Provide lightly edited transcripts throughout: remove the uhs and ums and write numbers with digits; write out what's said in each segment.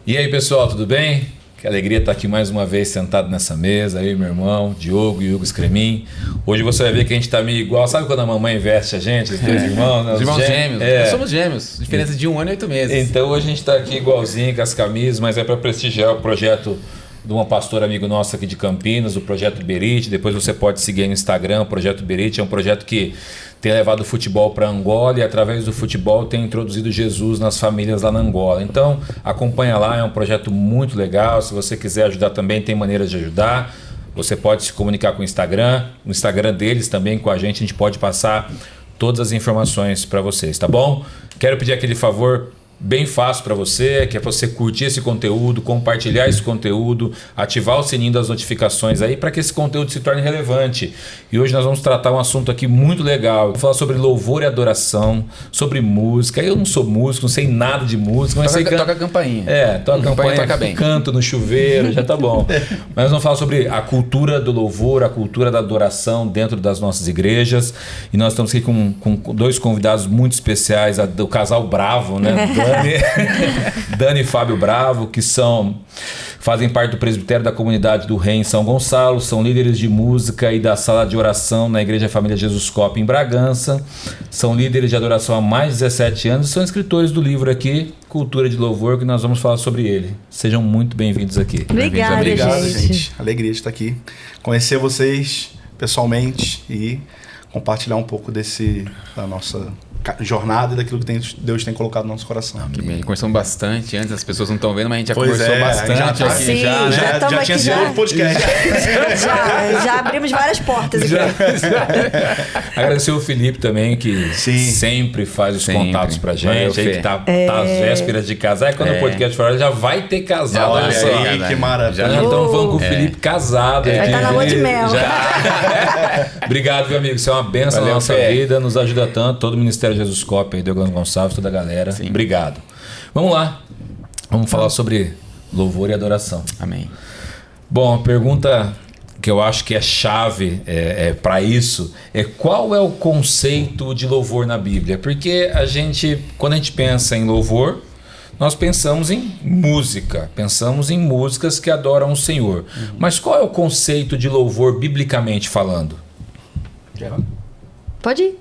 E aí, pessoal, tudo bem? Que alegria estar aqui mais uma vez sentado nessa mesa, eu e meu irmão, Diogo e Hugo Scremin. Hoje você vai ver que a gente tá meio igual. Sabe quando a mamãe veste a gente, os dois irmãos? Né? Os irmãos gêmeos. Nós somos gêmeos, diferença de 1 ano e 8 meses. Então hoje a gente tá aqui igualzinho com as camisas, mas é para prestigiar o projeto de uma pastora amigo nosso aqui de Campinas, o Projeto Berite. Depois você pode seguir no Instagram, o Projeto Berite. É um projeto que tem levado o futebol para Angola e através do futebol tem introduzido Jesus nas famílias lá na Angola. Então acompanha lá, é um projeto muito legal. Se você quiser ajudar também, tem maneiras de ajudar. Você pode se comunicar com o Instagram deles também com a gente pode passar todas as informações para vocês, tá bom? Quero pedir aquele favor bem fácil para você, que é você curtir esse conteúdo, compartilhar esse conteúdo, ativar o sininho das notificações aí para que esse conteúdo se torne relevante. E hoje nós vamos tratar um assunto aqui muito legal. Vou falar sobre louvor e adoração, sobre música. Eu não sou músico, não sei nada de música, mas toca a campainha. Toca a campainha, toca bem. Canto no chuveiro, já tá bom. Mas nós vamos falar sobre a cultura do louvor, a cultura da adoração dentro das nossas igrejas. E nós estamos aqui com dois convidados muito especiais, do casal Bravo, né? Dani e Fábio Bravo, que fazem parte do presbitério da comunidade do Rei em São Gonçalo, são líderes de música e da sala de oração na Igreja Família Jesus Cop em Bragança, são líderes de adoração há mais de 17 anos e são escritores do livro aqui, Cultura de Louvor, que nós vamos falar sobre ele. Sejam muito bem-vindos aqui. Obrigado, gente. Alegria de estar aqui, conhecer vocês pessoalmente e compartilhar um pouco da nossa jornada e daquilo que Deus tem colocado no nosso coração. Que bem, conversamos bastante antes, as pessoas não estão vendo, mas a gente já conversou bastante aqui. Já tinha sido outro podcast. Já abrimos várias portas aqui. Agradecer o Felipe também, que sempre faz os contatos pra gente. Aí que tá às vésperas de casar. Aí quando o podcast for, já vai ter casal. Olha aí, que maravilha. Já estamos falando com o Felipe casado. Vai estar na lua de mel. Obrigado, meu amigo. Isso é uma bênção na nossa vida, nos ajuda tanto. Todo o Ministério Jesus Cop, Douglas Gonçalves, toda a galera. Sim. Obrigado. Vamos lá. Vamos falar sobre louvor e adoração. Amém. Bom, a pergunta que eu acho que é chave para isso é qual é o conceito de louvor na Bíblia? Porque quando a gente pensa em louvor, nós pensamos em música, pensamos em músicas que adoram o Senhor. Mas qual é o conceito de louvor biblicamente falando? Pode ir.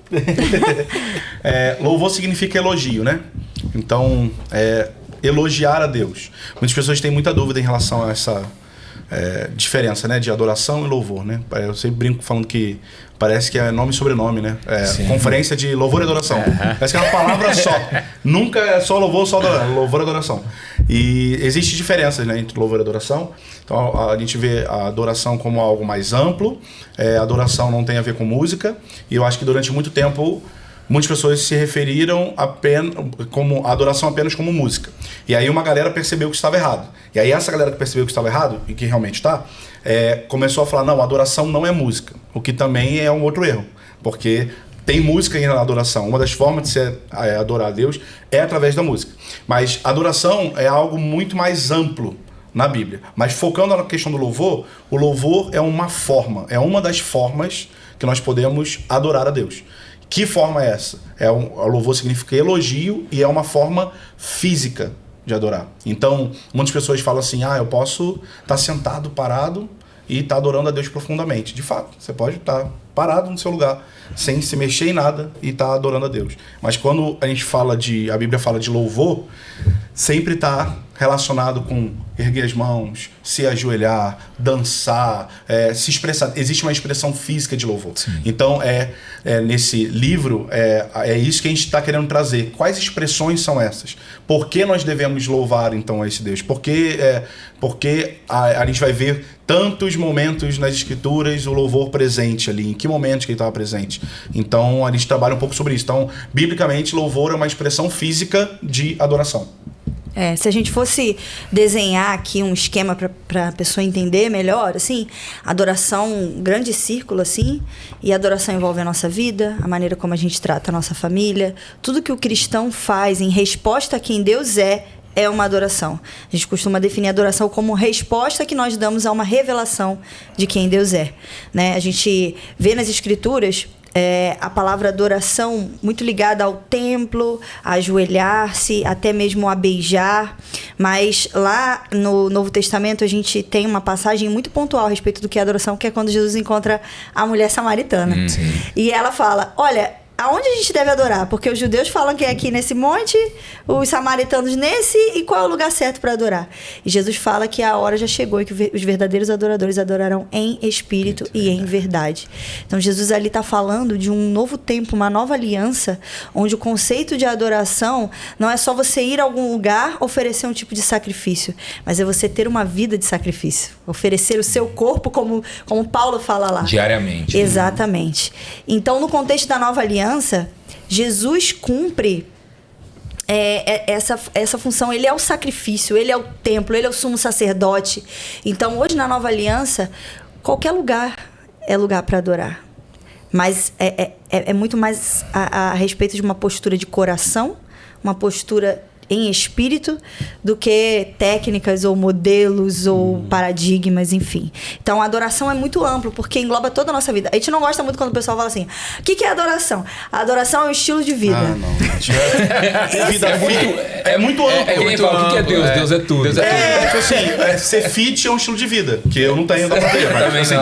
Louvor significa elogio, né? Então, elogiar a Deus. Muitas pessoas têm muita dúvida em relação a essa diferença, né? De adoração e louvor, né? Eu sempre brinco falando que parece que é nome e sobrenome, né? Conferência de louvor e adoração. Parece que é uma palavra só. Nunca é só louvor, só adoração. Louvor e adoração. E existe diferenças, né, entre louvor e adoração. Então a gente vê a adoração como algo mais amplo. A adoração não tem a ver com música. E eu acho que durante muito tempo muitas pessoas se referiram como adoração apenas como música. E aí uma galera percebeu que estava errado. E aí essa galera que percebeu que estava errado, e que realmente está, começou a falar, não, adoração não é música. O que também é um outro erro. Porque tem música na adoração. Uma das formas de se adorar a Deus é através da música. Mas adoração é algo muito mais amplo na Bíblia. Mas focando na questão do louvor, o louvor é uma forma, é uma das formas que nós podemos adorar a Deus. Que forma é essa? O louvor significa elogio e é uma forma física de adorar. Então, muitas pessoas falam assim, eu posso estar sentado, parado e estar adorando a Deus profundamente. De fato, você pode estar parado no seu lugar, sem se mexer em nada e estar adorando a Deus. Mas quando a Bíblia fala de louvor, sempre está relacionado com erguer as mãos, se ajoelhar, dançar, se expressar. Existe uma expressão física de louvor. Sim. Então, nesse livro, é isso que a gente está querendo trazer. Quais expressões são essas? Por que nós devemos louvar, então, a esse Deus? Porque a gente vai ver tantos momentos nas Escrituras o louvor presente ali. Em que momentos que ele estava presente? Então, a gente trabalha um pouco sobre isso. Então, biblicamente, louvor é uma expressão física de adoração. Se a gente fosse desenhar aqui um esquema para a pessoa entender melhor, assim, adoração, um grande círculo, assim, e adoração envolve a nossa vida, a maneira como a gente trata a nossa família, tudo que o cristão faz em resposta a quem Deus é uma adoração. A gente costuma definir a adoração como resposta que nós damos a uma revelação de quem Deus é, né? A gente vê nas Escrituras a palavra adoração muito ligada ao templo, a ajoelhar-se, até mesmo a beijar. Mas lá no Novo Testamento a gente tem uma passagem muito pontual a respeito do que é adoração, que é quando Jesus encontra a mulher samaritana. E ela fala, olha, aonde a gente deve adorar? Porque os judeus falam que é aqui nesse monte, os samaritanos nesse, e qual é o lugar certo para adorar? E Jesus fala que a hora já chegou e que os verdadeiros adoradores adorarão em espírito e em verdade. Então Jesus ali está falando de um novo tempo, uma nova aliança, onde o conceito de adoração não é só você ir a algum lugar oferecer um tipo de sacrifício, mas é você ter uma vida de sacrifício, oferecer o seu corpo, como Paulo fala lá. Diariamente. Exatamente. Então, no contexto da nova aliança, Jesus cumpre essa função. Ele é o sacrifício, ele é o templo, ele é o sumo sacerdote. Então, hoje na nova aliança, qualquer lugar é lugar para adorar. Mas é muito mais a respeito de uma postura de coração, uma postura em espírito, do que técnicas ou modelos ou paradigmas, enfim. Então, a adoração é muito amplo, porque engloba toda a nossa vida. A gente não gosta muito quando o pessoal fala assim, o que é adoração? A adoração é um estilo de vida. Ah, não. Vida é muito amplo. É quem fala, o que é Deus? Deus é tudo. Deus é tudo. Tipo assim, ser fit é um estilo de vida, que eu não tenho, dá pra ter. Mas, assim,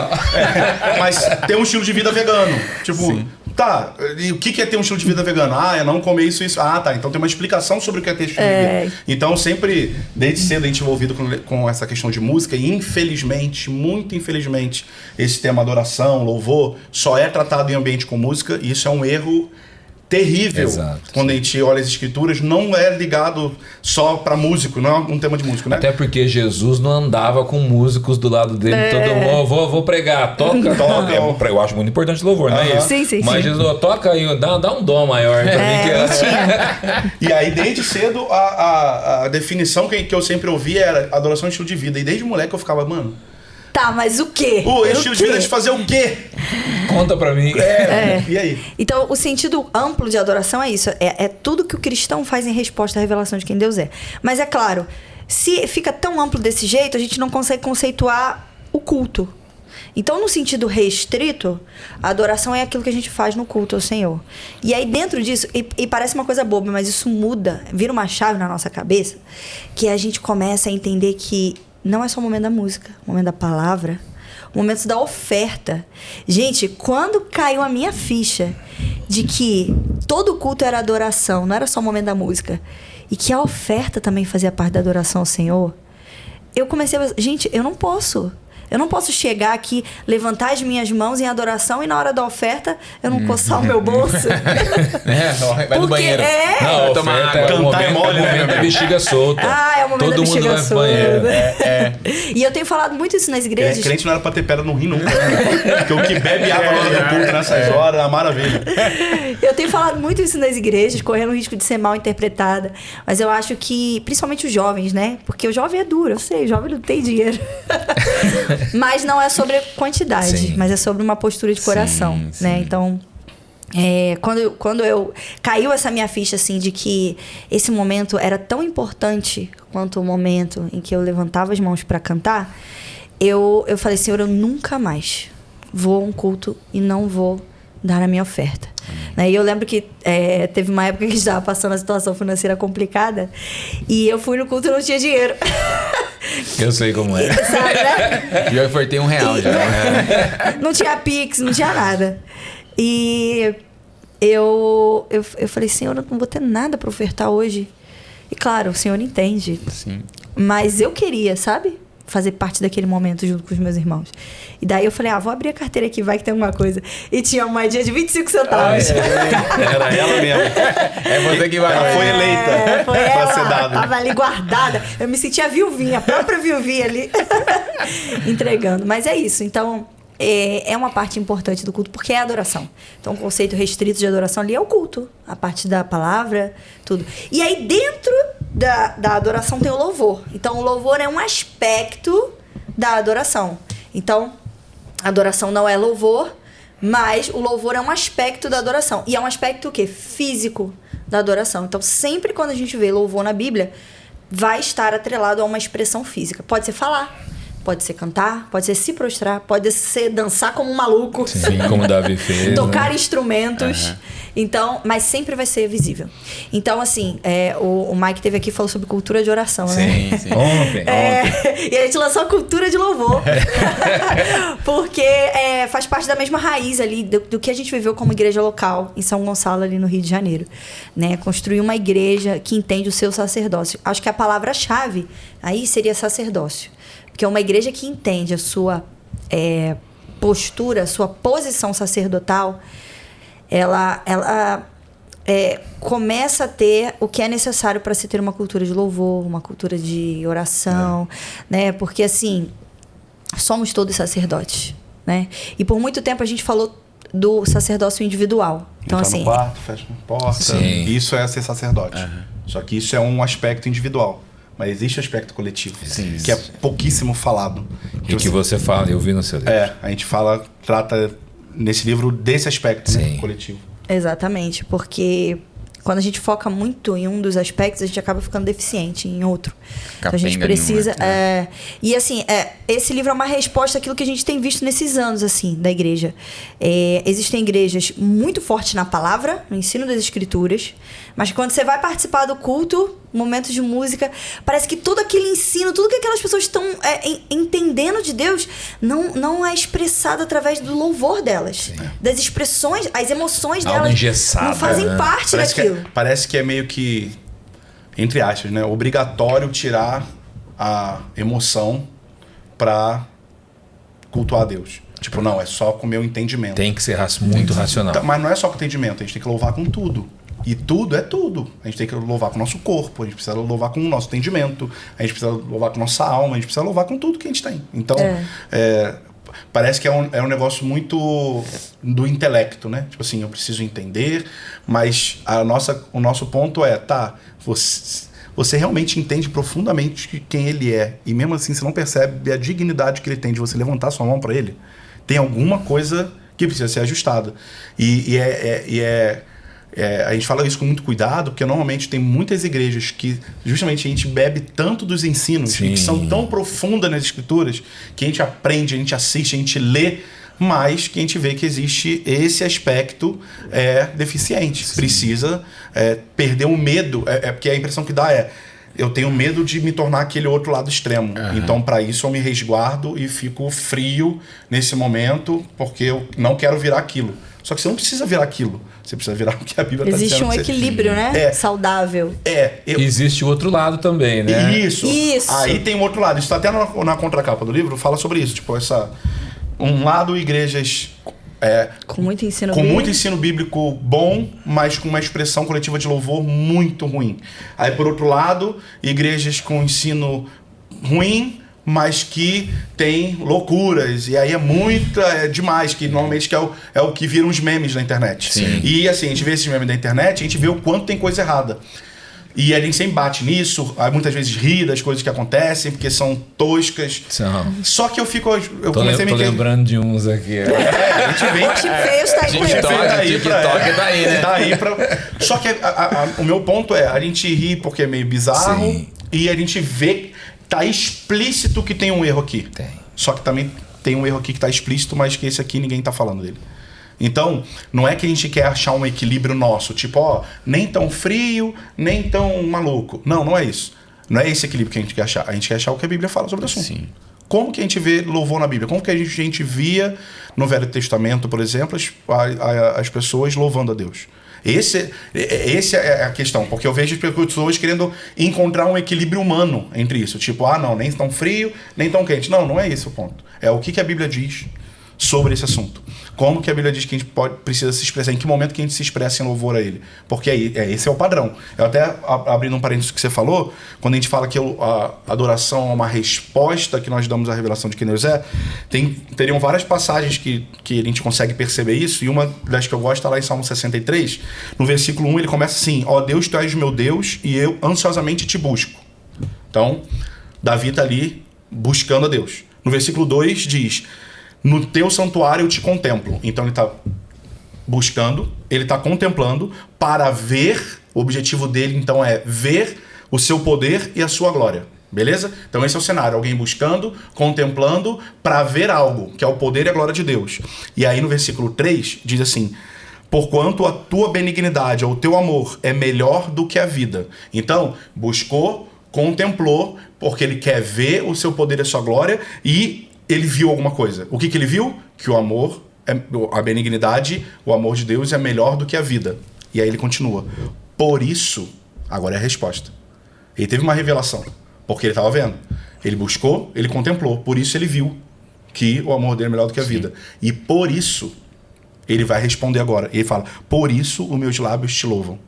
mas ter um estilo de vida vegano. Tipo, tá, e o que é ter um estilo de vida vegano? Ah, é não comer isso e isso. Ah, tá, então tem uma explicação sobre o que é ter estilo de vida. Então, sempre, desde cedo, a gente é envolvido com essa questão de música e, infelizmente, muito infelizmente, esse tema adoração, louvor, só é tratado em ambiente com música, e isso é um erro terrível. Exato, quando a gente olha as escrituras, não é ligado só para músico, não é um tema de músico, né? Até porque Jesus não andava com músicos do lado dele, todo mundo, vou pregar, toca. Eu acho muito importante o louvor, não é isso? Sim. Mas Jesus, toca aí, dá um dom maior pra mim. E aí, desde cedo, a definição que eu sempre ouvi era adoração é estilo de vida. E desde moleque eu ficava, mano... Tá, mas o quê? O estilo de vida é de fazer o quê? Conta pra mim. E aí? Então, o sentido amplo de adoração é isso. É tudo que o cristão faz em resposta à revelação de quem Deus é. Mas é claro, se fica tão amplo desse jeito, a gente não consegue conceituar o culto. Então, no sentido restrito, a adoração é aquilo que a gente faz no culto ao Senhor. E aí, dentro disso, e parece uma coisa boba, mas isso muda, vira uma chave na nossa cabeça, que a gente começa a entender que não é só o momento da música, o momento da palavra, o momento da oferta. Gente, quando caiu a minha ficha de que todo culto era adoração, não era só o momento da música, e que a oferta também fazia parte da adoração ao Senhor, eu comecei a... Gente, eu não posso chegar aqui, levantar as minhas mãos em adoração e na hora da oferta eu não coçar o meu bolso. Vai no banheiro. Não, tomar água. é o Cantar é mole, né, momento da bexiga solta. É o momento Todo da mundo bexiga vai pro solta. banheiro. E eu tenho falado muito isso nas igrejas. Crente não era pra ter pedra no rim nunca. Porque o que bebe água na hora do culto nessas horas é uma maravilha. Eu tenho falado muito isso nas igrejas, correndo o risco de ser mal interpretada. Mas eu acho que, principalmente os jovens, né? Porque o jovem é duro, eu sei, o jovem não tem dinheiro. Mas não é sobre quantidade, mas é sobre uma postura de coração, né? Então, quando eu caiu essa minha ficha, assim, de que esse momento era tão importante quanto o momento em que eu levantava as mãos para cantar, eu falei, Senhor, eu nunca mais vou a um culto e não vou dar a minha oferta. Né? E eu lembro que teve uma época que a gente estava passando uma situação financeira complicada e eu fui no culto e não tinha dinheiro. Eu sei como é. Sabe, né? Já ofertei R$1 já. Não tinha Pix, não tinha nada. E eu falei, Senhor, eu não vou ter nada para ofertar hoje. E claro, o Senhor entende. Sim. Mas eu queria, sabe? Fazer parte daquele momento junto com os meus irmãos. E daí eu falei, vou abrir a carteira aqui, vai que tem alguma coisa. E tinha uma moedinha de 25 centavos. Era ela mesmo. É você que vai. Ela foi eleita Foi pra ela, ser dada. tava ali guardada. Eu me sentia viuvinha, a própria viuvinha ali, entregando. Mas é isso, então... É uma parte importante do culto, porque é adoração. Então, o conceito restrito de adoração ali é o culto. A parte da palavra, tudo. E aí, dentro da adoração tem o louvor. Então, o louvor é um aspecto da adoração. Então, a adoração não é louvor, mas o louvor é um aspecto da adoração. E é um aspecto o quê? Físico da adoração. Então, sempre quando a gente vê louvor na Bíblia, vai estar atrelado a uma expressão física. Pode ser falar. pode ser cantar, pode ser se prostrar, pode ser dançar como um maluco. Sim, como o Davi fez. Tocar instrumentos. Então, mas sempre vai ser visível. Então, assim, o Mike teve aqui e falou sobre cultura de oração, né? Sim, sim. Ontem. E a gente lançou a cultura de louvor. Porque faz parte da mesma raiz ali do que a gente viveu como igreja local em São Gonçalo, ali no Rio de Janeiro. Né? Construir uma igreja que entende o seu sacerdócio. Acho que a palavra-chave aí seria sacerdócio. Porque é uma igreja que entende a sua postura, a sua posição sacerdotal, ela começa a ter o que é necessário para se ter uma cultura de louvor, uma cultura de oração, né? Porque, assim, somos todos sacerdotes, né? E por muito tempo a gente falou do sacerdócio individual. Então, Entrar assim... no quarto, fecha a porta. Sim. Isso é ser sacerdote. Só que isso é um aspecto individual. Mas existe o aspecto coletivo, Sim. que é pouquíssimo falado. E que você fala, eu vi no seu livro. A gente trata nesse livro desse aspecto, né, Sim. coletivo. Exatamente, porque quando a gente foca muito em um dos aspectos, a gente acaba ficando deficiente em outro. Então a gente Capenga precisa... nenhuma. E assim, esse livro é uma resposta àquilo que a gente tem visto nesses anos, assim, da igreja. Existem igrejas muito fortes na palavra, no ensino das escrituras, mas quando você vai participar do culto, momentos de música, parece que todo aquele ensino, tudo que aquelas pessoas estão entendendo de Deus, não é expressado através do louvor delas. Das expressões, as emoções Algo delas engessado, não fazem né? parte daquilo. Parece que é meio que, entre aspas, né, obrigatório tirar a emoção pra cultuar a Deus. Tipo, não, é só com o meu entendimento. Tem que ser muito racional. Mas não é só com o entendimento, a gente tem que louvar com tudo. E tudo é tudo. A gente tem que louvar com o nosso corpo, a gente precisa louvar com o nosso entendimento, a gente precisa louvar com a nossa alma, a gente precisa louvar com tudo que a gente tem. Então, parece que é um negócio muito do intelecto, né? Tipo assim, eu preciso entender, mas o nosso ponto você realmente entende profundamente quem ele é, e mesmo assim você não percebe a dignidade que ele tem de você levantar sua mão para ele. Tem alguma coisa que precisa ser ajustada. A gente fala isso com muito cuidado, porque normalmente tem muitas igrejas que justamente a gente bebe tanto dos ensinos, que são tão profundas nas escrituras, que a gente aprende, a gente assiste, a gente lê, mas que a gente vê que existe esse aspecto deficiente. Sim. Precisa perder o medo, porque a impressão que dá eu tenho medo de me tornar aquele outro lado extremo. Então, para isso, eu me resguardo e fico frio nesse momento, porque eu não quero virar aquilo. Só que você não precisa virar aquilo. Você precisa virar o que a Bíblia está dizendo. Existe um equilíbrio, né? Saudável. Existe o outro lado também, né? Isso. Aí tem um outro lado. Isso está até na contracapa do livro, fala sobre isso. Tipo, um lado, igrejas... com muito ensino bíblico bom, mas com uma expressão coletiva de louvor muito ruim. Aí, por outro lado, igrejas com ensino ruim, mas que tem loucuras. E aí é demais, que normalmente que é o que viram os memes na internet. Sim. E assim, a gente vê esses memes da internet, a gente vê o quanto tem coisa errada. E a gente sempre bate nisso, muitas vezes ri das coisas que acontecem, porque são toscas. Só que eu comecei a me... lembrando de uns aqui. A gente vem... O Chip Feio está aí. TikTok tá aí, né? Só que o meu ponto a gente ri porque é meio bizarro. Sim. E a gente vê, tá explícito que tem um erro aqui. Tem. Só que também tem um erro aqui que tá explícito, mas que esse aqui ninguém tá falando dele. Então, não é que a gente quer achar um equilíbrio nosso, tipo, nem tão frio, nem tão maluco. Não é isso. Não é esse equilíbrio que a gente quer achar. A gente quer achar o que a Bíblia fala sobre o assunto. Sim. Como que a gente vê louvor na Bíblia? Como que a gente via no Velho Testamento, por exemplo, as pessoas louvando a Deus? Esse é a questão, porque eu vejo as pessoas querendo encontrar um equilíbrio humano entre isso. Tipo, não, nem tão frio, nem tão quente. Não é esse o ponto. É o que a Bíblia diz sobre esse assunto. Como que a Bíblia diz que a gente precisa se expressar, em que momento que a gente se expressa em louvor a Ele. Porque esse é o padrão. Eu até, abrindo um parênteses que você falou, quando a gente fala que a adoração é uma resposta que nós damos à revelação de quem Deus é, teriam várias passagens que a gente consegue perceber isso, e uma das que eu gosto está lá em Salmo 63, no versículo 1 ele começa assim: ó Deus, Tu és meu Deus, e eu ansiosamente te busco. Então, Davi está ali buscando a Deus. No versículo 2 diz: no teu santuário eu te contemplo. Então ele está buscando, ele está contemplando para ver. O objetivo dele então é ver o seu poder e a sua glória. Beleza? Então esse é o cenário. Alguém buscando, contemplando, para ver algo, que é o poder e a glória de Deus. E aí no versículo 3 diz assim: porquanto a tua benignidade ou o teu amor é melhor do que a vida. Então, buscou, contemplou, porque ele quer ver o seu poder e a sua glória, e ele viu alguma coisa. O que ele viu? Que o amor, a benignidade, o amor de Deus é melhor do que a vida. E aí ele continua. Por isso, agora é a resposta. Ele teve uma revelação. Porque ele estava vendo. Ele buscou, ele contemplou. Por isso ele viu que o amor dele é melhor do que a vida. E por isso, ele vai responder agora. Ele fala, por isso os meus lábios te louvam.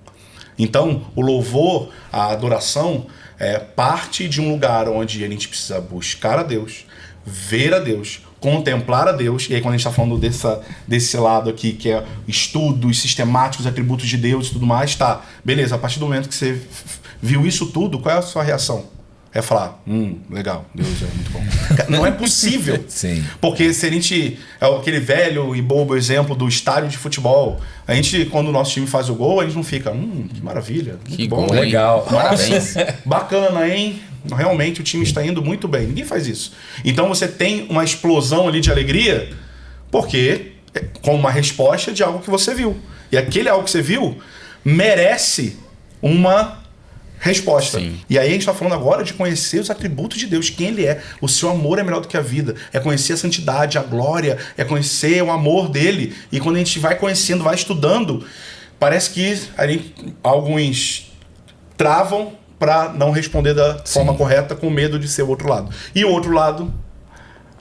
Então, o louvor, a adoração, é parte de um lugar onde a gente precisa buscar a Deus, ver a Deus, contemplar a Deus. E aí quando a gente está falando desse lado aqui, que é estudos sistemáticos, atributos de Deus e tudo mais, tá, beleza, a partir do momento que você viu isso tudo, qual é a sua reação? É falar, legal, Deus é muito bom. Não é possível. Sim. Porque se a gente... É aquele velho e bobo exemplo do estádio de futebol. A gente, quando o nosso time faz o gol, a gente não fica, que maravilha, que bom. gol, Legal. Parabéns. Bacana, hein? Realmente o time está indo muito bem. Ninguém faz isso. Então você tem uma explosão ali de alegria, porque com uma resposta de algo que você viu. E aquele algo que você viu merece uma resposta. Sim. E aí a gente está falando agora de conhecer os atributos de Deus, quem Ele é. O seu amor é melhor do que a vida. É conhecer a santidade, a glória, é conhecer o amor dele. E quando a gente vai conhecendo, vai estudando, parece que alguns travam para não responder da forma correta, com medo de ser o outro lado. E o outro lado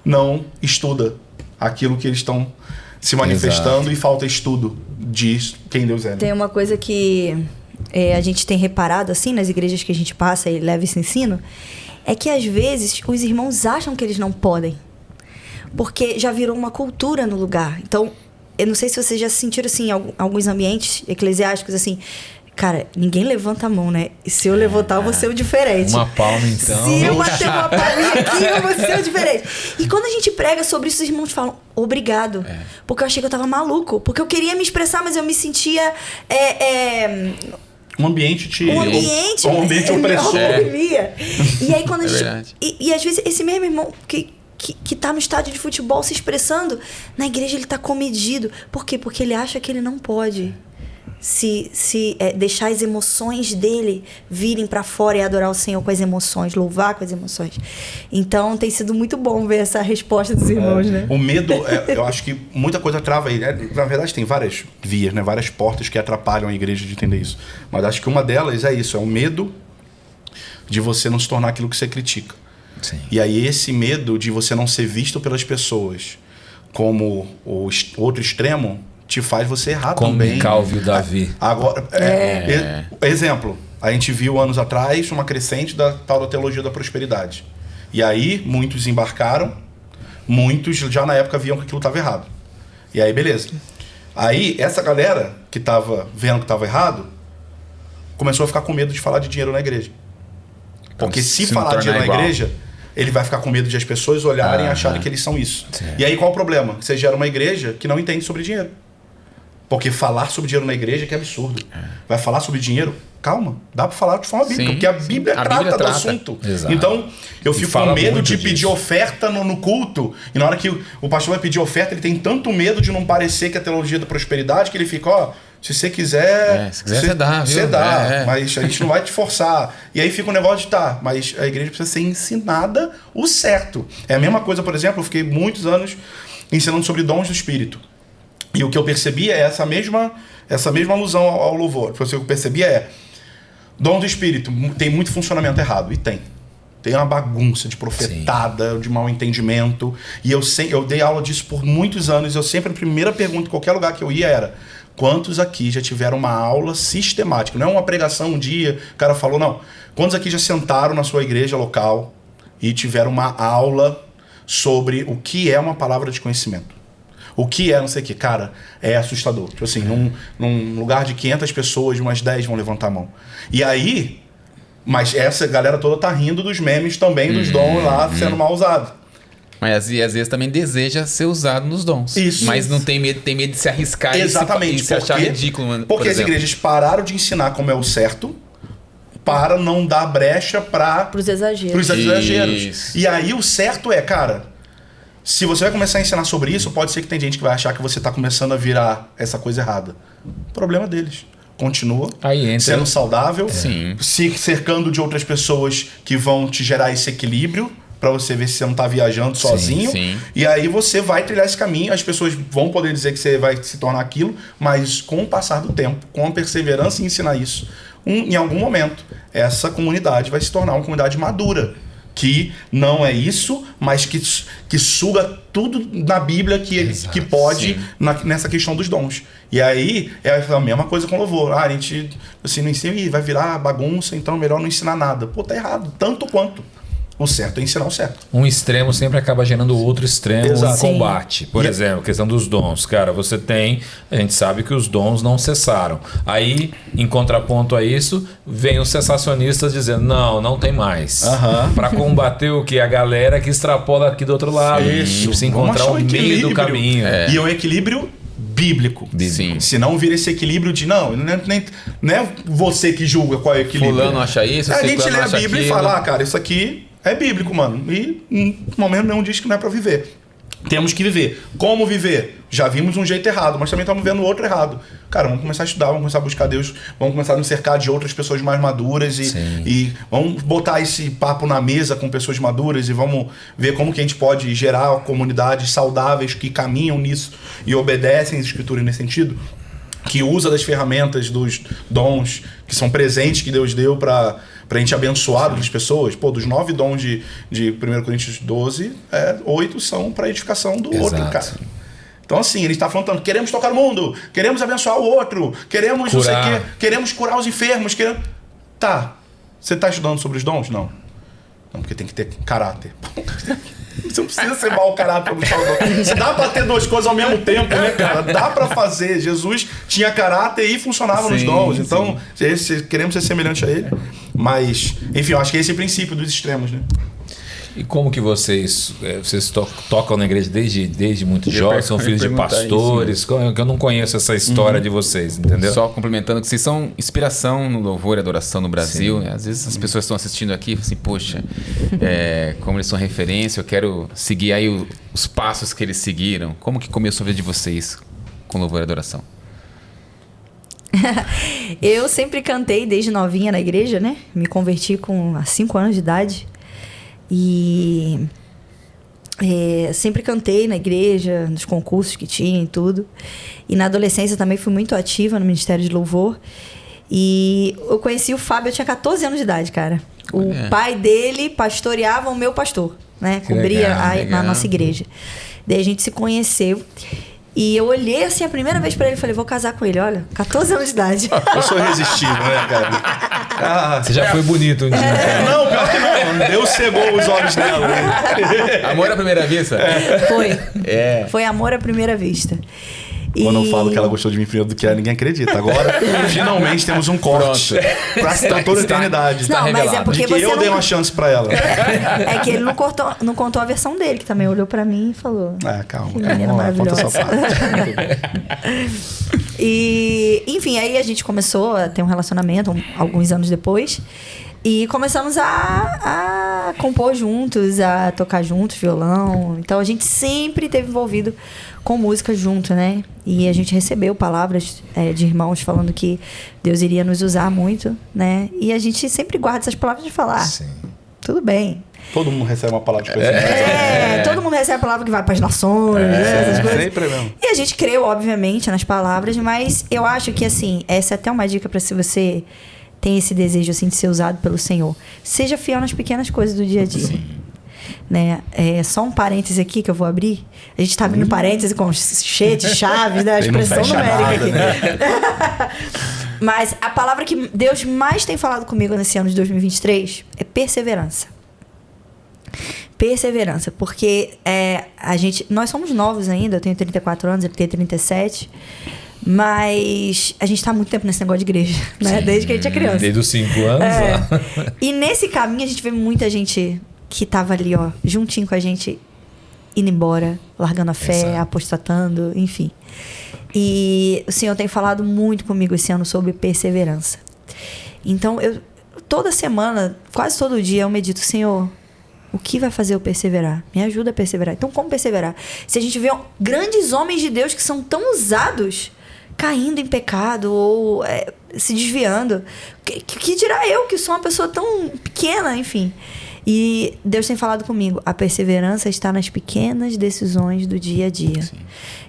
não estuda aquilo que eles estão se manifestando. Exato. E falta estudo de quem Deus é. Né? Tem uma coisa que a gente tem reparado assim nas igrejas que a gente passa e leva esse ensino, é que às vezes os irmãos acham que eles não podem, porque já virou uma cultura no lugar. Então, eu não sei se vocês já se sentiram assim em alguns ambientes eclesiásticos assim, cara, ninguém levanta a mão, né? E se eu levantar, eu vou ser o diferente. Uma palma, então. Se eu bater uma palma aqui, eu vou ser o diferente. E quando a gente prega sobre isso, os irmãos falam, obrigado. Porque eu achei que eu tava maluco. Porque eu queria me expressar, mas eu me sentia... Um ambiente opressor. E aí quando a gente... E às vezes esse mesmo irmão que tá no estádio de futebol se expressando, na igreja ele tá comedido. Por quê? Porque ele acha que ele não pode deixar as emoções dele virem pra fora e adorar o Senhor com as emoções, louvar com as emoções. Então tem sido muito bom ver essa resposta dos irmãos, né? O medo, eu acho que muita coisa trava aí, né? Na verdade tem várias vias, né? Várias portas que atrapalham a igreja de entender isso. Mas acho que uma delas é isso, é o medo de você não se tornar aquilo que você critica. Sim. E aí esse medo de você não ser visto pelas pessoas como o outro extremo te faz você errar também. Como Calvin e Davi. Agora, exemplo, a gente viu anos atrás uma crescente da tal da teologia da prosperidade. E aí muitos embarcaram, muitos já na época viam que aquilo estava errado. E aí beleza. Aí essa galera que estava vendo que estava errado, começou a ficar com medo de falar de dinheiro na igreja. Porque se falar de dinheiro na igreja, ele vai ficar com medo de as pessoas olharem e acharem que eles são isso. Sim. E aí qual o problema? Você gera uma igreja que não entende sobre dinheiro. Porque falar sobre dinheiro na igreja que é absurdo. Vai falar sobre dinheiro? Calma, dá pra falar de forma bíblica, porque a Bíblia trata do assunto. Exato. Então, eu fico com medo de pedir oferta no culto, e na hora que o pastor vai pedir oferta, ele tem tanto medo de não parecer que é a teologia da prosperidade, que ele fica, se você quiser... se quiser você dá, viu? Você dá, mas a gente não vai te forçar. E aí fica um negócio de mas a igreja precisa ser ensinada o certo. É a mesma coisa, por exemplo, eu fiquei muitos anos ensinando sobre dons do Espírito. E o que eu percebi é essa mesma alusão ao louvor. O que eu percebia dom do Espírito tem muito funcionamento errado. E tem. Tem uma bagunça de profetada, de mau entendimento. E eu dei aula disso por muitos anos. Eu sempre, a primeira pergunta em qualquer lugar que eu ia era: quantos aqui já tiveram uma aula sistemática? Não é uma pregação um dia, o cara falou, não. Quantos aqui já sentaram na sua igreja local e tiveram uma aula sobre o que é uma palavra de conhecimento? O que é, não sei o que, cara, é assustador. Tipo assim, num lugar de 500 pessoas, umas 10 vão levantar a mão. E aí, mas essa galera toda tá rindo dos memes também, dos dons lá sendo mal usados. Mas às vezes também deseja ser usado nos dons. Isso. Mas não tem medo de se arriscar. Exatamente, e se achar ridículo. Porque as igrejas pararam de ensinar como é o certo, para não dar brecha para Pros exageros. pros exageros. Isso. E aí o certo é, cara, se você vai começar a ensinar sobre isso, pode ser que tem gente que vai achar que você tá começando a virar essa coisa errada. Problema deles. Continua Aí entra- sendo saudável, Sim. se cercando de outras pessoas que vão te gerar esse equilíbrio pra você ver se você não tá viajando sozinho. sim. E aí você vai trilhar esse caminho, as pessoas vão poder dizer que você vai se tornar aquilo, mas com o passar do tempo, com a perseverança em ensinar isso, em algum momento, essa comunidade vai se tornar uma comunidade madura, que não é isso, mas que suga tudo na Bíblia que pode sim. nessa questão dos dons. E aí é a mesma coisa com louvor. A gente assim, não ensina e vai virar bagunça, então é melhor não ensinar nada. Pô, tá errado, tanto quanto. O certo é ensinar o certo. Um extremo sempre acaba gerando outro extremo Exato. em combate. Por E- exemplo, questão dos dons. Cara, você tem... A gente sabe que os dons não cessaram. Aí, em contraponto a isso, vem os cessacionistas dizendo, não tem mais. Aham. Para combater o que? A galera que extrapola aqui do outro lado. Isso. Precisa Vamos encontrar achar o um meio do equilíbrio. caminho. E é um equilíbrio bíblico. Sim. Se não vira esse equilíbrio de não é você que julga qual é o equilíbrio. Fulano acha isso, A gente ciclano lê a acha Bíblia e aquilo. fala, cara, isso aqui é bíblico, mano. E em momento nenhum diz que não é pra viver. Temos que viver. Como viver? Já vimos um jeito errado, mas também estamos vendo outro errado. Cara, vamos começar a estudar, vamos começar a buscar Deus, vamos começar a nos cercar de outras pessoas mais maduras e vamos botar esse papo na mesa com pessoas maduras e vamos ver como que a gente pode gerar comunidades saudáveis que caminham nisso e obedecem as escrituras nesse sentido, que usa das ferramentas, dos dons que são presentes que Deus deu pra gente abençoar outras pessoas. Pô, dos 9 dons de 1 Coríntios 12, 8 são pra edificação do outro, Exato. cara. Então assim, ele está falando tanto, queremos tocar o mundo, queremos abençoar o outro, queremos não sei o Curar. quê, queremos curar os enfermos, queremos... Tá, você tá estudando sobre os dons? Não. Não, porque tem que ter caráter. Você não precisa ser mau caráter pra buscar o dom. Se dá pra ter duas coisas ao mesmo tempo, né, cara? Dá pra fazer. Jesus tinha caráter e funcionava nos Sim, dons. Então, queremos ser semelhante a ele. Mas, enfim, eu acho que esse é o princípio dos extremos, né? E como que vocês tocam na igreja desde muito jovens? São ia filhos de perguntar pastores? Que eu não conheço essa história de vocês, entendeu? Só complementando que vocês são inspiração no louvor e adoração no Brasil. Às vezes as pessoas estão assistindo aqui e falam assim, poxa, como eles são referência, eu quero seguir aí os passos que eles seguiram. Como que começou a vida de vocês com louvor e adoração? Eu sempre cantei desde novinha na igreja, né? Me converti há 5 anos de idade. E sempre cantei na igreja, nos concursos que tinha e tudo. E na adolescência também fui muito ativa no Ministério de Louvor. E eu conheci o Fábio, eu tinha 14 anos de idade, cara. O pai dele pastoreava o meu pastor, né? Que Cobria legal, na nossa igreja. Daí a gente se conheceu. E eu olhei assim a primeira vez pra ele e falei, vou casar com ele, olha, 14 anos de idade. Eu sou irresistível, né, cara? Você já foi bonito um dia. Não, pior que não. Deus cegou os olhos dela. Né? Amor à primeira vista? Foi. É. Foi amor à primeira vista. Quando eu falo que ela gostou de mim primeiro do que ela, ninguém acredita. Agora, finalmente temos um corte. Pra toda a eternidade. Não, mas é porque De que você eu não... dei uma chance pra ela. É que ele não contou a versão dele, que também olhou pra mim e falou... Calma. Que menina Conta a sua maravilhosa. parte. E, enfim, aí a gente começou a ter um relacionamento alguns anos depois. E começamos a compor juntos, a tocar juntos, violão. Então a gente sempre esteve envolvido com música junto, né? E a gente recebeu palavras de irmãos falando que Deus iria nos usar muito, né? E a gente sempre guarda essas palavras de falar, Sim. tudo bem. Todo mundo recebe uma palavra de conhecimento. Todo mundo recebe a palavra que vai para as nações, né? Essas coisas. Sempre mesmo. E a gente creu, obviamente, nas palavras, mas eu acho que, assim, essa é até uma dica para se você tem esse desejo, assim, de ser usado pelo Senhor. Seja fiel nas pequenas coisas do dia a dia. Né? Só um parêntese aqui que eu vou abrir. A gente tá abrindo parêntese com cheio de chaves, né? A Ele não expressão fecha numérica nada, aqui. Mas a palavra que Deus mais tem falado comigo nesse ano de 2023 é perseverança. Perseverança, porque nós somos novos ainda, eu tenho 34 anos, ele tem 37, mas a gente tá há muito tempo nesse negócio de igreja, né? Desde que a gente é criança. Desde os 5 anos lá. E nesse caminho a gente vê muita gente que tava ali, ó, juntinho com a gente, indo embora, largando a fé, Exato. apostatando, enfim. E o Senhor tem falado muito comigo esse ano sobre perseverança. Então, eu toda semana, quase todo dia, eu medito, Senhor, o que vai fazer eu perseverar? Me ajuda a perseverar. Então, como perseverar? Se a gente vê grandes homens de Deus que são tão usados, caindo em pecado ou se desviando, que dirá eu, que sou uma pessoa tão pequena, enfim. E Deus tem falado comigo, a perseverança está nas pequenas decisões do dia a dia. Sim.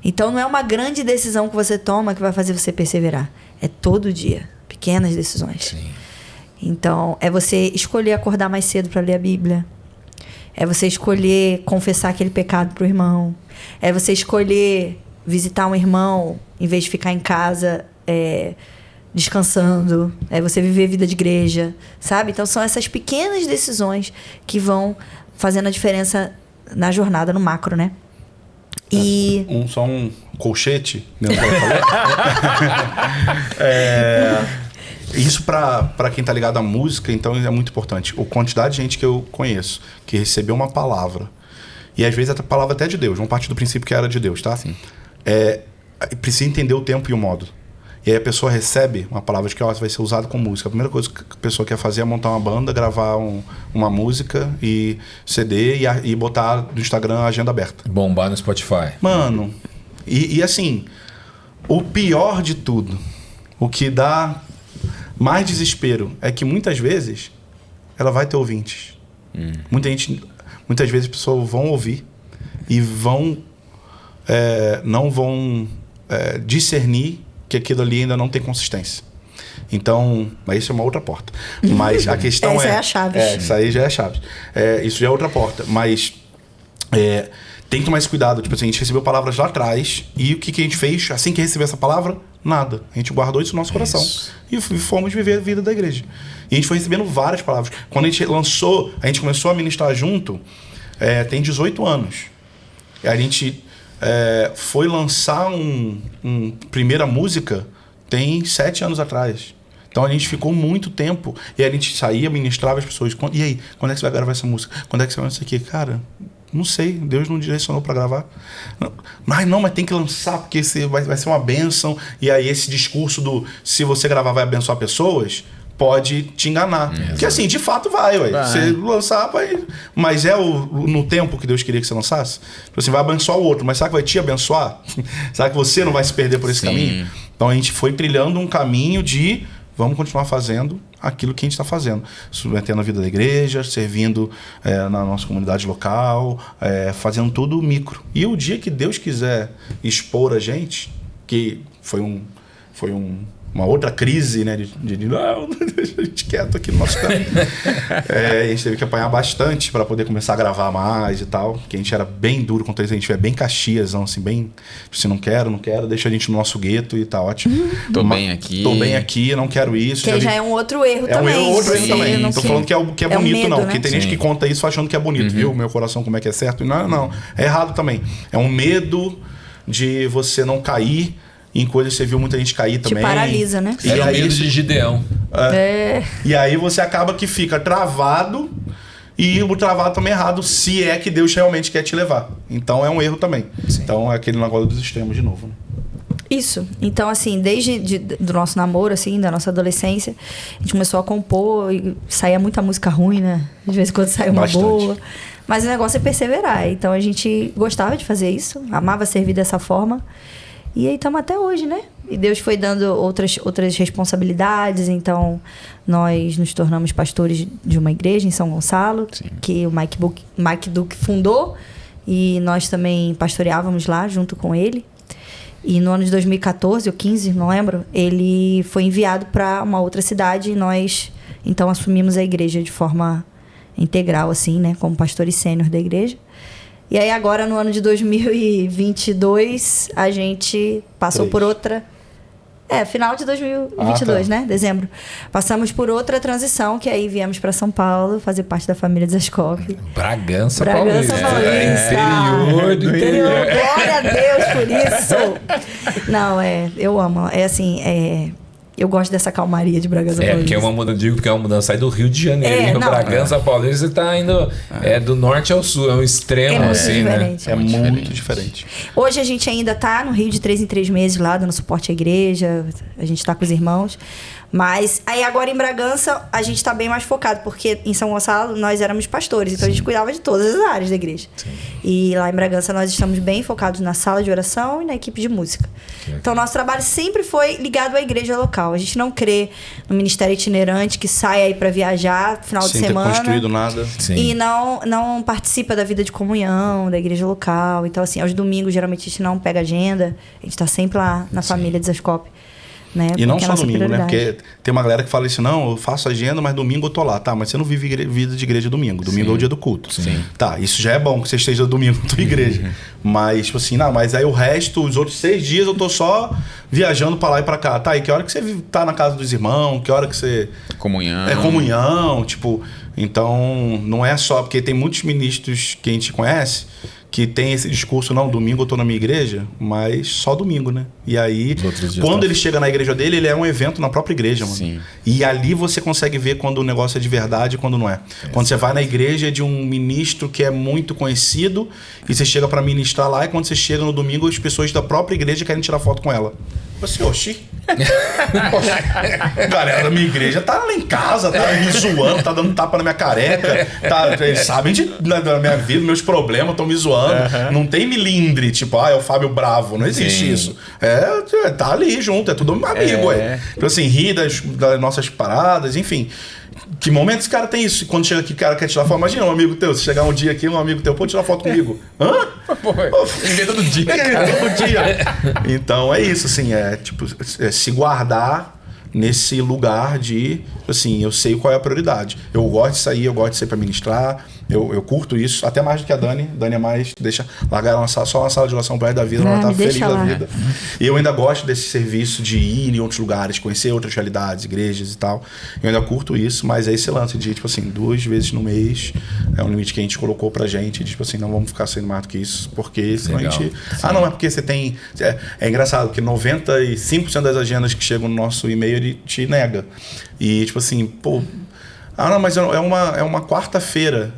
Então, não é uma grande decisão que você toma que vai fazer você perseverar. É todo dia. Pequenas decisões. Sim. Então, é você escolher acordar mais cedo para ler a Bíblia. É você escolher confessar aquele pecado pro irmão. É você escolher visitar um irmão em vez de ficar em casa descansando. É você viver vida de igreja, sabe? Então, são essas pequenas decisões que vão fazendo a diferença na jornada, no macro, né? E... Só um colchete, né? Isso para quem tá ligado à música, então é muito importante. A quantidade de gente que eu conheço que recebeu uma palavra, e às vezes a palavra até de Deus, vamos partir do princípio que era de Deus, tá? Sim. Precisa entender o tempo e o modo. E aí a pessoa recebe uma palavra de que vai ser usado com música. A primeira coisa que a pessoa quer fazer é montar uma banda, gravar uma música e CD e botar no Instagram a agenda aberta. Bombar no Spotify. Mano, e assim, o pior de tudo, o que dá mais desespero é que muitas vezes ela vai ter ouvintes. Muitas vezes as pessoas vão ouvir e não vão discernir que aquilo ali ainda não tem consistência. Então, mas isso é uma outra porta. Mas a questão essa é a chave. Isso aí já é a chave. Isso já é outra porta. Mas tem que tomar esse cuidado. Tipo assim, a gente recebeu palavras lá atrás e o que a gente fez assim que recebeu essa palavra? Nada. A gente guardou isso no nosso coração. E fomos viver a vida da igreja. E a gente foi recebendo várias palavras. Quando a gente começou a ministrar junto, tem 18 anos. A gente foi lançar primeira música tem 7 anos atrás. Então a gente ficou muito tempo. E aí a gente saía, ministrava as pessoas. E aí, quando é que você vai gravar essa música? Quando é que você vai isso aqui? Cara, não sei. Deus não direcionou para gravar. Mas tem que lançar, porque vai ser uma bênção. E aí esse discurso se você gravar vai abençoar pessoas, pode te enganar. Porque assim, de fato vai. Você lançar, vai. Mas no tempo que Deus queria que você lançasse? Você vai abençoar o outro, mas será que vai te abençoar? Será que você não vai se perder por esse caminho? Então a gente foi trilhando um caminho de vamos continuar fazendo aquilo que a gente está fazendo. Submetendo a vida da igreja, servindo na nossa comunidade local, fazendo tudo micro. E o dia que Deus quiser expor a gente, que foi uma outra crise, né? Não, deixa a gente quieto aqui no nosso canto. A gente teve que apanhar bastante para poder começar a gravar mais e tal. Porque a gente era bem duro contra isso. A gente é bem caxiasão, assim, bem... Se não quero, deixa a gente no nosso gueto e tá ótimo. Tô bem aqui, não quero isso. Que já é um outro erro também. É um outro erro também. Não tô falando que é bonito, medo, não. né? Porque tem gente que conta isso achando que é bonito, viu? Meu coração como é que é certo. Não. É errado também. É um medo de você não cair em coisas que você viu muita gente cair também. Te paralisa, né? Era o medo de Gideão. E aí você acaba que fica travado, e o travado também é errado, se é que Deus realmente quer te levar. Então é um erro também. Sim. Então é aquele negócio dos extremos de novo. Né? Isso. Então, assim, desde do nosso namoro, assim, da nossa adolescência, a gente começou a compor e saía muita música ruim, né? De vez em quando saía uma boa. Mas o negócio é perseverar. Então a gente gostava de fazer isso, amava servir dessa forma. E aí estamos até hoje, né? E Deus foi dando outras responsabilidades. Então, nós nos tornamos pastores de uma igreja em São Gonçalo, sim, que o Mike Duke fundou. E nós também pastoreávamos lá junto com ele. E no ano de 2014 ou 15, não lembro, ele foi enviado para uma outra cidade e nós, então, assumimos a igreja de forma integral, assim, né? Como pastores sênior da igreja. E aí agora, no ano de 2022, a gente passou por outra... final de 2022, né? Dezembro. Passamos por outra transição, que aí viemos para São Paulo, fazer parte da família Zaskov. Bragança Paulista. Interior do interior. Glória a Deus por isso. Não, eu amo. Eu gosto dessa calmaria de Bragança Paulista. Porque é uma mudança, sai do Rio de Janeiro. Bragança Paulista, você tá indo do norte ao sul, é um extremo, assim, diferente. Né? É muito diferente. Hoje a gente ainda tá no Rio de 3 em 3 meses lá, dando suporte à igreja, a gente tá com os irmãos, Mas aí agora em Bragança a gente tá bem mais focado, porque em São Gonçalo nós éramos pastores, então a gente cuidava de todas as áreas da igreja. Sim. E lá em Bragança nós estamos bem focados na sala de oração e na equipe de música. Então nosso trabalho sempre foi ligado à igreja local. A gente não crê no ministério itinerante que sai aí para viajar final de semana. Sem ter construído nada. Sim. E não participa da vida de comunhão, da igreja local. Então assim, aos domingos geralmente a gente não pega agenda, a gente tá sempre lá na família de Zascope. Né? E não só domingo, né? Porque tem uma galera que fala isso, não, eu faço agenda, mas domingo eu tô lá. Tá, mas você não vive vida de igreja domingo. Domingo é o dia do culto. Sim. Tá, isso já é bom que você esteja domingo na tua igreja. Mas, tipo assim, não, mas aí o resto, os outros 6 dias eu tô só viajando pra lá e pra cá. Tá, e que hora que você tá na casa dos irmãos? Que hora que você... Comunhão. É comunhão, tipo... Então, não é só... Porque tem muitos ministros que a gente conhece que tem esse discurso, não, domingo eu tô na minha igreja, mas só domingo, né? E aí, quando ele chega na igreja dele, ele é um evento na própria igreja, mano. Sim. E ali você consegue ver quando o negócio é de verdade e quando não é. Quando você vai na igreja de um ministro que é muito conhecido e você chega pra ministrar lá, e quando você chega no domingo, as pessoas da própria igreja querem tirar foto com ela. Você, oxi. Galera da minha igreja tá lá em casa, tá me zoando, tá dando tapa na minha careca, eles sabem da minha vida, meus problemas, estão me zoando. Não tem milindre, tipo, é o Fábio Bravo, não existe isso. Tá ali junto, é tudo amigo, Então assim, ri das nossas paradas, enfim. Que momento esse cara tem isso? E quando chega aqui, o cara quer tirar foto. Imagina um amigo teu, se chegar um dia aqui, um amigo teu, pô, tirar foto comigo. Hã? Ninguém todo dia. Todo dia. Então é isso, assim, se guardar nesse lugar de, assim, eu sei qual é a prioridade. Eu gosto de sair, eu gosto de sair pra ministrar, eu curto isso, até mais do que a Dani. Dani é mais, deixa largar só uma sala de oração pro resto da vida, ela tá feliz da vida. E eu ainda gosto desse serviço de ir em outros lugares, conhecer outras realidades, igrejas e tal. Eu ainda curto isso, mas é esse lance de, tipo assim, 2 vezes no mês é um limite que a gente colocou pra gente, de, tipo assim, não vamos ficar saindo mais do que isso, porque senão a gente... não, é porque você tem... É engraçado, porque 95% das agendas que chegam no nosso e-mail, ele te nega. E, tipo assim, pô... não, mas é uma quarta-feira.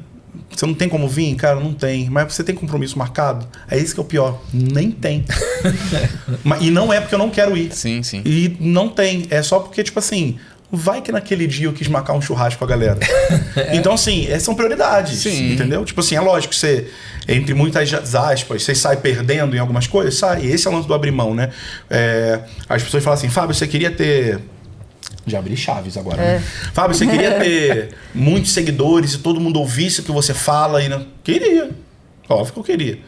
Você não tem como vir? Cara, não tem. Mas você tem compromisso marcado? É isso que é o pior. Nem tem. E não é porque eu não quero ir. Sim, sim. E não tem. É só porque, tipo assim... Vai que naquele dia eu quis marcar um churrasco com a galera. Então, assim, são prioridades. Sim. Entendeu? Tipo assim, é lógico que você, entre muitas aspas, você sai perdendo em algumas coisas, sai. E esse é o lance do abrir mão, né? As pessoas falam assim, Fábio, você queria ter... Já abri chaves agora, né? Fábio, você queria ter muitos seguidores e todo mundo ouvisse o que você fala e não... Queria. Óbvio que eu queria.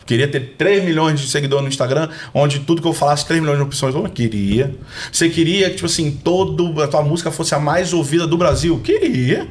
Queria ter 3 milhões de seguidores no Instagram, onde tudo que eu falasse, 3 milhões de opções. Eu queria. Você queria que, tipo assim, a tua música fosse a mais ouvida do Brasil? Queria.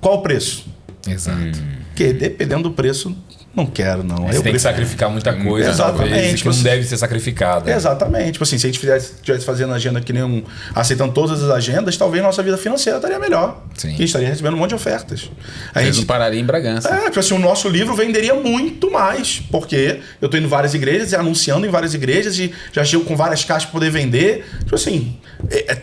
Qual o preço? Exato. Porque dependendo do preço... Não quero, não. Você tem que sacrificar muita coisa, exatamente, talvez, que não deve ser sacrificada. Exatamente. Tipo assim, se a gente estivesse fazendo agenda que nem aceitando todas as agendas, talvez nossa vida financeira estaria melhor. Sim. A gente estaria recebendo um monte de ofertas. A gente não pararia em Bragança. Tipo assim, o nosso livro venderia muito mais, porque eu estou indo em várias igrejas e anunciando em várias igrejas e já chego com várias caixas para poder vender. Tipo assim,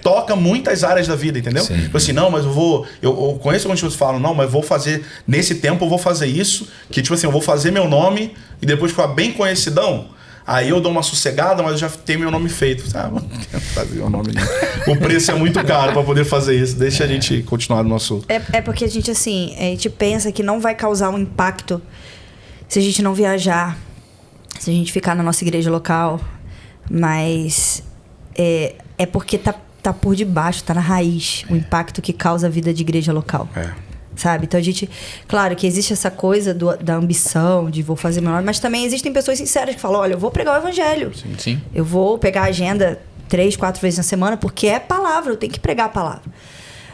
toca muitas áreas da vida, entendeu? Sim. Tipo assim, não, mas eu conheço algumas pessoas que falam, não, mas eu vou fazer, nesse tempo eu vou fazer isso, que tipo assim, eu vou fazer meu nome e depois ficar bem conhecidão, aí eu dou uma sossegada, mas eu já tenho meu nome feito. Não quero fazer meu nome não. O preço é muito caro para poder fazer isso. Deixa a gente continuar no nosso... É porque a gente pensa que não vai causar um impacto se a gente não viajar, se a gente ficar na nossa igreja local, mas é porque tá por debaixo, tá na raiz, o impacto que causa a vida de igreja local. Sabe? Então a gente... Claro que existe essa coisa da ambição, de vou fazer meu nome, mas também existem pessoas sinceras que falam, olha, eu vou pregar o evangelho. Sim. Eu vou pegar a agenda 3, 4 vezes na semana, porque é palavra, eu tenho que pregar a palavra.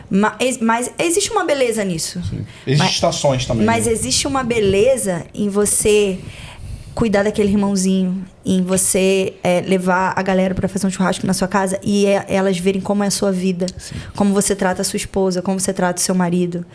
Mas existe uma beleza nisso. Existem estações também. Mas existe uma beleza em você cuidar daquele irmãozinho, em você levar a galera para fazer um churrasco na sua casa e elas verem como é a sua vida. Sim. Como você trata a sua esposa, como você trata o seu marido,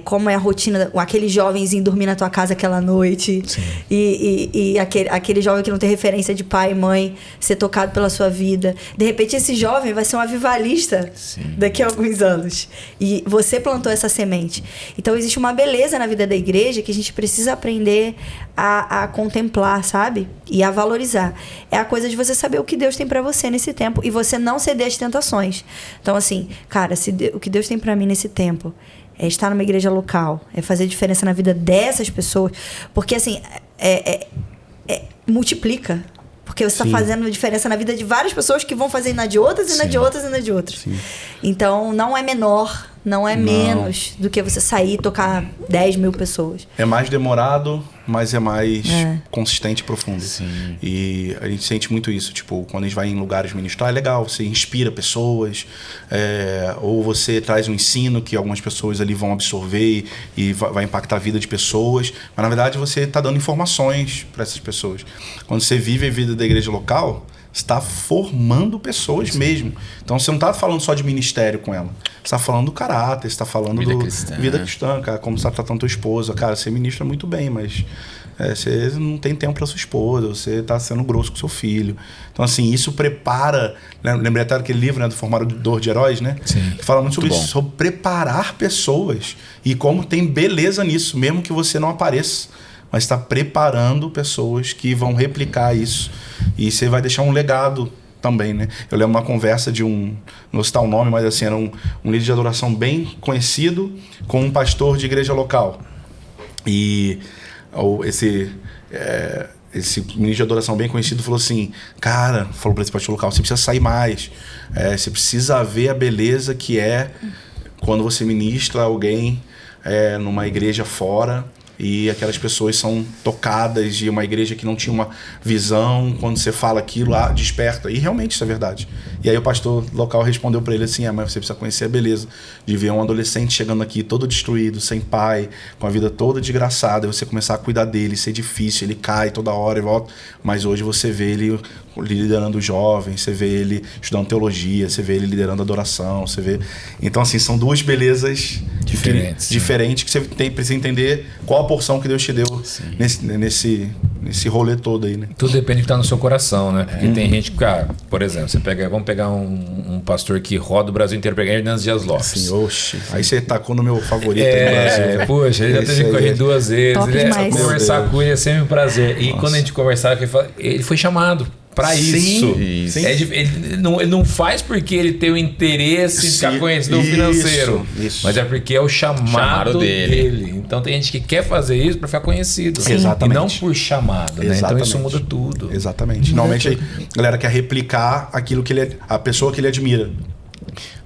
como é a rotina, aquele jovenzinho dormir na tua casa aquela noite. Sim. E aquele jovem que não tem referência de pai e mãe ser tocado pela sua vida. De repente esse jovem vai ser um avivalista. Sim. Daqui a alguns anos. E você plantou essa semente. Então existe uma beleza na vida da igreja que a gente precisa aprender a contemplar, sabe? E a valorizar valorizar. É a coisa de você saber o que Deus tem pra você nesse tempo e você não ceder às tentações. Então, assim, cara, o que Deus tem pra mim nesse tempo é estar numa igreja local, é fazer diferença na vida dessas pessoas, porque, assim, multiplica. Porque você está fazendo diferença na vida de várias pessoas que vão fazer na de outras, e na de outras, e na de outras. Sim. Então, não é menor, não é menos do que você sair e tocar 10 mil pessoas. É mais demorado, mas é mais consistente e profundo. Sim. E a gente sente muito isso. Tipo, quando a gente vai em lugares ministrar, é legal. Você inspira pessoas, ou você traz um ensino que algumas pessoas ali vão absorver e vai impactar a vida de pessoas. Mas, na verdade, você está dando informações para essas pessoas. Quando você vive a vida da igreja local, você está formando pessoas mesmo. Então, você não está falando só de ministério com ela. Você está falando do caráter, você está falando vida cristã, cara, como você está tratando tua esposa. Cara, você ministra muito bem, mas você não tem tempo para sua esposa, você está sendo grosso com seu filho. Então, assim, isso prepara... Né? Lembrei até daquele livro, né, do Formador de Heróis, né? Sim. Que fala muito sobre isso, sobre preparar pessoas. E como tem beleza nisso, mesmo que você não apareça. Mas está preparando pessoas que vão replicar isso. E você vai deixar um legado também, né? Eu lembro uma conversa de não vou citar o nome, mas assim, era um líder de adoração bem conhecido com um pastor de igreja local. E esse ministro de adoração bem conhecido falou assim, cara, falou para esse pastor local, você precisa sair mais. Você precisa ver a beleza que é quando você ministra alguém numa igreja fora, e aquelas pessoas são tocadas de uma igreja que não tinha uma visão. Quando você fala aquilo, desperta. E realmente isso é verdade. E aí o pastor local respondeu para ele assim, mas você precisa conhecer a beleza de ver um adolescente chegando aqui todo destruído, sem pai, com a vida toda desgraçada, e você começar a cuidar dele, ser difícil, ele cai toda hora e volta. Mas hoje você vê ele liderando jovens, você vê ele estudando teologia, você vê ele liderando adoração, você vê... Então, assim, são duas belezas diferentes que você precisa entender qual a porção que Deus te deu nesse rolê todo aí, né? Tudo depende do que tá no seu coração, né? Porque tem gente que, cara, por exemplo, vamos pegar um pastor que roda o Brasil inteiro, pegar Hernandes Dias Lopes. Sim, oxe. Aí você tacou no meu favorito no Brasil. Poxa, ele já teve que correr 2 vezes. Conversar com ele é sempre um prazer. E quando a gente conversava, ele foi chamado para isso. Sim. Ele não faz porque ele tem o interesse em ficar conhecido no financeiro. Isso. Mas é porque é o chamado dele. Então tem gente que quer fazer isso para ficar conhecido. Exatamente. E não por chamado, né? Então isso muda tudo. Exatamente. Normalmente a galera quer replicar aquilo que a pessoa que ele admira.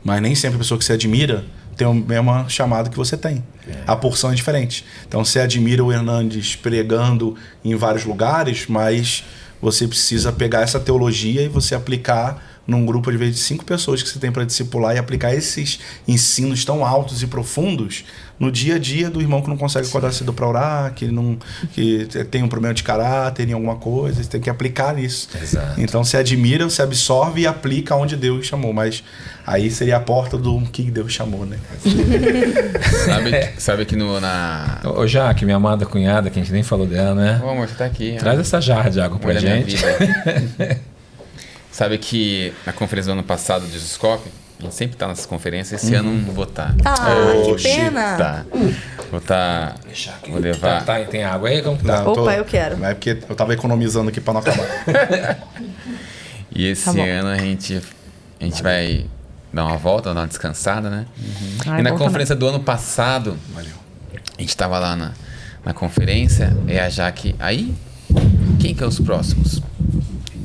Mas nem sempre a pessoa que você admira tem o mesmo chamado que você tem. A porção é diferente. Então você admira o Hernandes pregando em vários lugares, mas você precisa pegar essa teologia e você aplicar num grupo de 5 pessoas que você tem para discipular e aplicar esses ensinos tão altos e profundos no dia a dia do irmão que não consegue acordar cedo para orar, que tem um problema de caráter em alguma coisa, você tem que aplicar nisso. Exato. Então você admira, você absorve e aplica onde Deus chamou, mas aí seria a porta do que Deus chamou, né? Sabe que Ô Jaque, minha amada cunhada, que a gente nem falou dela, né? Ô amor, você tá aqui. Traz essa jarra de água pra gente. Sabe que na conferência do ano passado do Scope, a gente sempre tá nessas conferências, esse ano não vou estar. Que pena! Tá. Vou levar... Tem água aí? Como que tá? Opa, eu quero. É porque eu tava economizando aqui para não acabar. E esse ano a gente vai dar uma volta, dar uma descansada, né? E na conferência do ano passado, a gente tava lá na conferência, e a Jaque... Aí, quem que é os próximos?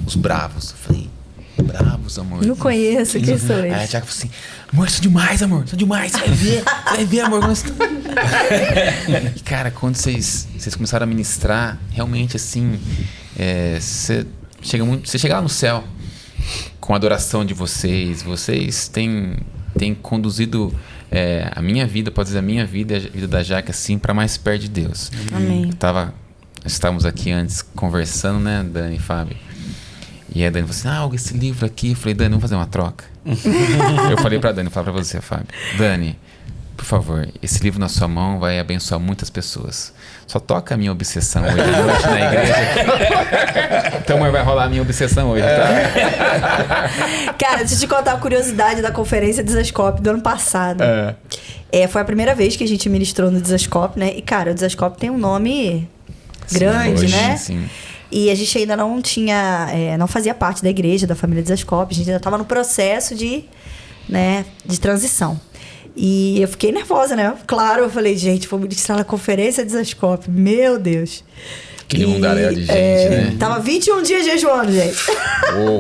Os bravos. Eu falei... Bravos, amor. Não conheço, quem sou eles? Aí a Jaque falou assim, amor, são demais, amor, são demais, você vai ver, amor. E cara, quando vocês começaram a ministrar, realmente assim, você chega lá no céu com a adoração de vocês têm conduzido a minha vida, pode dizer a minha vida e a vida da Jaque assim, para mais perto de Deus. Amém. Estávamos aqui antes conversando, né, Dani e Fábio? E a Dani falou assim, esse livro aqui. Eu falei, Dani, vamos fazer uma troca? Eu falei pra Dani, pra você, Fábio. Dani, por favor, esse livro na sua mão vai abençoar muitas pessoas. Só toca a minha obsessão hoje à noite na igreja. Então, amor, vai rolar a minha obsessão hoje, tá? Cara, deixa eu te contar a curiosidade da conferência Desascope do ano passado. Foi a primeira vez que a gente ministrou no Desascope, né? E, cara, o Desascope tem um nome grande, hoje, né? Sim. E a gente ainda não tinha, não fazia parte da igreja, da família Desascope. A gente ainda estava no processo de transição. E eu fiquei nervosa, né? Claro, eu falei, gente, vou ministrar na conferência Desascope. Meu Deus. Que mundaréu de gente, né? Tava 21 dias jejuando, gente. Oh.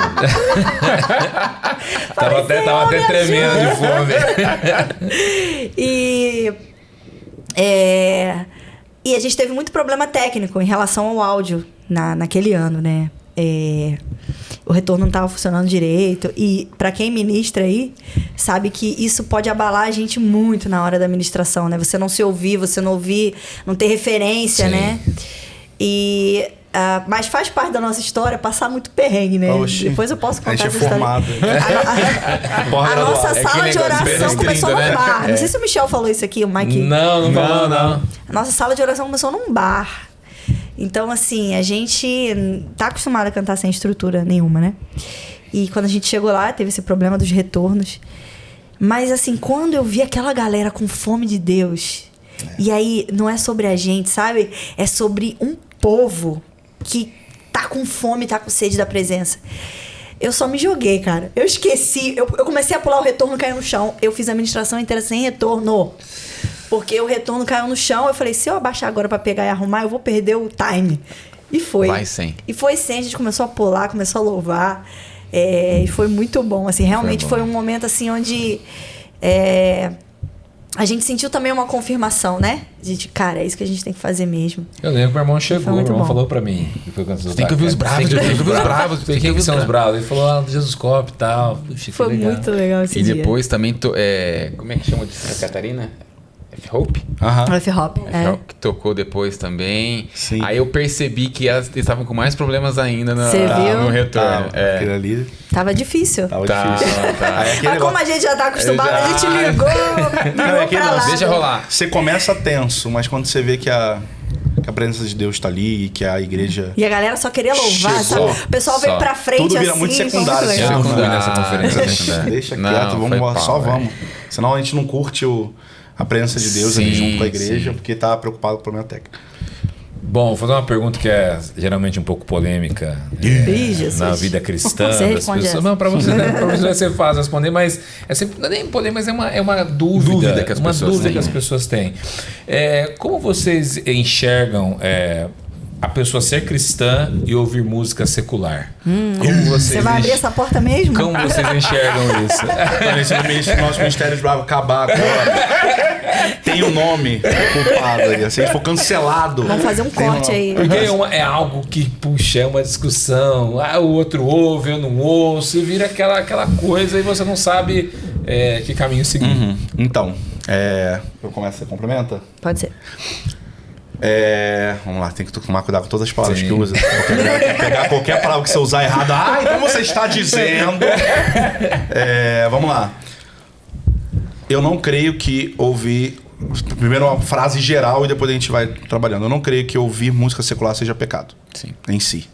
Tava até tremendo de fome. E a gente teve muito problema técnico em relação ao áudio naquele ano, né? O retorno não estava funcionando direito. E para quem ministra aí, sabe que isso pode abalar a gente muito na hora da ministração, né? Você não se ouvir, você não ouvir, não ter referência, Sim. né? Mas faz parte da nossa história passar muito perrengue, né? Oxi. Depois eu posso contar A gente essa é história. formado. A nossa sala de oração começou num bar. Não sei se o Michel falou isso aqui, o Mike. Não falou, não. A nossa sala de oração começou num bar. Então, assim, a gente tá acostumado a cantar sem estrutura nenhuma, né? E quando a gente chegou lá, teve esse problema dos retornos. Mas, assim, quando eu vi aquela galera com fome de Deus... E aí, não é sobre a gente, sabe? É sobre um povo que tá com fome, tá com sede da presença. Eu só me joguei, cara. Eu esqueci. Eu comecei a pular, o retorno caiu no chão. Eu fiz a ministração inteira sem retorno. Porque o retorno caiu no chão. Eu falei, se eu abaixar agora pra pegar e arrumar, eu vou perder o time. E foi. Vai sem. E foi sem. A gente começou a pular, começou a louvar. E foi muito bom. Assim, realmente foi um momento assim onde... a gente sentiu também uma confirmação, né? De cara, é isso que a gente tem que fazer mesmo. Eu lembro que meu irmão chegou, meu irmão bom. falou pra mim. Você tem que ouvir os bravos, tem que ouvir os bravos. Quem que são os bravos? Ele falou, Jesus Cop e tal. Puxa, Foi legal. muito legal esse E dia. depois também, como é que chama de Santa Catarina? F-Hope? Aham. F-Hop. F-Hope, que tocou depois também. Sim. Aí eu percebi que eles estavam com mais problemas ainda Você viu? no retorno. Aquele ali Tava difícil. tava Tá, difícil. tá. Aí aquele Mas como a gente já tá acostumado, a gente ligou é aquele pra lá. lance. Deixa rolar. Você começa tenso, mas quando você vê que a presença de Deus tá ali e que a igreja... E a galera só queria louvar, Chegou. sabe? O pessoal veio Só. pra frente Tudo vira assim. muito foi secundário, muito assim. legal. Eu não fui Ah, nessa conferência. Deixa Não, quieto, foi vamos pau, só velho. vamos. Senão a gente não curte a presença de Deus ali Sim, junto com a igreja, sim. porque tá preocupado com o problema técnico. Bom, vou fazer uma pergunta que é geralmente um pouco polêmica Ih, Jesus. na vida cristã Você das responde pessoas. essa. Não, pra você vai ser fácil responder, mas é sempre, não é nem polêmica, mas é uma dúvida que as uma pessoas dúvida têm. que as pessoas têm. Como vocês enxergam a pessoa ser cristã e ouvir música secular? Como Você vai abrir essa porta mesmo? Como vocês enxergam isso? Nosso ministério vai acabar agora. Tem um nome culpado aí. Se a gente for cancelado... Vamos fazer um tem corte aí. Porque é algo que, puxa, é uma discussão. O outro ouve, eu não ouço. E vira aquela coisa e você não sabe que caminho seguir. Uhum. Então, eu começo, você complementa? Pode ser. Vamos lá, tem que tomar cuidado com todas as palavras Sim. que usa. Porque pegar qualquer palavra que você usar errado. Então você está dizendo. Vamos lá. Eu não creio que ouvir. Primeiro uma frase geral e depois a gente vai trabalhando. Eu não creio que ouvir música secular seja pecado. Sim. Em si.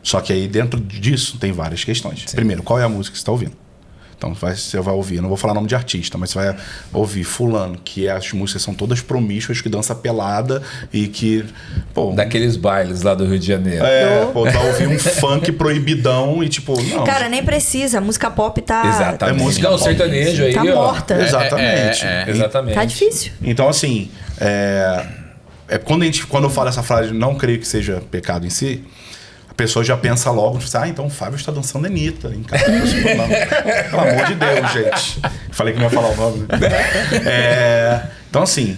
Só que aí dentro disso tem várias questões. Sim. Primeiro, qual é a música que você está ouvindo? Então você vai ouvir, eu não vou falar nome de artista, mas você vai ouvir fulano, que as músicas são todas promíscuas, que dança pelada e que... Pô, Daqueles bailes lá do Rio de Janeiro. pô, vai ouvir um funk proibidão e tipo, não. Cara, nem precisa. A música pop tá... Exatamente. É música Não, pop. sertanejo aí, Tá ó. morta. Exatamente. Exatamente. Tá difícil. Então, assim, quando eu falo essa frase, não creio que seja pecado em si, a pessoa já pensa logo, então o Fábio está dançando Anitta em casa. Pelo amor de Deus, gente. Falei que não ia falar o nome. Então, assim,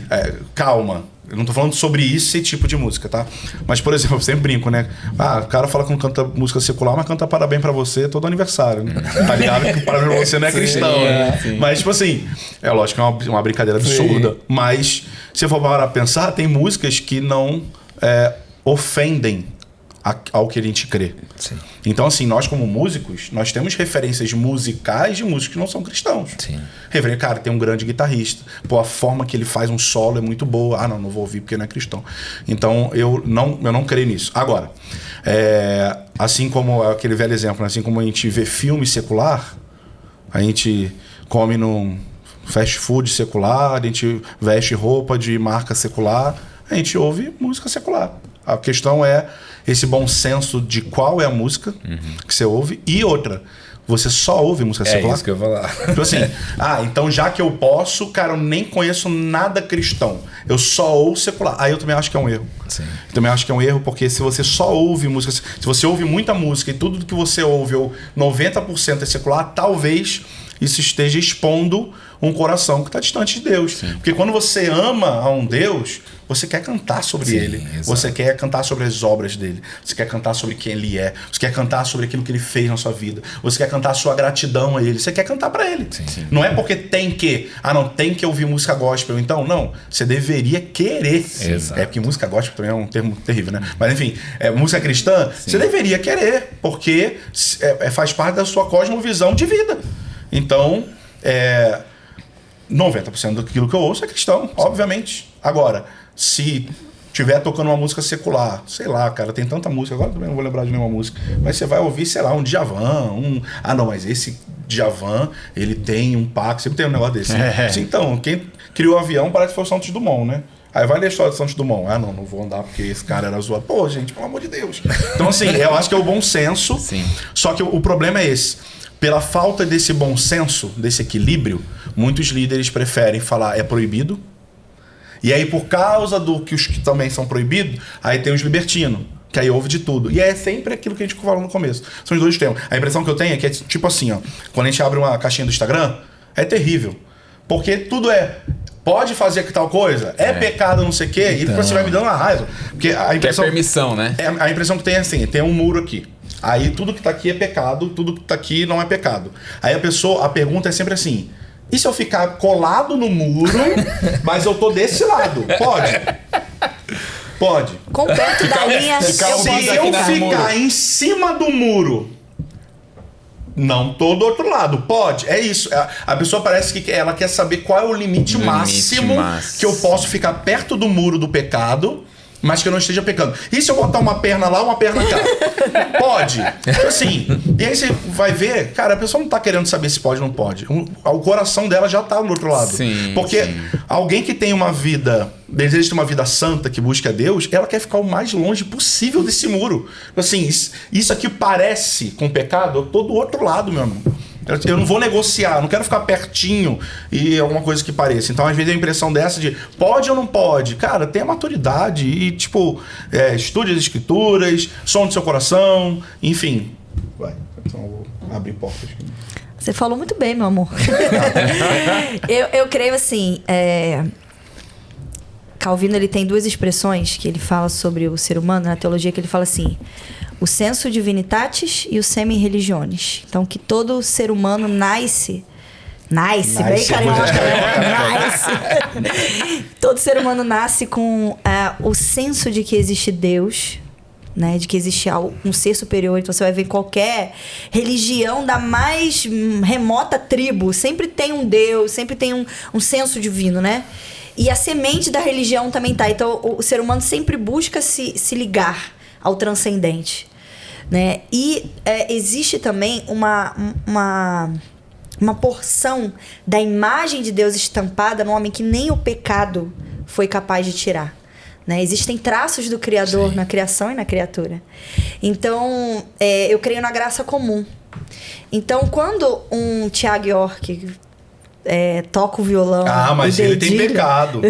calma. Eu não tô falando sobre esse tipo de música, tá? Mas, por exemplo, eu sempre brinco, né? O cara fala que não canta música secular, mas canta parabéns pra você todo aniversário, né? Tá ligado que parabéns pra você não é cristão, né? sim. Mas, tipo assim, é lógico que é uma brincadeira absurda. Sim. Mas, se eu for parar a pensar, tem músicas que não ofendem ao que a gente crê. Sim. Então, assim, nós como músicos, nós temos referências musicais de músicos que não são cristãos. Sim. Cara, tem um grande guitarrista. Pô, a forma que ele faz um solo é muito boa. Não vou ouvir porque não é cristão. Então, eu não creio nisso. Agora, assim como aquele velho exemplo, né? Assim como a gente vê filme secular, a gente come num fast food secular, a gente veste roupa de marca secular, a gente ouve música secular. A questão é esse bom senso de qual é a música que você ouve. E outra, você só ouve música secular? É isso que eu ia falar. Tipo assim, então já que eu posso, cara, eu nem conheço nada cristão. Eu só ouço secular. Aí eu também acho que é um erro. Sim. Eu também acho que é um erro, porque se você só ouve música... Se você ouve muita música e tudo que você ouve, ou 90% é secular, talvez isso esteja expondo um coração que está distante de Deus. Sim. Porque quando você ama a um Deus, você quer cantar sobre ele. Exato. Você quer cantar sobre as obras dele. Você quer cantar sobre quem ele é. Você quer cantar sobre aquilo que ele fez na sua vida. Você quer cantar a sua gratidão a ele. Você quer cantar para ele. Sim. Não é porque tem que... tem que ouvir música gospel. Então, não. Você deveria querer. Exato. É porque música gospel também é um termo terrível, né? Mas enfim, música cristã, você deveria querer. Porque faz parte da sua cosmovisão de vida. Então, 90% daquilo que eu ouço é cristão, obviamente. Agora, se estiver tocando uma música secular, sei lá, cara, tem tanta música, agora também não vou lembrar de nenhuma música, mas você vai ouvir, sei lá, um Djavan, mas esse Djavan, ele tem um pacto, sempre tem um negócio desse. Assim, então, quem criou o avião parece que foi o Santos Dumont, né? Aí vai ler a história do Santos Dumont. Não vou andar porque esse cara era zoado. Pô, gente, pelo amor de Deus. Então, assim, eu acho que é o bom senso. Sim. Só que o problema é esse. Pela falta desse bom senso, desse equilíbrio, muitos líderes preferem falar é proibido. E aí, por causa do que os que também são proibidos, aí tem os libertinos, que aí ouve de tudo. E é sempre aquilo que a gente falou no começo. São os dois termos. A impressão que eu tenho é que é tipo assim, ó. Quando a gente abre uma caixinha do Instagram, é terrível. Porque tudo pode fazer tal coisa? É pecado, não sei o quê. Então. E você vai me dando uma raiva. Porque a impressão... Quer permissão, né? A impressão que tem é assim, tem um muro aqui. Aí tudo que tá aqui é pecado, tudo que tá aqui não é pecado. Aí a pergunta é sempre assim: e se eu ficar colado no muro, mas eu tô desse lado? Pode? Pode. Com perto da linha. Se eu ficar em cima do muro, não tô do outro lado. Pode. É isso. A pessoa parece que ela quer saber qual é o limite máximo que eu posso ficar perto do muro do pecado, mas que eu não esteja pecando. E se eu botar uma perna lá, uma perna cá? Pode. Assim, e aí você vai ver, cara, a pessoa não tá querendo saber se pode ou não pode. O coração dela já tá do outro lado. Sim, porque alguém que tem uma vida, deseja ter uma vida santa, que busca Deus, ela quer ficar o mais longe possível desse muro. Assim, isso aqui parece com pecado, eu tô do outro lado, meu irmão. Eu não vou negociar, não quero ficar pertinho e alguma coisa que pareça. Então, às vezes, a impressão dessa de pode ou não pode. Cara, tenha maturidade e, estude as escrituras, som do seu coração, enfim. Vai, então eu vou abrir portas aqui. Você falou muito bem, meu amor. eu creio assim, Calvino ele tem duas expressões que ele fala sobre o ser humano na teologia, que ele fala assim: o sensu divinitatis e o semi-religiones. Então, que todo ser humano nasce bem carioca, nasce. Todo ser humano nasce com o senso de que existe Deus, né? De que existe um ser superior. Então, você vai ver em qualquer religião da mais remota tribo, sempre tem um Deus, sempre tem um senso divino, né? E a semente da religião também tá. Então, o ser humano sempre busca se ligar ao transcendente, né? E existe também uma porção da imagem de Deus estampada no homem que nem o pecado foi capaz de tirar, né? Existem traços do Criador na criação e na criatura. Então, eu creio na graça comum. Então, quando um Thiago York toca o violão... mas ele tem pecado.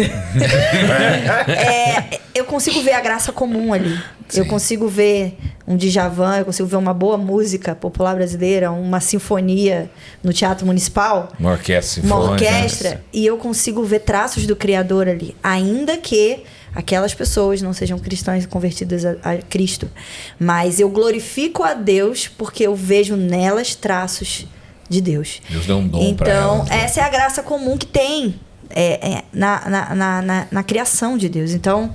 Eu consigo ver a graça comum ali. Sim. Eu consigo ver um Djavan, eu consigo ver uma boa música popular brasileira, uma sinfonia no Teatro Municipal. Uma orquestra sinfônica. Uma orquestra. E eu consigo ver traços do Criador ali. Ainda que aquelas pessoas não sejam cristãs convertidas a Cristo. Mas eu glorifico a Deus porque eu vejo nelas traços de Deus. Deus deu um dom para elas. Então, essa é a graça comum que tem na criação de Deus. Então,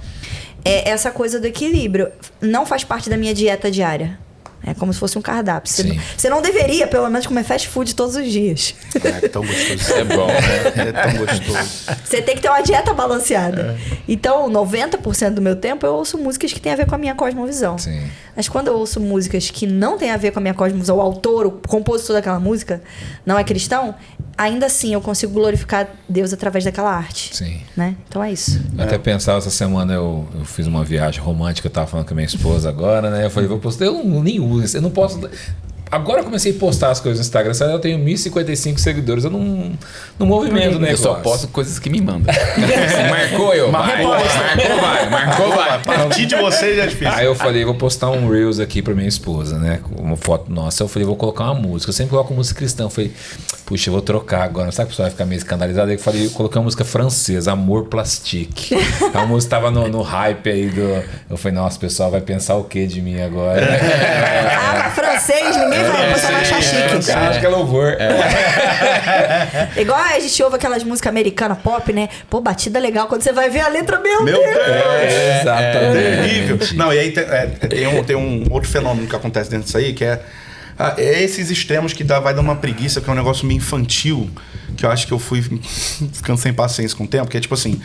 essa coisa do equilíbrio não faz parte da minha dieta diária. É como se fosse um cardápio. Você não deveria, pelo menos, comer fast food todos os dias. É tão gostoso. É bom, né? É tão gostoso. Você tem que ter uma dieta balanceada. Então, 90% do meu tempo eu ouço músicas que têm a ver com a minha cosmovisão. Sim. Mas quando eu ouço músicas que não têm a ver com a minha cosmovisão, o autor, o compositor daquela música não é cristão, ainda assim eu consigo glorificar Deus através daquela arte. Sim. Né? Então é isso. Eu até pensava, essa semana eu fiz uma viagem romântica, eu tava falando com a minha esposa agora, né? Eu falei, vou postar, eu nem uso, eu não posso... Agora eu comecei a postar as coisas no Instagram, sabe? Eu tenho 1.055 seguidores, eu não movimento, né? Eu só posto coisas que me mandam. Marcou eu, vai. Marcou, vai. A partir de você já é difícil. Aí eu falei, vou postar um Reels aqui pra minha esposa, né? Uma foto nossa. Eu falei, vou colocar uma música. Eu sempre coloco música cristã. Eu falei, puxa, eu vou trocar agora. Sabe que o pessoal vai ficar meio escandalizado? Aí eu falei, eu coloquei uma música francesa, Amor Plastique. A música tava no hype aí do... Eu falei, nossa, o pessoal vai pensar o que de mim agora? Francês, ninguém vai passar achar chique. Acho que é louvor. Igual a gente ouve aquelas músicas americanas pop, né? Pô, batida legal. Quando você vai ver a letra, meu Deus! Exatamente. Terrível. Não, e aí tem um outro fenômeno que acontece dentro disso aí, que é esses extremos que vai dar uma preguiça, que é um negócio meio infantil, que eu acho que eu fui ficando sem paciência com o tempo, que é tipo assim...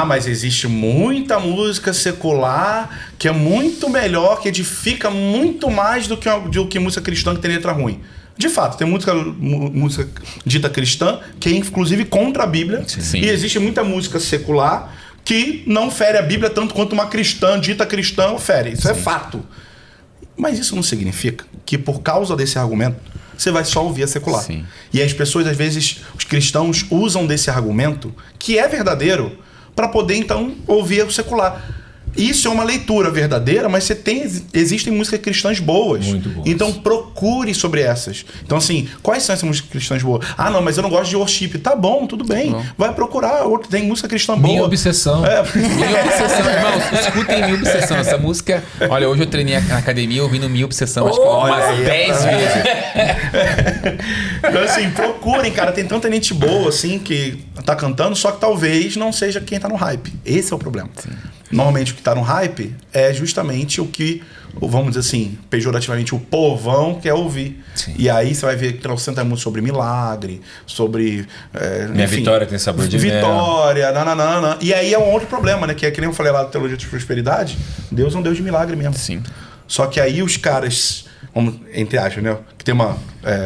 mas existe muita música secular que é muito melhor, que edifica muito mais do que música cristã que tem letra ruim. De fato, tem música dita cristã que é inclusive contra a Bíblia. Sim. E existe muita música secular que não fere a Bíblia tanto quanto uma cristã, dita cristã, fere. Isso é fato. Mas isso não significa que por causa desse argumento você vai só ouvir a secular. Sim. E as pessoas, às vezes, os cristãos usam desse argumento, que é verdadeiro, para poder, então, ouvir o secular. Isso é uma leitura verdadeira, mas existem músicas cristãs boas. Muito boas. Então, procure sobre essas. Então, assim, quais são essas músicas cristãs boas? Não, mas eu não gosto de worship. Tá bom, tudo bem. Bom. Vai procurar. Tem música cristã boa. Minha obsessão. Minha Obsessão, irmãos, escutem Minha Obsessão. Essa música, olha, hoje eu treinei na academia ouvindo Minha Obsessão, acho que umas 10 vezes. Então, assim, procurem, cara. Tem tanta gente boa, assim, que tá cantando, só que talvez não seja quem tá no hype. Esse é o problema. Sim. Normalmente o que tá no hype é justamente o que, vamos dizer assim, pejorativamente, o povão quer ouvir. Sim. E aí você vai ver que trocentas muito sobre milagre, sobre... Minha vitória tem sabor de mel. Vitória, nananana. E aí é um outro problema, né? Que é que nem eu falei lá da teologia de prosperidade. Deus é um Deus de milagre mesmo. Sim. Só que aí os caras, entre aspas, né? Que tem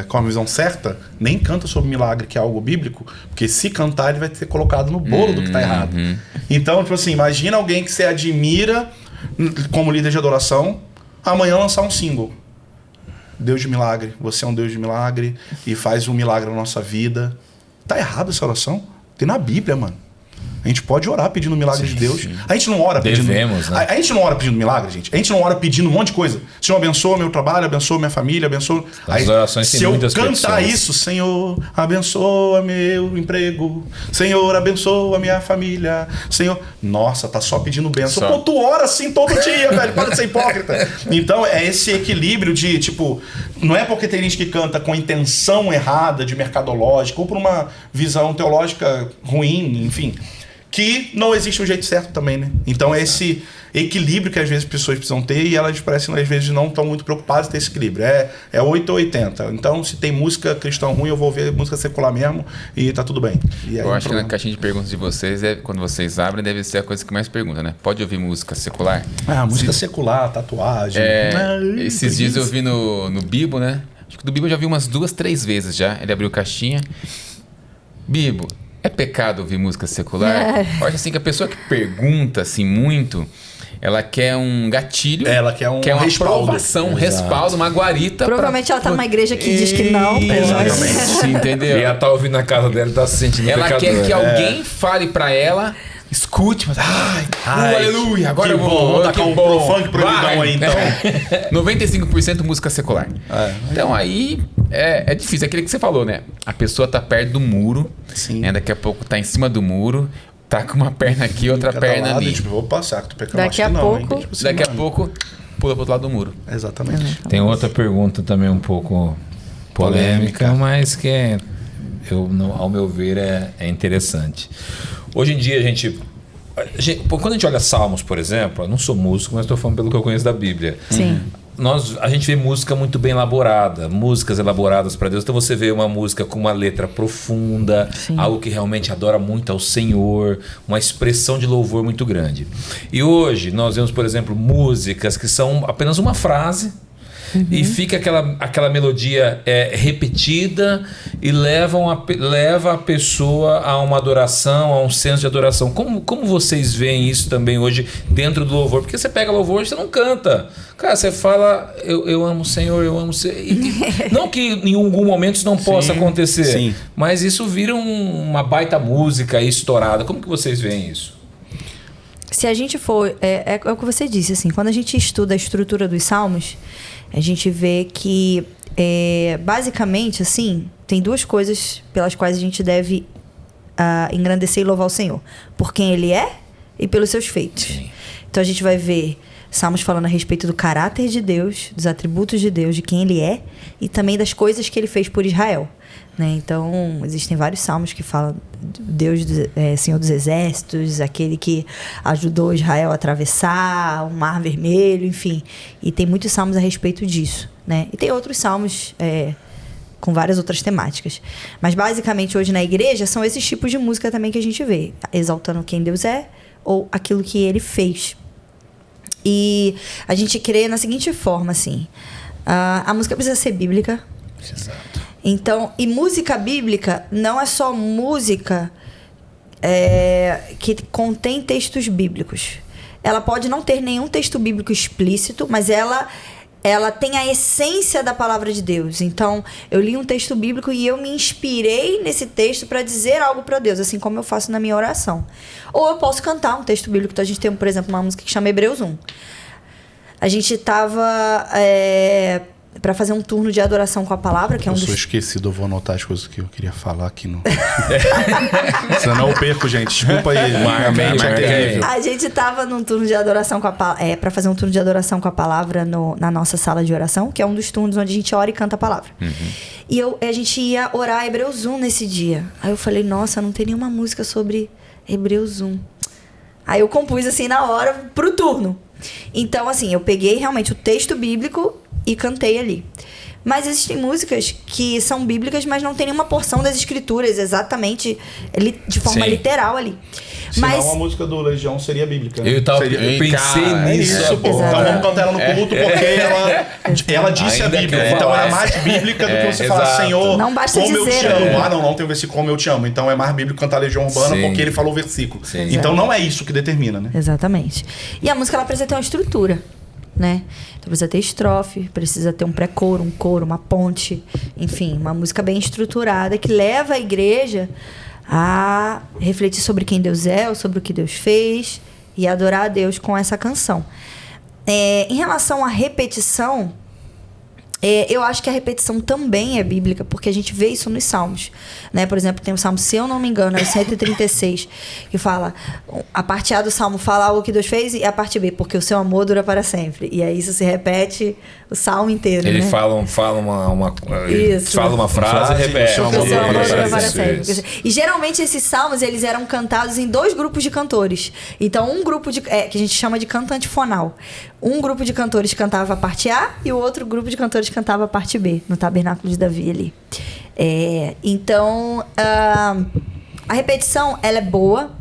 com uma visão certa, nem canta sobre milagre, que é algo bíblico, porque se cantar, ele vai ser colocado no bolo do que tá errado. Então, tipo assim, imagina alguém que você admira como líder de adoração, amanhã lançar um single. Deus de milagre, você é um Deus de milagre e faz um milagre na nossa vida. Tá errado essa oração? Tem na Bíblia, mano. A gente pode orar pedindo milagre de Deus. Sim. A gente não ora pedindo... Devemos, né? A gente não ora pedindo milagre, gente. A gente não ora pedindo um monte de coisa. Senhor, abençoa meu trabalho, abençoa minha família, abençoa... As orações têm muitas Se eu cantar petições. isso, Senhor, abençoa meu emprego. Senhor, abençoa minha família. Senhor... Nossa, tá só pedindo bênção. Pô, tu ora assim todo dia, velho. Para de ser hipócrita. Então, é esse equilíbrio de, tipo... Não é porque tem gente que canta com intenção errada de mercadológica ou por uma visão teológica ruim, enfim... Que não existe um jeito certo também, né? Então é esse equilíbrio que às vezes as pessoas precisam ter e elas parecem, às vezes, não estão muito preocupadas em ter esse equilíbrio. É 8 ou 80. Então, se tem música cristã ruim, eu vou ouvir música secular mesmo e tá tudo bem. E aí, Eu acho que na caixinha de perguntas de vocês, quando vocês abrem, deve ser a coisa que mais pergunta, né? Pode ouvir música secular? música secular, tatuagem. Esses dias eu vi no Bibo, né? Acho que do Bibo eu já vi umas 2, 3 vezes já. Ele abriu caixinha. Bibo, é pecado ouvir música secular? Eu acho assim que a pessoa que pergunta assim muito, ela quer um gatilho. Ela quer uma respaldo. Aprovação, um respaldo, uma guarita. Provavelmente ela tá numa igreja que diz que não. Exatamente. Sim, entendeu? E ela tá ouvindo na casa dela e tá se sentindo Ela pecador. quer que alguém fale pra ela, escute, mas aleluia, agora que eu bom, vou vamos tacar um funk proibidão aí, então. 95% música secular. Então aí é difícil, é aquilo que você falou, né? A pessoa tá perto do muro, Sim. Né? Daqui a pouco tá em cima do muro, tá com uma perna aqui, outra perna lado, ali. Tipo, vou passar, que tu pecando. Daqui a pouco- Tipo assim, Daqui a mano. pouco pula pro outro lado do muro. Exatamente. Tem outra pergunta também um pouco polêmica, mas que ao meu ver é interessante. Hoje em dia quando a gente olha Salmos, por exemplo, eu não sou músico, mas estou falando pelo que eu conheço da Bíblia. Sim. A gente vê música muito bem elaborada, músicas elaboradas para Deus. Então você vê uma música com uma letra profunda, Sim. algo que realmente adora muito ao Senhor, uma expressão de louvor muito grande. E hoje nós vemos, por exemplo, músicas que são apenas uma frase e fica aquela melodia repetida e leva a pessoa a uma adoração, a um senso de adoração. Como vocês veem isso também hoje dentro do louvor? Porque você pega louvor e você não canta. Cara, você fala, eu amo o Senhor, eu amo o Senhor. Não que em algum momento isso não possa acontecer, sim. mas isso vira uma baita música estourada. Como que vocês veem isso? Se a gente for... É o que você disse, assim, quando a gente estuda a estrutura dos salmos, a gente vê que, basicamente, assim, tem duas coisas pelas quais a gente deve engrandecer e louvar o Senhor. Por quem Ele é e pelos seus feitos. Sim. Então a gente vai ver salmos falando a respeito do caráter de Deus, dos atributos de Deus, de quem Ele é, e também das coisas que Ele fez por Israel. Né? Então, existem vários salmos que falam Deus, Senhor dos Exércitos, aquele que ajudou Israel a atravessar o Mar Vermelho, enfim. E tem muitos salmos a respeito disso. Né? E tem outros salmos com várias outras temáticas. Mas, basicamente, hoje na igreja, são esses tipos de música também que a gente vê. Exaltando quem Deus é ou aquilo que Ele fez. E a gente crê na seguinte forma, assim. A música precisa ser bíblica. Exato. Então, e música bíblica não é só música que contém textos bíblicos. Ela pode não ter nenhum texto bíblico explícito, mas ela tem a essência da palavra de Deus. Então, eu li um texto bíblico e eu me inspirei nesse texto para dizer algo para Deus, assim como eu faço na minha oração. Ou eu posso cantar um texto bíblico. Então, a gente tem, por exemplo, uma música que chama Hebreus 1. A gente estava para fazer um turno de adoração com a palavra, que é um dos... Eu sou esquecido, eu vou anotar as coisas que eu queria falar aqui no... Senão eu perco, gente. Desculpa aí. A gente tava num turno de adoração com a palavra, para fazer um turno de adoração com a palavra na nossa sala de oração, que é um dos turnos onde a gente ora e canta a palavra. E a gente ia orar Hebreus 1 nesse dia. Aí eu falei, nossa, não tem nenhuma música sobre Hebreus 1. Aí eu compus assim na hora pro turno. Então, assim, eu peguei realmente o texto bíblico e cantei ali. Mas existem músicas que são bíblicas, mas não tem nenhuma porção das escrituras exatamente de forma literal ali. Senão a música do Legião seria bíblica. Eu pensei nisso. Então vamos cantar ela no culto, porque ela disse a Bíblia. Então é mais bíblica do que você falar, Senhor, não basta como dizer, eu te amo. Não tem o versículo como eu te amo. Então é mais bíblico cantar Legião Urbana porque ele falou o versículo. Então não é isso que determina, né? Exatamente. E a música ela precisa ter uma estrutura. Né? Então precisa ter estrofe, precisa ter um pré-coro, um coro, uma ponte, enfim, uma música bem estruturada que leva a igreja a refletir sobre quem Deus é, ou sobre o que Deus fez e adorar a Deus com essa canção. Em relação à repetição, eu acho que a repetição também é bíblica, porque a gente vê isso nos salmos, né? Por exemplo, tem o salmo, se eu não me engano, é o 136, que fala, a parte A do salmo fala algo que Deus fez, e a parte B, porque o seu amor dura para sempre. E aí isso se repete o salmo inteiro, ele né? fala uma frase e repete. O seu amor dura para sempre. E geralmente esses salmos, eles eram cantados em 2 grupos de cantores. Então, um grupo que a gente chama de canto antifonal. Um grupo de cantores cantava a parte A e o outro grupo de cantores cantava a parte B, no Tabernáculo de Davi ali. Então, a repetição, ela é boa,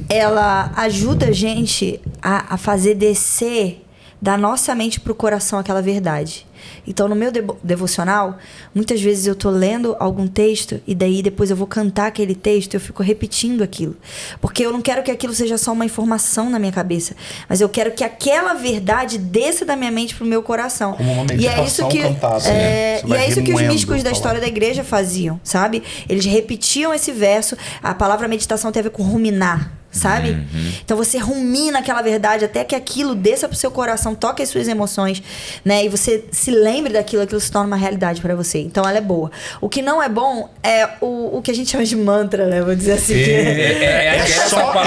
ela ajuda a gente a fazer descer da nossa mente para o coração aquela verdade. Então, no meu devocional, muitas vezes eu tô lendo algum texto e daí depois eu vou cantar aquele texto e eu fico repetindo aquilo. Porque eu não quero que aquilo seja só uma informação na minha cabeça, mas eu quero que aquela verdade desça da minha mente pro meu coração. Como uma meditação cantada. E é isso que os místicos da história da igreja faziam, sabe? Eles repetiam esse verso. A palavra meditação tem a ver com ruminar, sabe? Então você rumina aquela verdade até que aquilo desça pro seu coração, toque as suas emoções, né? E você se lembre daquilo, aquilo se torna uma realidade para você. Então ela é boa. O que não é bom é o que a gente chama de mantra, né? Vou dizer assim. É só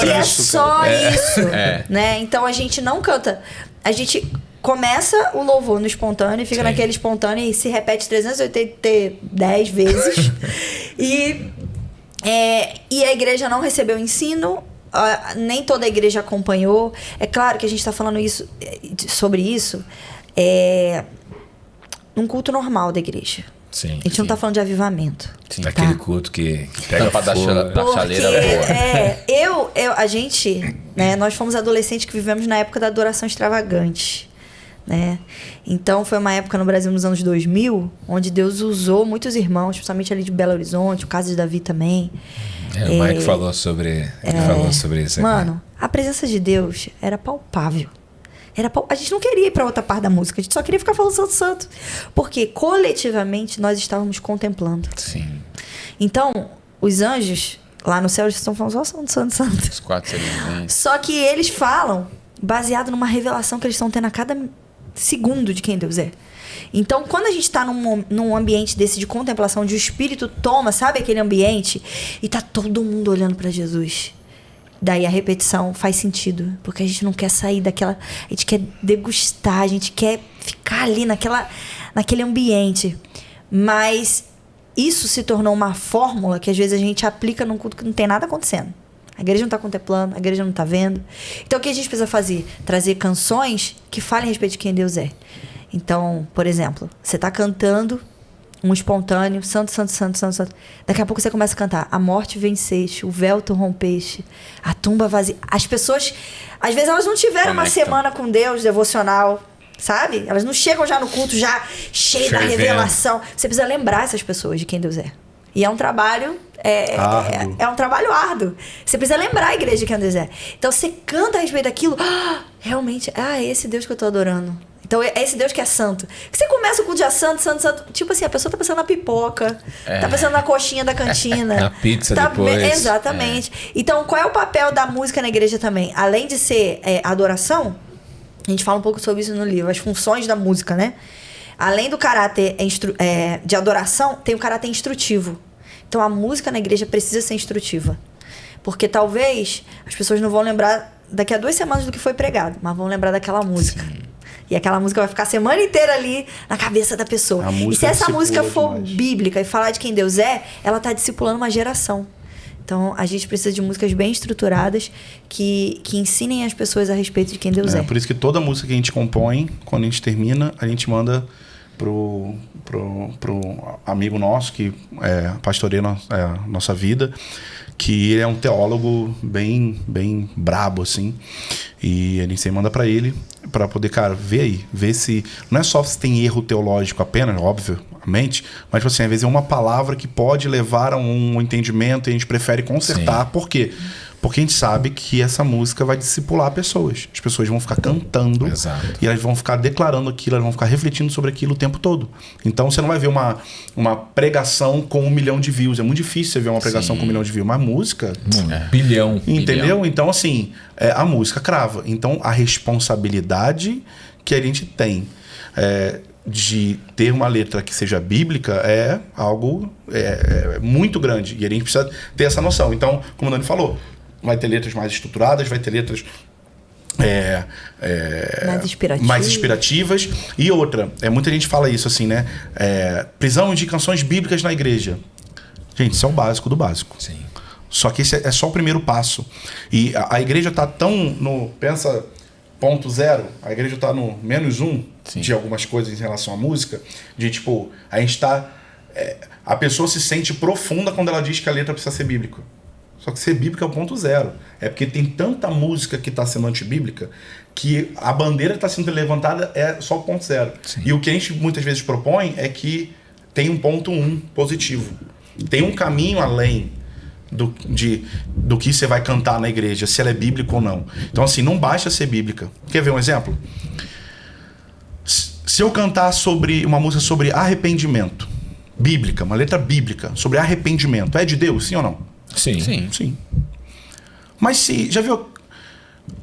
isso. É só isso. Né? Então a gente não canta. A gente começa o louvor no espontâneo e fica naquele espontâneo e se repete 310 vezes. E a igreja não recebeu ensino, nem toda a igreja acompanhou. É claro que a gente está falando sobre isso num culto normal da igreja. Sim, a gente não está falando de avivamento. Sim, tá? Aquele culto que pega da chaleira boa. A gente, né, nós fomos adolescentes que vivemos na época da adoração extravagante. né? Então foi uma época no Brasil nos anos 2000 onde Deus usou muitos irmãos, principalmente ali de Belo Horizonte, o caso de Davi também. O Mike falou sobre isso aqui. Mano, a presença de Deus era palpável. A gente não queria ir para outra parte da música, a gente só queria ficar falando Santo Santo, porque coletivamente nós estávamos contemplando. Sim. Então, os anjos lá no céu eles estão falando só Santo, Santo, Santo. Os 4 seres. Só que eles falam baseado numa revelação que eles estão tendo a cada segundo de quem Deus é. Então, quando a gente está num ambiente desse de contemplação, onde o Espírito toma, sabe aquele ambiente, e tá todo mundo olhando para Jesus. Daí a repetição faz sentido, porque a gente não quer sair daquela... A gente quer degustar, a gente quer ficar ali naquele ambiente. Mas isso se tornou uma fórmula que às vezes a gente aplica num culto que não tem nada acontecendo. A igreja não está contemplando, a igreja não está vendo. Então, o que a gente precisa fazer? Trazer canções que falem a respeito de quem Deus é. Então, por exemplo, você está cantando um espontâneo, Santo, Santo, Santo, Santo, Santo. Daqui a pouco você começa a cantar: a morte venceste, o véu tu rompeste, a tumba vazia. As pessoas, às vezes, elas não tiveram uma semana com Deus devocional, sabe? Elas não chegam já no culto já cheio da revelação. Você precisa lembrar essas pessoas de quem Deus é. E é um trabalho... É um trabalho árduo. Você precisa lembrar a igreja de quem Deus é. Então, você canta a respeito daquilo. Realmente, é esse Deus que eu tô adorando. Então, é esse Deus que é santo. Que você começa o culto de santo, santo, santo. Tipo assim, a pessoa tá pensando na pipoca. Tá pensando na coxinha da cantina. Na pizza depois. Exatamente. Então, qual é o papel da música na igreja também? Além de ser adoração, a gente fala um pouco sobre isso no livro. As funções da música, né? Além do caráter de adoração, tem o caráter instrutivo. Então, a música na igreja precisa ser instrutiva. Porque talvez as pessoas não vão lembrar daqui a 2 semanas do que foi pregado, mas vão lembrar daquela música. Sim. E aquela música vai ficar a semana inteira ali na cabeça da pessoa. E se essa música for bíblica e falar de quem Deus é, ela está discipulando uma geração. Então, a gente precisa de músicas bem estruturadas que ensinem as pessoas a respeito de quem Deus é. Por isso que toda música que a gente compõe, quando a gente termina, a gente manda pro amigo nosso que pastoreia a nossa vida, que ele é um teólogo bem brabo, assim. E a gente sempre manda para ele, para poder, cara, ver se... Não é só se tem erro teológico apenas, obviamente, mas, tipo assim, às vezes é uma palavra que pode levar a um entendimento e a gente prefere consertar. Sim. Por quê? Porque a gente sabe que essa música vai discipular pessoas. As pessoas vão ficar cantando. Exato. E elas vão ficar declarando aquilo, elas vão ficar refletindo sobre aquilo o tempo todo. Então você não vai ver uma pregação com 1 milhão de views. É muito difícil você ver uma pregação com 1 milhão de views. Mas música... Bilhão. Entendeu? Bilhão. Então, assim, a música crava. Então, a responsabilidade que a gente tem de ter uma letra que seja bíblica é algo muito grande. E a gente precisa ter essa noção. Então, como o Dani falou, vai ter letras mais estruturadas, vai ter letras mais inspirativas. E outra, muita gente fala isso assim, né? Prisão de canções bíblicas na igreja. Gente, isso é o básico do básico. Sim. Só que esse é só o primeiro passo. E a igreja está tão no... Pensa, ponto zero. A igreja está no -1 de algumas coisas em relação à música. De tipo, a gente está... a pessoa se sente profunda quando ela diz que a letra precisa ser bíblica. Só que ser bíblica é o ponto zero. É porque tem tanta música que está sendo antibíblica que a bandeira está sendo levantada é só o ponto zero. Sim. E o que a gente muitas vezes propõe é que tem um ponto 1 positivo. Tem um caminho além do que você vai cantar na igreja, se ela é bíblica ou não. Então, assim, não basta ser bíblica. Quer ver um exemplo? Se eu cantar sobre uma música sobre arrependimento, bíblica, uma letra bíblica, sobre arrependimento, é de Deus, sim ou não? Sim. Mas se já viu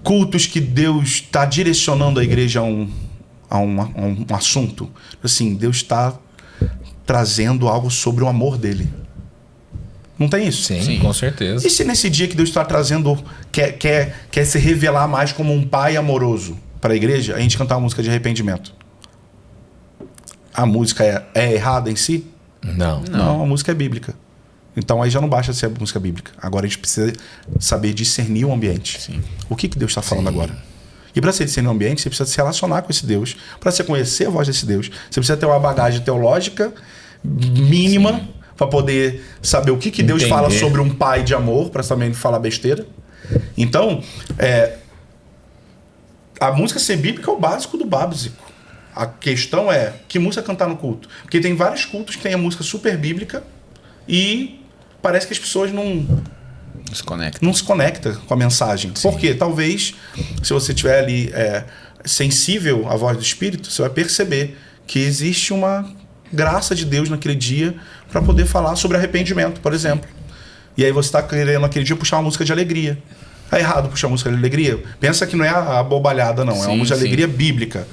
cultos que Deus está direcionando a igreja a um assunto? Assim, Deus está trazendo algo sobre o amor dele. Não tem isso? Sim, com certeza. E se nesse dia que Deus está trazendo, quer se revelar mais como um pai amoroso para a igreja, a gente cantar uma música de arrependimento? A música é errada em si? Não, a música é bíblica. Então aí já não basta ser música bíblica. Agora a gente precisa saber discernir o ambiente. Sim. O que Deus está falando agora? E para você discernir o ambiente, você precisa se relacionar com esse Deus. Para você conhecer a voz desse Deus, você precisa ter uma bagagem teológica mínima para poder saber o que Deus fala sobre um pai de amor, para também falar besteira. Então, a música ser bíblica é o básico do básico. A questão é, que música cantar no culto? Porque tem vários cultos que tem a música super bíblica e parece que as pessoas não se conectam com a mensagem. Sim. Porque talvez, se você estiver ali sensível à voz do Espírito, você vai perceber que existe uma graça de Deus naquele dia para poder falar sobre arrependimento, por exemplo. E aí você está querendo naquele dia puxar uma música de alegria. É errado puxar uma música de alegria? Pensa que não é a bobalhada, não. É uma música de alegria bíblica.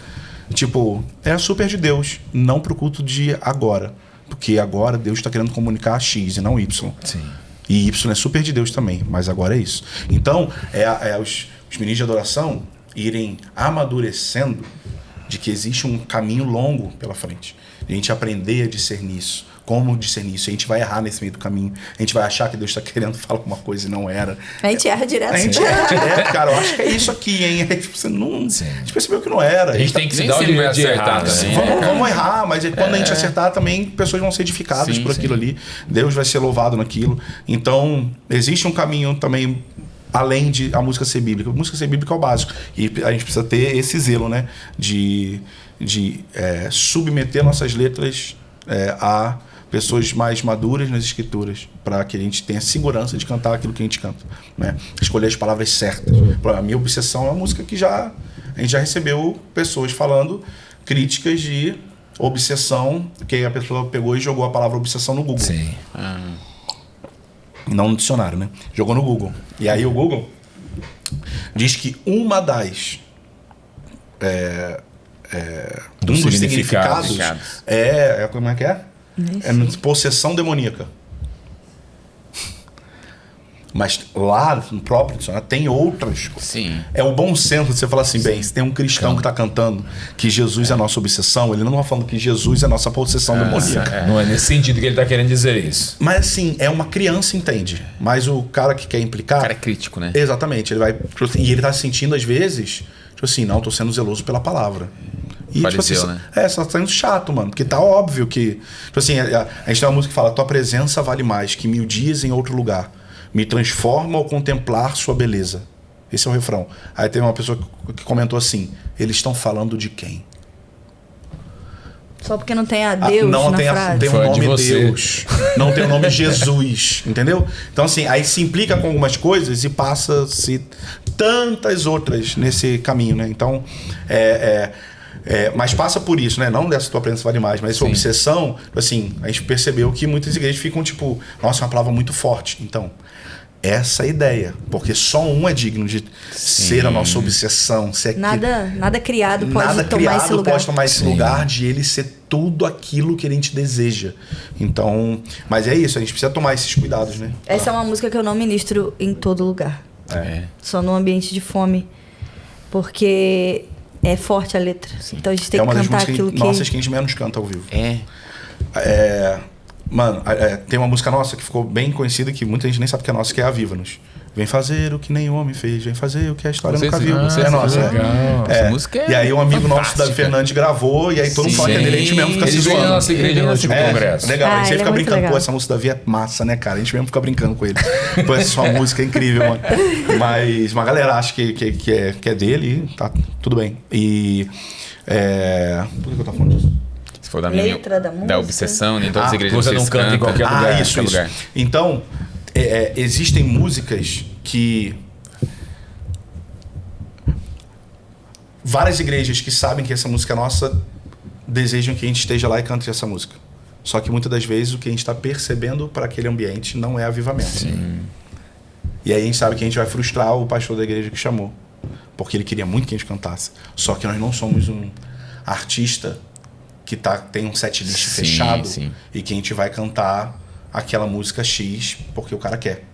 Tipo, é super de Deus, não pro culto de agora. Porque agora Deus está querendo comunicar X e não Y. Sim. E Y é super de Deus também, mas agora é isso. Então, os ministros de adoração irem amadurecendo de que existe um caminho longo pela frente. A gente aprender a discernir isso. Como discernir isso? A gente vai errar nesse meio do caminho. A gente vai achar que Deus está querendo falar alguma coisa e não era. A gente erra direto. A gente erra direto, cara. Eu acho que é isso aqui, hein? Aí, tipo, você não... A gente percebeu que não era. A gente tem que se dar o direito de errar também. Vamos errar, mas quando a gente acertar também, pessoas vão ser edificadas por aquilo ali. Deus vai ser louvado naquilo. Então, existe um caminho também além de a música ser bíblica. A música ser bíblica é o básico. E a gente precisa ter esse zelo, né? De submeter nossas letras a pessoas mais maduras nas escrituras, para que a gente tenha segurança de cantar aquilo que a gente canta, né? Escolher as palavras certas. A minha obsessão é uma música que a gente já recebeu pessoas falando críticas de obsessão, que a pessoa pegou e jogou a palavra obsessão no Google. Sim. Não no dicionário, né? Jogou no Google. E aí o Google diz que uma das... um dos significados como é que é? Possessão demoníaca. Mas lá no próprio dicionário tem outras. Sim. É o bom senso de você falar assim, bem, se tem um cristão que está cantando que Jesus é a nossa obsessão, ele não está falando que Jesus é a nossa possessão demoníaca. Não é nesse sentido que ele está querendo dizer isso. Mas assim, uma criança entende. Mas o cara que quer implicar... O cara é crítico, né? Exatamente. Ele vai... E ele está sentindo às vezes, tipo assim, não, estou sendo zeloso pela palavra. E, Fariseu, tipo assim, né? só tá sendo chato, mano. Porque tá óbvio que... Tipo assim, a gente tem uma música que fala: tua presença vale mais que 1000 dias em outro lugar. Me transforma ao contemplar sua beleza. Esse é o refrão. Aí tem uma pessoa que comentou assim: eles estão falando de quem? Só porque não tem a Deus na frase. Tem o nome Deus. Não tem o nome Jesus. Entendeu? Então assim, aí se implica com algumas coisas e passa-se tantas outras nesse caminho, né? Então, mas passa por isso, né? Não dessa tua presença vale mais, mas essa obsessão, assim, a gente percebeu que muitas igrejas ficam tipo, nossa, é uma palavra muito forte. Então, essa é a ideia, porque só um é digno de ser a nossa obsessão. Nada criado pode tomar esse lugar de ele ser tudo aquilo que a gente deseja. Então, mas é isso, a gente precisa tomar esses cuidados, né? Essa é uma música que eu não ministro em todo lugar. Só no ambiente de fome, porque é forte a letra. Então a gente tem que cantar aquilo que... nossas que a gente menos canta ao vivo. Mano, tem uma música nossa que ficou bem conhecida, que muita gente nem sabe que é nossa, que é Aviva-nos. Vem fazer o que nenhum homem fez, vem fazer o que a história nunca viu. É nossa. Essa música e aí um amigo nosso, Davi Fernandes, gravou, e aí todo mundo fala que é dele, a gente mesmo fica se zoando. Na nossa igreja no último congresso. Legal, a gente sempre fica brincando. Pô, essa música do Davi é massa, né, cara? A gente mesmo fica brincando com ele. Pô, essa sua música é incrível, mano. Mas uma galera acha que é dele, e tá tudo bem. E... por que eu tô falando disso? Se for da letra da música, da obsessão, nem todas as igrejas você não canta em qualquer lugar. Isso. Então, existem músicas que várias igrejas que sabem que essa música é nossa desejam que a gente esteja lá e cante essa música. Só que muitas das vezes o que a gente está percebendo para aquele ambiente não é avivamento. Sim. E aí a gente sabe que a gente vai frustrar o pastor da igreja que chamou, porque ele queria muito que a gente cantasse. Só que nós não somos um artista que tem um setlist fechado e que a gente vai cantar aquela música X porque o cara quer.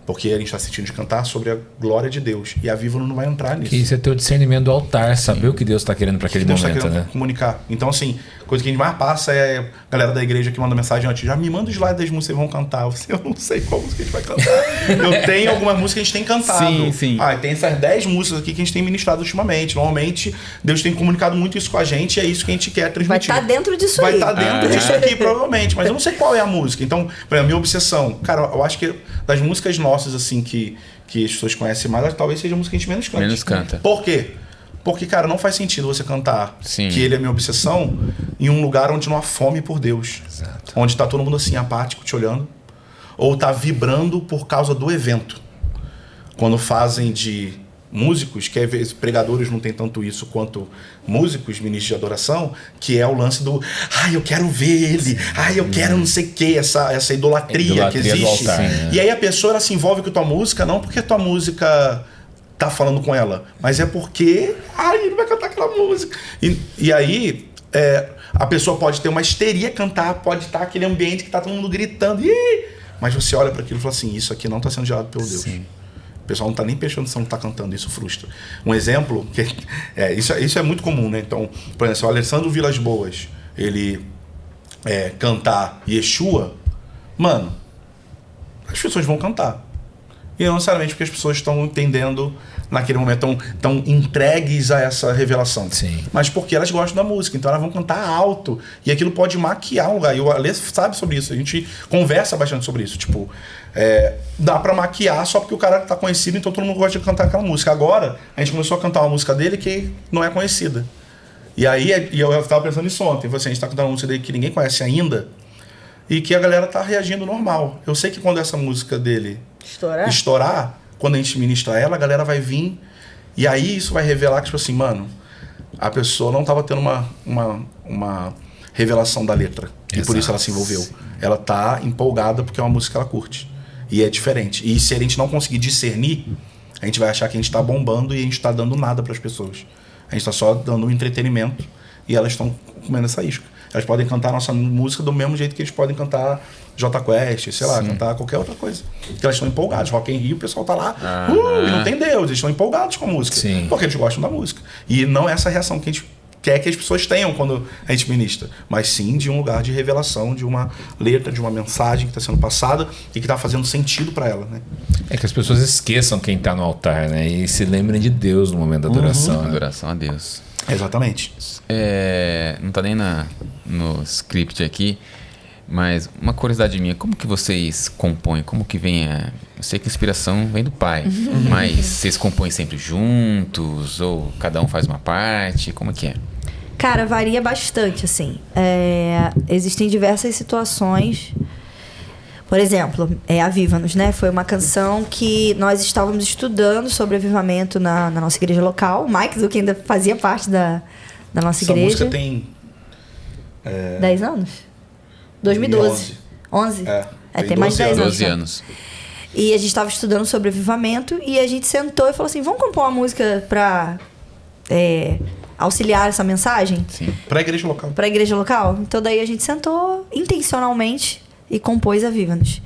Porque a gente está sentindo de cantar sobre a glória de Deus. E a Viva não vai entrar nisso. Isso é ter o discernimento do altar, saber o que Deus está querendo para aquele momento, Deus tá querendo né? comunicar. Então, assim, coisa que a gente mais passa é a galera da igreja que manda mensagem antes: já me manda o slide das músicas que vão cantar. Eu não sei qual música a gente vai cantar. Eu tenho algumas músicas que a gente tem cantado. Sim. Tem essas 10 músicas aqui que a gente tem ministrado ultimamente. Normalmente, Deus tem comunicado muito isso com a gente e é isso que a gente quer transmitir. Vai estar dentro disso Vai aí. estar dentro disso aqui, provavelmente. Mas eu não sei qual é a música. Então, por exemplo, a minha obsessão. Cara, eu acho que das músicas nossas, assim, que as pessoas conhecem mais, talvez seja a música que a gente menos canta. Menos canta. Por quê? Porque, cara, não faz sentido você cantar Sim. que ele é minha obsessão em um lugar onde não há fome por Deus. Exato. Onde tá todo mundo assim, apático, te olhando. Ou tá vibrando por causa do evento. Quando fazem de músicos, que às vezes pregadores não tem tanto isso quanto músicos, ministros de adoração, que é o lance do eu quero ver ele, eu quero não sei o que, essa idolatria que Idolatria do existe. altar, né? E aí a pessoa ela se envolve com a tua música, não porque a tua música tá falando com ela, mas é porque ele vai cantar aquela música. E aí a pessoa pode ter uma histeria cantar, pode estar aquele ambiente que tá todo mundo gritando, mas você olha para aquilo e fala assim, isso aqui não tá sendo gerado pelo Deus. Sim. O pessoal não tá nem prestando atenção que tá cantando, isso frustra. Um exemplo, isso é muito comum, né? Então, por exemplo, se o Alessandro Vilas Boas, ele cantar Yeshua, mano, as pessoas vão cantar. E não necessariamente porque as pessoas estão entendendo naquele momento, estão entregues a essa revelação. Sim. Mas porque elas gostam da música, então elas vão cantar alto. E aquilo pode maquiar um lugar. E o Alê sabe sobre isso, a gente conversa bastante sobre isso. Tipo, dá pra maquiar só porque o cara tá conhecido, então todo mundo gosta de cantar aquela música. Agora, a gente começou a cantar uma música dele que não é conhecida. E aí, eu tava pensando nisso ontem. A gente tá cantando uma música dele que ninguém conhece ainda e que a galera tá reagindo normal. Eu sei que quando essa música dele estourar, quando a gente ministra ela, a galera vai vir e aí isso vai revelar que, tipo assim, mano, a pessoa não tava tendo uma revelação da letra. E por isso ela se envolveu. Ela tá empolgada porque é uma música que ela curte. E é diferente. E se a gente não conseguir discernir, a gente vai achar que a gente tá bombando e a gente tá dando nada pras pessoas. A gente tá só dando um entretenimento e elas estão comendo essa isca. Elas podem cantar a nossa música do mesmo jeito que eles podem cantar Jota Quest, sei lá, cantar qualquer outra coisa. Porque elas estão empolgadas. Rock in Rio, o pessoal tá lá, e não tem Deus, eles estão empolgados com a música. Sim. Porque eles gostam da música. E não é essa reação que a gente quer que as pessoas tenham quando a gente ministra, mas sim de um lugar de revelação, de uma letra, de uma mensagem que está sendo passada e que está fazendo sentido para ela, né? É que as pessoas esqueçam quem tá no altar, né? E se lembrem de Deus no momento da adoração. Né? Adoração a Deus. Exatamente. Não tá nem no script aqui, mas uma curiosidade minha, como que vocês compõem? Como que vem eu sei que a inspiração vem do pai, mas vocês compõem sempre juntos? Ou cada um faz uma parte? Como que é? Cara, varia bastante, assim. Existem diversas situações. Por exemplo, Aviva-nos, né? Foi uma canção que nós estávamos estudando sobre avivamento na nossa igreja local. O Mike, que ainda fazia parte da nossa igreja. Essa música tem... 10 anos? 2012. 11? Tem mais de 10 anos. 12 anos. E a gente estava estudando sobre avivamento e a gente sentou e falou assim, vamos compor uma música para auxiliar essa mensagem? Sim. Para a igreja local. Para a igreja local? Então daí a gente sentou intencionalmente e compôs Aviva-nos.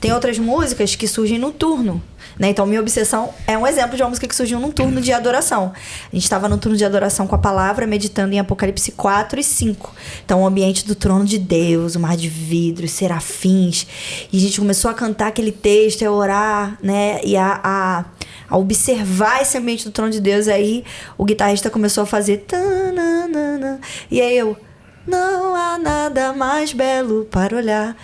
Tem outras músicas que surgem no turno, né? Então, Minha Obsessão é um exemplo de uma música que surgiu num turno de adoração. A gente estava no turno de adoração com a palavra, meditando em Apocalipse 4 e 5. Então, o ambiente do trono de Deus, o mar de vidro, os serafins. E a gente começou a cantar aquele texto, a orar, né? E a observar esse ambiente do trono de Deus. Aí, o guitarrista começou a fazer... Tananana, e aí não há nada mais belo para olhar...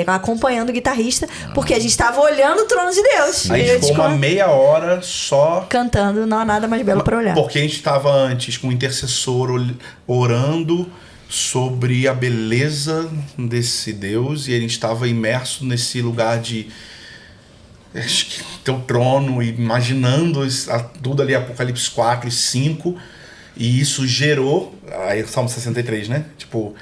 acompanhando o guitarrista, porque a gente estava olhando o trono de Deus. A gente ficou uma meia hora só cantando Não há nada mais belo para olhar. Porque a gente estava antes com o intercessor orando sobre a beleza desse Deus e a gente estava imerso nesse lugar de teu trono, imaginando tudo ali, Apocalipse 4 e 5. E isso gerou, aí Salmo 63, né? Tipo,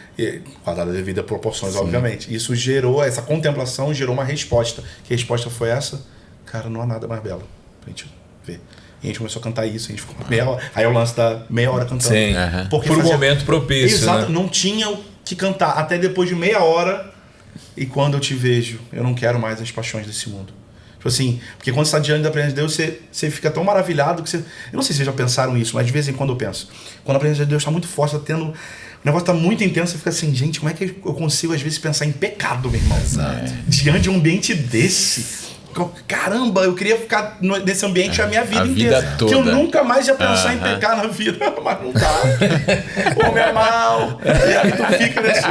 guardada devido a proporções, obviamente. Isso gerou, essa contemplação gerou uma resposta. Que a resposta foi essa? Cara, não há nada mais belo pra gente ver. E a gente começou a cantar isso, a gente ficou meia hora. Aí o lance da meia hora cantando. Sim, porque por um momento propício. Exato, né? Não tinha o que cantar. Até depois de meia hora, e quando eu te vejo, eu não quero mais as paixões desse mundo. Tipo assim, porque quando você está diante da presença de Deus, você fica tão maravilhado que você... Eu não sei se vocês já pensaram isso, mas de vez em quando eu penso. Quando a presença de Deus está muito forte, tá tendo... O negócio está muito intenso, você fica assim, gente, como é que eu consigo às vezes pensar em pecado, meu irmão? Exato. Diante de um ambiente desse. Caramba, eu queria ficar nesse ambiente a minha vida inteira. Vida toda. Que eu nunca mais ia pensar em pecar na vida, mas não dá. O homem é mal. E aí tu fica nesse...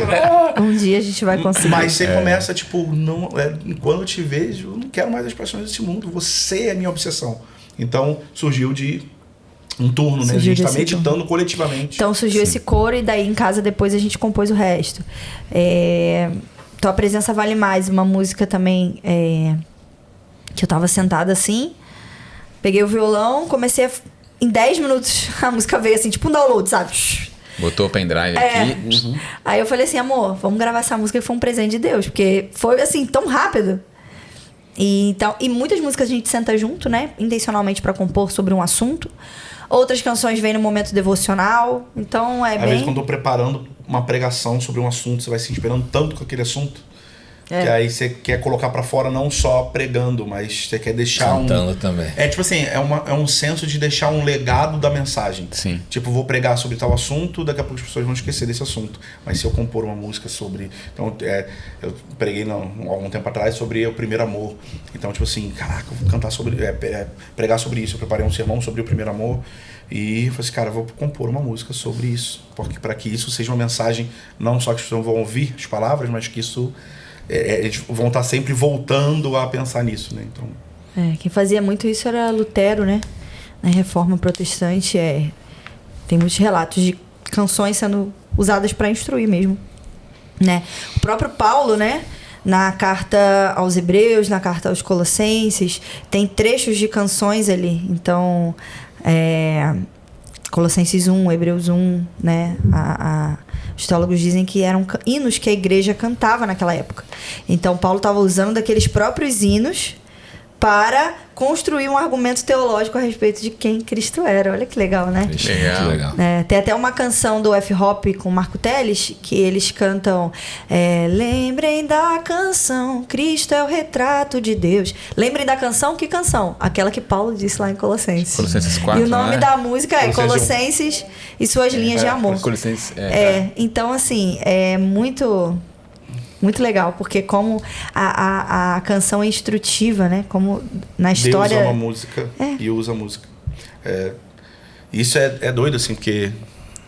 Um dia a gente vai conseguir. Mas você começa, tipo, quando eu te vejo, eu não quero mais as paixões desse mundo. Você é a minha obsessão. Então, surgiu de um turno, né? A Surgiu gente tá desse meditando turno. coletivamente. Então surgiu esse coro e daí em casa depois a gente compôs o resto. Tua Presença Vale Mais, uma música também que eu tava sentada assim, peguei o violão, comecei em 10 minutos a música veio assim, tipo um download, sabe? Botou o pendrive aqui. Aí eu falei assim, amor, vamos gravar essa música que foi um presente de Deus, porque foi assim, tão rápido. E muitas músicas a gente senta junto, né? Intencionalmente pra compor sobre um assunto. Outras canções vêm no momento devocional. Então Às vezes quando eu tô preparando uma pregação sobre um assunto, você vai se inspirando tanto com aquele assunto, que aí você quer colocar pra fora não só pregando, mas você quer deixar Cantando também. Tipo assim, é um senso de deixar um legado da mensagem. Sim. Tipo, vou pregar sobre tal assunto, daqui a pouco as pessoas vão esquecer desse assunto. Mas se eu compor uma música sobre... Então, eu preguei algum tempo atrás sobre o primeiro amor. Então, tipo assim, caraca, eu vou cantar sobre... pregar sobre isso. Eu preparei um sermão sobre o primeiro amor. E eu falei assim, cara, eu vou compor uma música sobre isso. Porque para que isso seja uma mensagem, não só que as pessoas vão ouvir as palavras, mas que isso... eles vão estar sempre voltando a pensar nisso, né? Então... quem fazia muito isso era Lutero, né? Na Reforma Protestante, tem muitos relatos de canções sendo usadas para instruir mesmo, né? O próprio Paulo, né? Na carta aos Hebreus, na carta aos Colossenses, tem trechos de canções ali. Então, Colossenses 1, Hebreus 1, né? Os teólogos dizem que eram hinos que a igreja cantava naquela época. Então, Paulo estava usando daqueles próprios hinos para construir um argumento teológico a respeito de quem Cristo era. Olha que legal, né? Muito legal. Tem até uma canção do F-Hop com Marco Teles, que eles cantam lembrem da canção, Cristo é o retrato de Deus. Lembrem da canção, que canção? Aquela que Paulo disse lá em Colossenses. Colossenses 4, E o nome da música é Colossenses Colossenses e suas linhas de amor. Colossenses, Então, assim, é muito legal, porque como a canção é instrutiva, né? Como na história... Deus ama a música e usa a música. Isso é doido, assim, porque...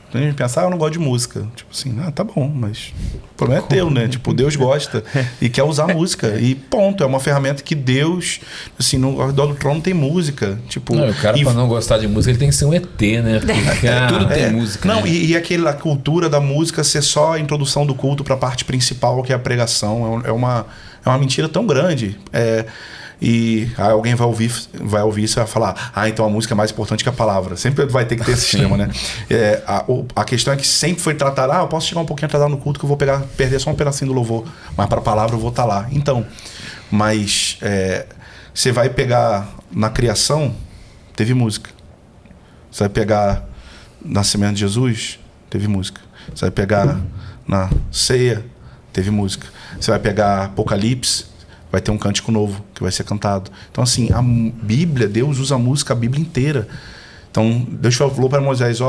Quando a gente pensa, eu não gosto de música. Tipo assim, tá bom, mas o problema é teu, né? Tipo, Deus gosta e quer usar música. E ponto, é uma ferramenta que Deus... Assim, ao redor do trono tem música. Tipo, O cara, pra não gostar de música, ele tem que ser um ET, né? Tudo tem música. Não, né? e a cultura da música ser só a introdução do culto pra parte principal, que é a pregação. É uma mentira tão grande. E aí alguém vai ouvir isso e vai falar, então a música é mais importante que a palavra. Sempre vai ter que ter esse sistema, né? A questão é que sempre foi tratada, eu posso chegar um pouquinho atrasado no culto que eu vou perder só um pedacinho do louvor, mas para a palavra eu vou estar lá. Então, mas você vai pegar na criação, teve música. Você vai pegar Nascimento de Jesus, teve música. Você vai pegar na ceia, teve música. Você vai pegar Apocalipse, vai ter um cântico novo que vai ser cantado. Então, assim, a Bíblia, Deus usa a música a Bíblia inteira. Então, Deus falou para Moisés,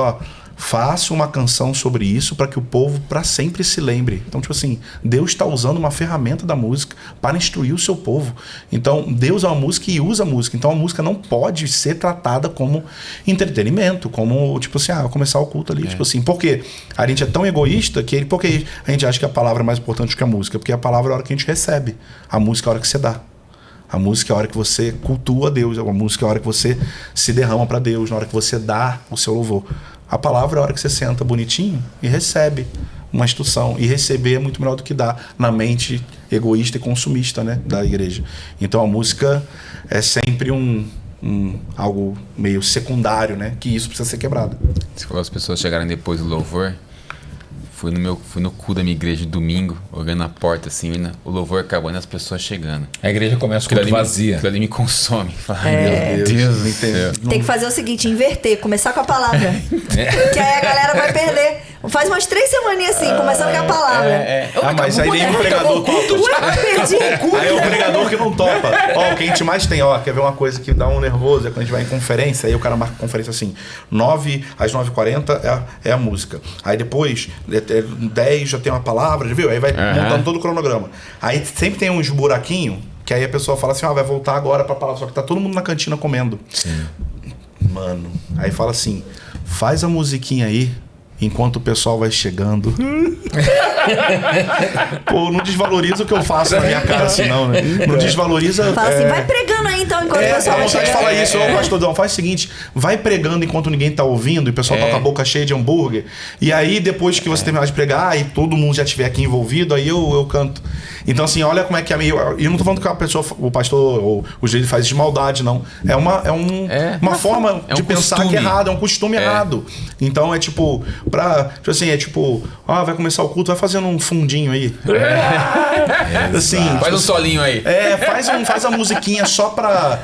faça uma canção sobre isso para que o povo para sempre se lembre. Então, tipo assim, Deus está usando uma ferramenta da música para instruir o seu povo. Então, Deus é uma música e usa a música. Então, a música não pode ser tratada como entretenimento, como, tipo assim, vou começar o culto ali. Tipo assim, porque a gente é tão egoísta porque a gente acha que a palavra é mais importante que a música. Porque a palavra é a hora que a gente recebe. A música é a hora que você dá. A música é a hora que você cultua Deus. A música é a hora que você se derrama para Deus, na hora que você dá o seu louvor. A palavra é a hora que você senta bonitinho e recebe uma instrução. E receber é muito melhor do que dar na mente egoísta e consumista, né, da igreja. Então a música é sempre algo meio secundário, né, que isso precisa ser quebrado. Você falou as pessoas chegarem depois do louvor. Fui no cu da minha igreja domingo, olhando a porta assim, o louvor acabando e as pessoas chegando. A igreja começa com vazia. Aquilo ali me consome. Meu Deus do céu. Tem que fazer o seguinte, inverter, começar com a palavra. Que aí a galera vai perder. Faz umas 3 semaninhas assim, começando com a palavra. Mas aí nem o pregador topa. Perdi o cu. Aí é o pregador que não topa. O que a gente mais tem, quer ver uma coisa que dá um nervoso, é quando a gente vai em conferência, aí o cara marca conferência assim, 9 às 9h40 é a música. Aí depois, 10 já tem uma palavra, já viu? Aí vai montando todo o cronograma. Aí sempre tem uns buraquinhos, que aí a pessoa fala assim, vai voltar agora pra palavra, só que tá todo mundo na cantina comendo. Sim. Mano, aí fala assim, faz a musiquinha aí enquanto o pessoal vai chegando. Pô, não desvaloriza o que eu faço na minha cara assim, não, né? Não desvaloriza... Fala assim, vai pregando aí então, enquanto o pessoal vai vontade de chegando. falar isso. Ô, pastor Dão, faz o seguinte, vai pregando enquanto ninguém tá ouvindo, e o pessoal tá com a boca cheia de hambúrguer, e aí depois que você terminar de pregar, e todo mundo já estiver aqui envolvido, aí eu canto. Então assim, olha como é que é meio... E eu não tô falando que a pessoa, o pastor ou o jeito faz de maldade, não. É uma forma de pensar costume. que é errado, é um costume errado. Então é tipo, vai começar o culto, vai fazendo um fundinho aí. Assim, Faz um solinho aí. faz uma musiquinha só pra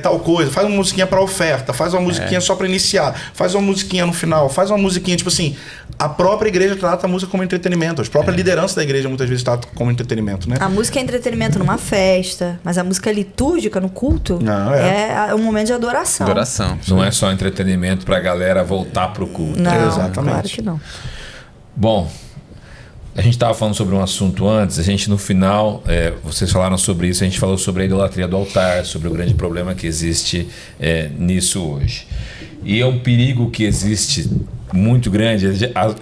tal coisa, faz uma musiquinha pra oferta, faz uma musiquinha só pra iniciar, faz uma musiquinha no final, faz uma musiquinha, tipo assim, a própria igreja trata a música como entretenimento, a própria liderança da igreja muitas vezes trata como entretenimento, né? A música é entretenimento numa festa, mas a música litúrgica no culto Não, é um momento de adoração. Adoração. Não é só entretenimento pra galera voltar pro culto. Não, Exatamente. claro que não. Bom, a gente estava falando sobre um assunto antes, a gente no final, vocês falaram sobre isso, a gente falou sobre a idolatria do altar, sobre o grande problema que existe nisso hoje. E é um perigo que existe muito grande,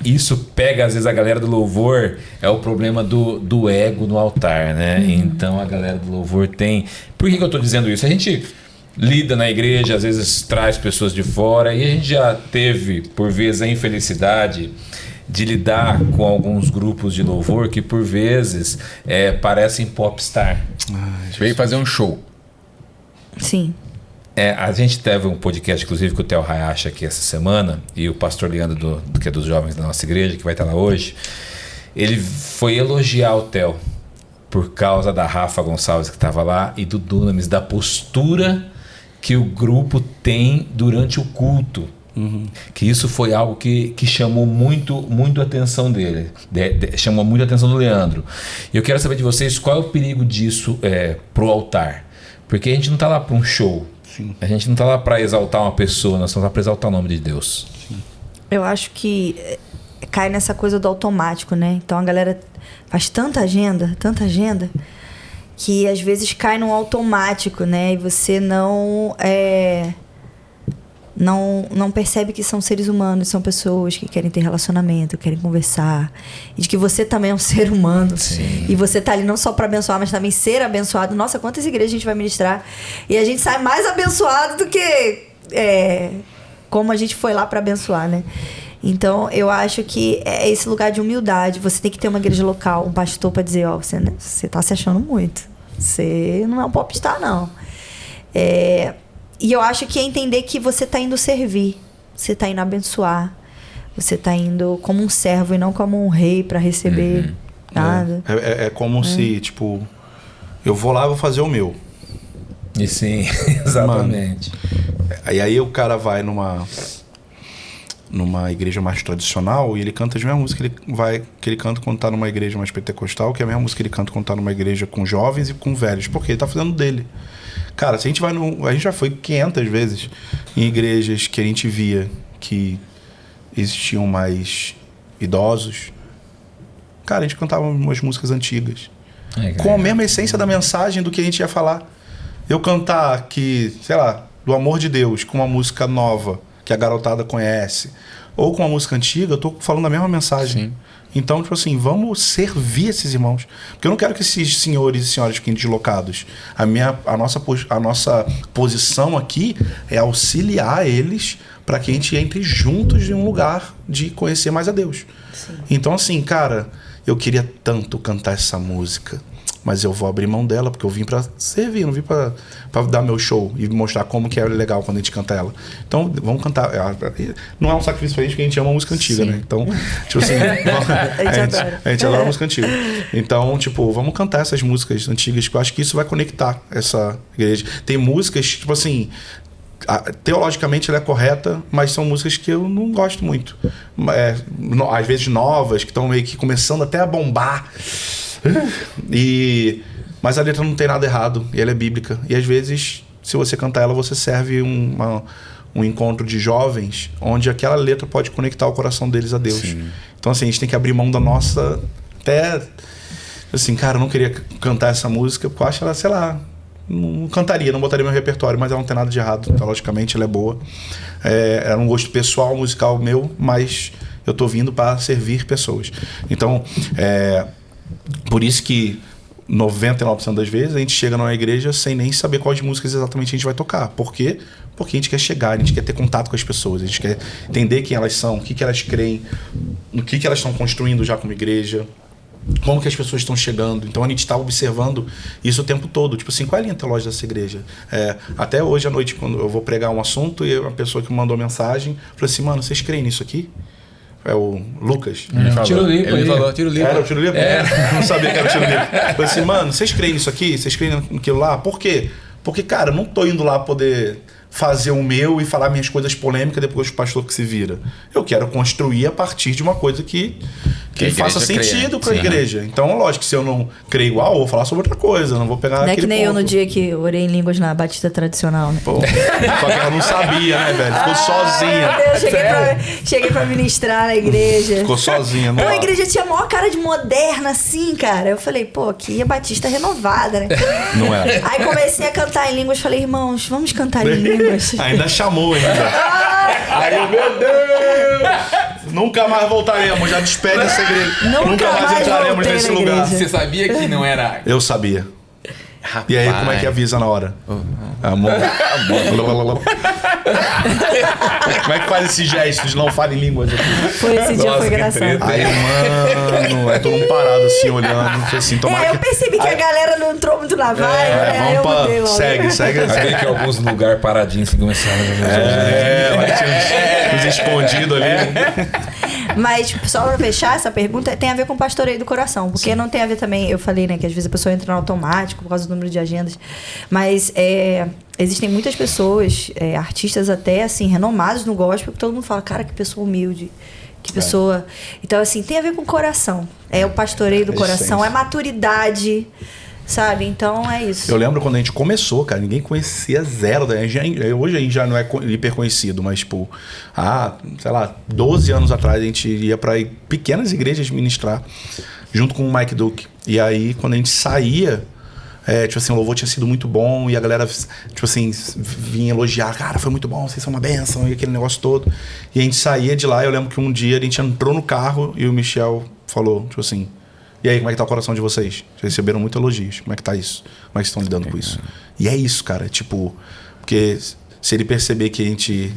isso pega às vezes a galera do louvor, é o problema do ego no altar, né? Então a galera do louvor tem... Por que eu estou dizendo isso? A gente lida na igreja, às vezes traz pessoas de fora, e a gente já teve, por vezes, a infelicidade de lidar com alguns grupos de louvor que por vezes parecem popstar. Veio fazer um show. Sim. A gente teve um podcast, inclusive, com o Theo Hayashi aqui essa semana, e o pastor Leandro, que é dos jovens da nossa igreja, que vai estar lá hoje, ele foi elogiar o Theo por causa da Rafa Gonçalves que estava lá e do Dunamis, da postura que o grupo tem durante o culto. Que isso foi algo que chamou muito a atenção dele, chamou muito a atenção do Leandro. E eu quero saber de vocês qual é o perigo disso pro altar, porque a gente não está lá para um show. Sim. A gente não está lá para exaltar uma pessoa, nós estamos lá para exaltar o nome de Deus. Sim. Eu acho que cai nessa coisa do automático, né? Então a galera faz tanta agenda, que às vezes cai no automático, né? E você não percebe que são seres humanos, são pessoas que querem ter relacionamento, querem conversar, e de que você também é um ser humano. Sim. E você tá ali não só para abençoar, mas também ser abençoado. Nossa, quantas igrejas a gente vai ministrar e a gente sai mais abençoado do que como a gente foi lá para abençoar, né? Então eu acho que é esse lugar de humildade. Você tem que ter uma igreja local, um pastor para dizer, você tá se achando muito, você não é um popstar, não. E eu acho que é entender que você está indo servir, você está indo abençoar, você está indo como um servo e não como um rei para receber nada. É como se, tipo, eu vou lá e vou fazer o meu. E sim, exatamente. E aí o cara vai numa igreja mais tradicional e ele canta a mesma música que ele canta quando tá numa igreja mais pentecostal, que é a mesma música que ele canta quando tá numa igreja com jovens e com velhos, porque ele tá fazendo dele. Cara, se a gente vai a gente já foi 500 vezes em igrejas que a gente via que existiam mais idosos. Cara, a gente cantava umas músicas antigas. Com a mesma essência da mensagem do que a gente ia falar. Eu cantar do amor de Deus com uma música nova que a garotada conhece, ou com uma música antiga, eu tô falando a mesma mensagem. Sim. Então, tipo assim, vamos servir esses irmãos. Porque eu não quero que esses senhores e senhoras fiquem deslocados. A nossa posição aqui é auxiliar eles para que a gente entre juntos em um lugar de conhecer mais a Deus. Sim. Então, assim, cara, eu queria tanto cantar essa música, mas eu vou abrir mão dela, porque eu vim pra servir, não vim pra dar meu show e mostrar como que é legal quando a gente canta ela. Então, vamos cantar. Não é um sacrifício pra gente, porque a gente ama a música antiga, né? Então, tipo assim, a gente adora a música antiga. Então, tipo, vamos cantar essas músicas antigas, que eu acho que isso vai conectar essa igreja. Tem músicas, tipo assim, teologicamente ela é correta, mas são músicas que eu não gosto muito. Às vezes novas, que estão meio que começando até a bombar. Mas a letra não tem nada errado e ela é bíblica, e às vezes se você cantar ela, você serve um encontro de jovens onde aquela letra pode conectar o coração deles a Deus. Sim. Então assim, a gente tem que abrir mão da nossa, até assim, cara, eu não queria cantar essa música porque eu acho ela, sei lá, não cantaria, não botaria no meu repertório, mas ela não tem nada de errado, então, logicamente ela é boa, é um gosto pessoal, musical meu, mas eu tô vindo para servir pessoas. Então, por isso que 99% das vezes a gente chega numa igreja sem nem saber quais músicas exatamente a gente vai tocar. Por quê? Porque a gente quer chegar, a gente quer ter contato com as pessoas, a gente quer entender quem elas são, o que elas creem, o que elas estão construindo já como igreja, como que as pessoas estão chegando. Então a gente está observando isso o tempo todo. Tipo assim, qual é a linha teológica dessa igreja? Até hoje à noite, quando eu vou pregar um assunto, e a pessoa que me mandou mensagem falou assim, mano, vocês creem nisso aqui? É o Lucas. Tiro Lipa. Ele falou, Tiro Lipa. Era o Tiro Lipa? Não sabia que era o Tiro Lipa. Falei assim, mano, vocês creem nisso aqui? Vocês creem naquilo lá? Por quê? Porque, cara, eu não tô indo lá poder fazer o meu e falar minhas coisas polêmicas depois do pastor que se vira. Eu quero construir a partir de uma coisa que faça sentido para a igreja. Então, lógico que se eu não creio igual, eu vou falar sobre outra coisa. Não vou pegar não aquele é que nem ponto. eu no dia que orei em línguas na Batista tradicional, né? Pô, só que ela não sabia, né, velho? Ficou sozinha. Meu Deus, cheguei pra ministrar na igreja. Ficou sozinha. Pô, a igreja tinha a maior cara de moderna, assim, cara. Eu falei, pô, aqui é Batista renovada, né? Não é. Aí comecei a cantar em línguas. Falei, irmãos, vamos cantar em línguas. Ainda chamou, ainda. Aí, meu Deus! Nunca mais voltaremos. Já despede essa igreja. Nunca mais entraremos nesse lugar. igreja. Você sabia que não era... Eu sabia. Rapaz. E aí, como é que avisa na hora? Amor. Como é que faz esse gesto de não falar em línguas aqui? Esse dia foi engraçado. Aí, mano, todo mundo parado assim, olhando. Assim, eu percebi que a galera não entrou muito na vibe, né? Aí eu mudei logo. Segue. Aí que alguns lugares paradinhos que começaram a... uns escondidos ali. Mas, só pra fechar essa pergunta, tem a ver com o pastoreio do coração. Porque não tem a ver também, eu falei, né, que às vezes a pessoa entra no automático por causa do número de agendas. Mas existem muitas pessoas, artistas até, assim, renomados no gospel, que todo mundo fala, cara, que pessoa humilde. Que pessoa... Então, assim, tem a ver com o coração. É o pastoreio do coração, é maturidade... Sabe? Então é isso. Eu lembro quando a gente começou, cara, ninguém conhecia zero. Hoje a gente já não é hiper conhecido, mas, tipo, sei lá, 12 anos atrás a gente ia pra pequenas igrejas ministrar, junto com o Mike Duke. E aí, quando a gente saía, tipo assim, o louvor tinha sido muito bom e a galera, tipo assim, vinha elogiar. Cara, foi muito bom, vocês são uma bênção e aquele negócio todo. E a gente saía de lá, eu lembro que um dia a gente entrou no carro e o Michel falou, tipo assim... E aí, como é que tá o coração de vocês? Vocês receberam muitos elogios. Como é que tá isso? Como é que vocês estão lidando com isso? E é isso, cara. Tipo, porque se ele perceber que a gente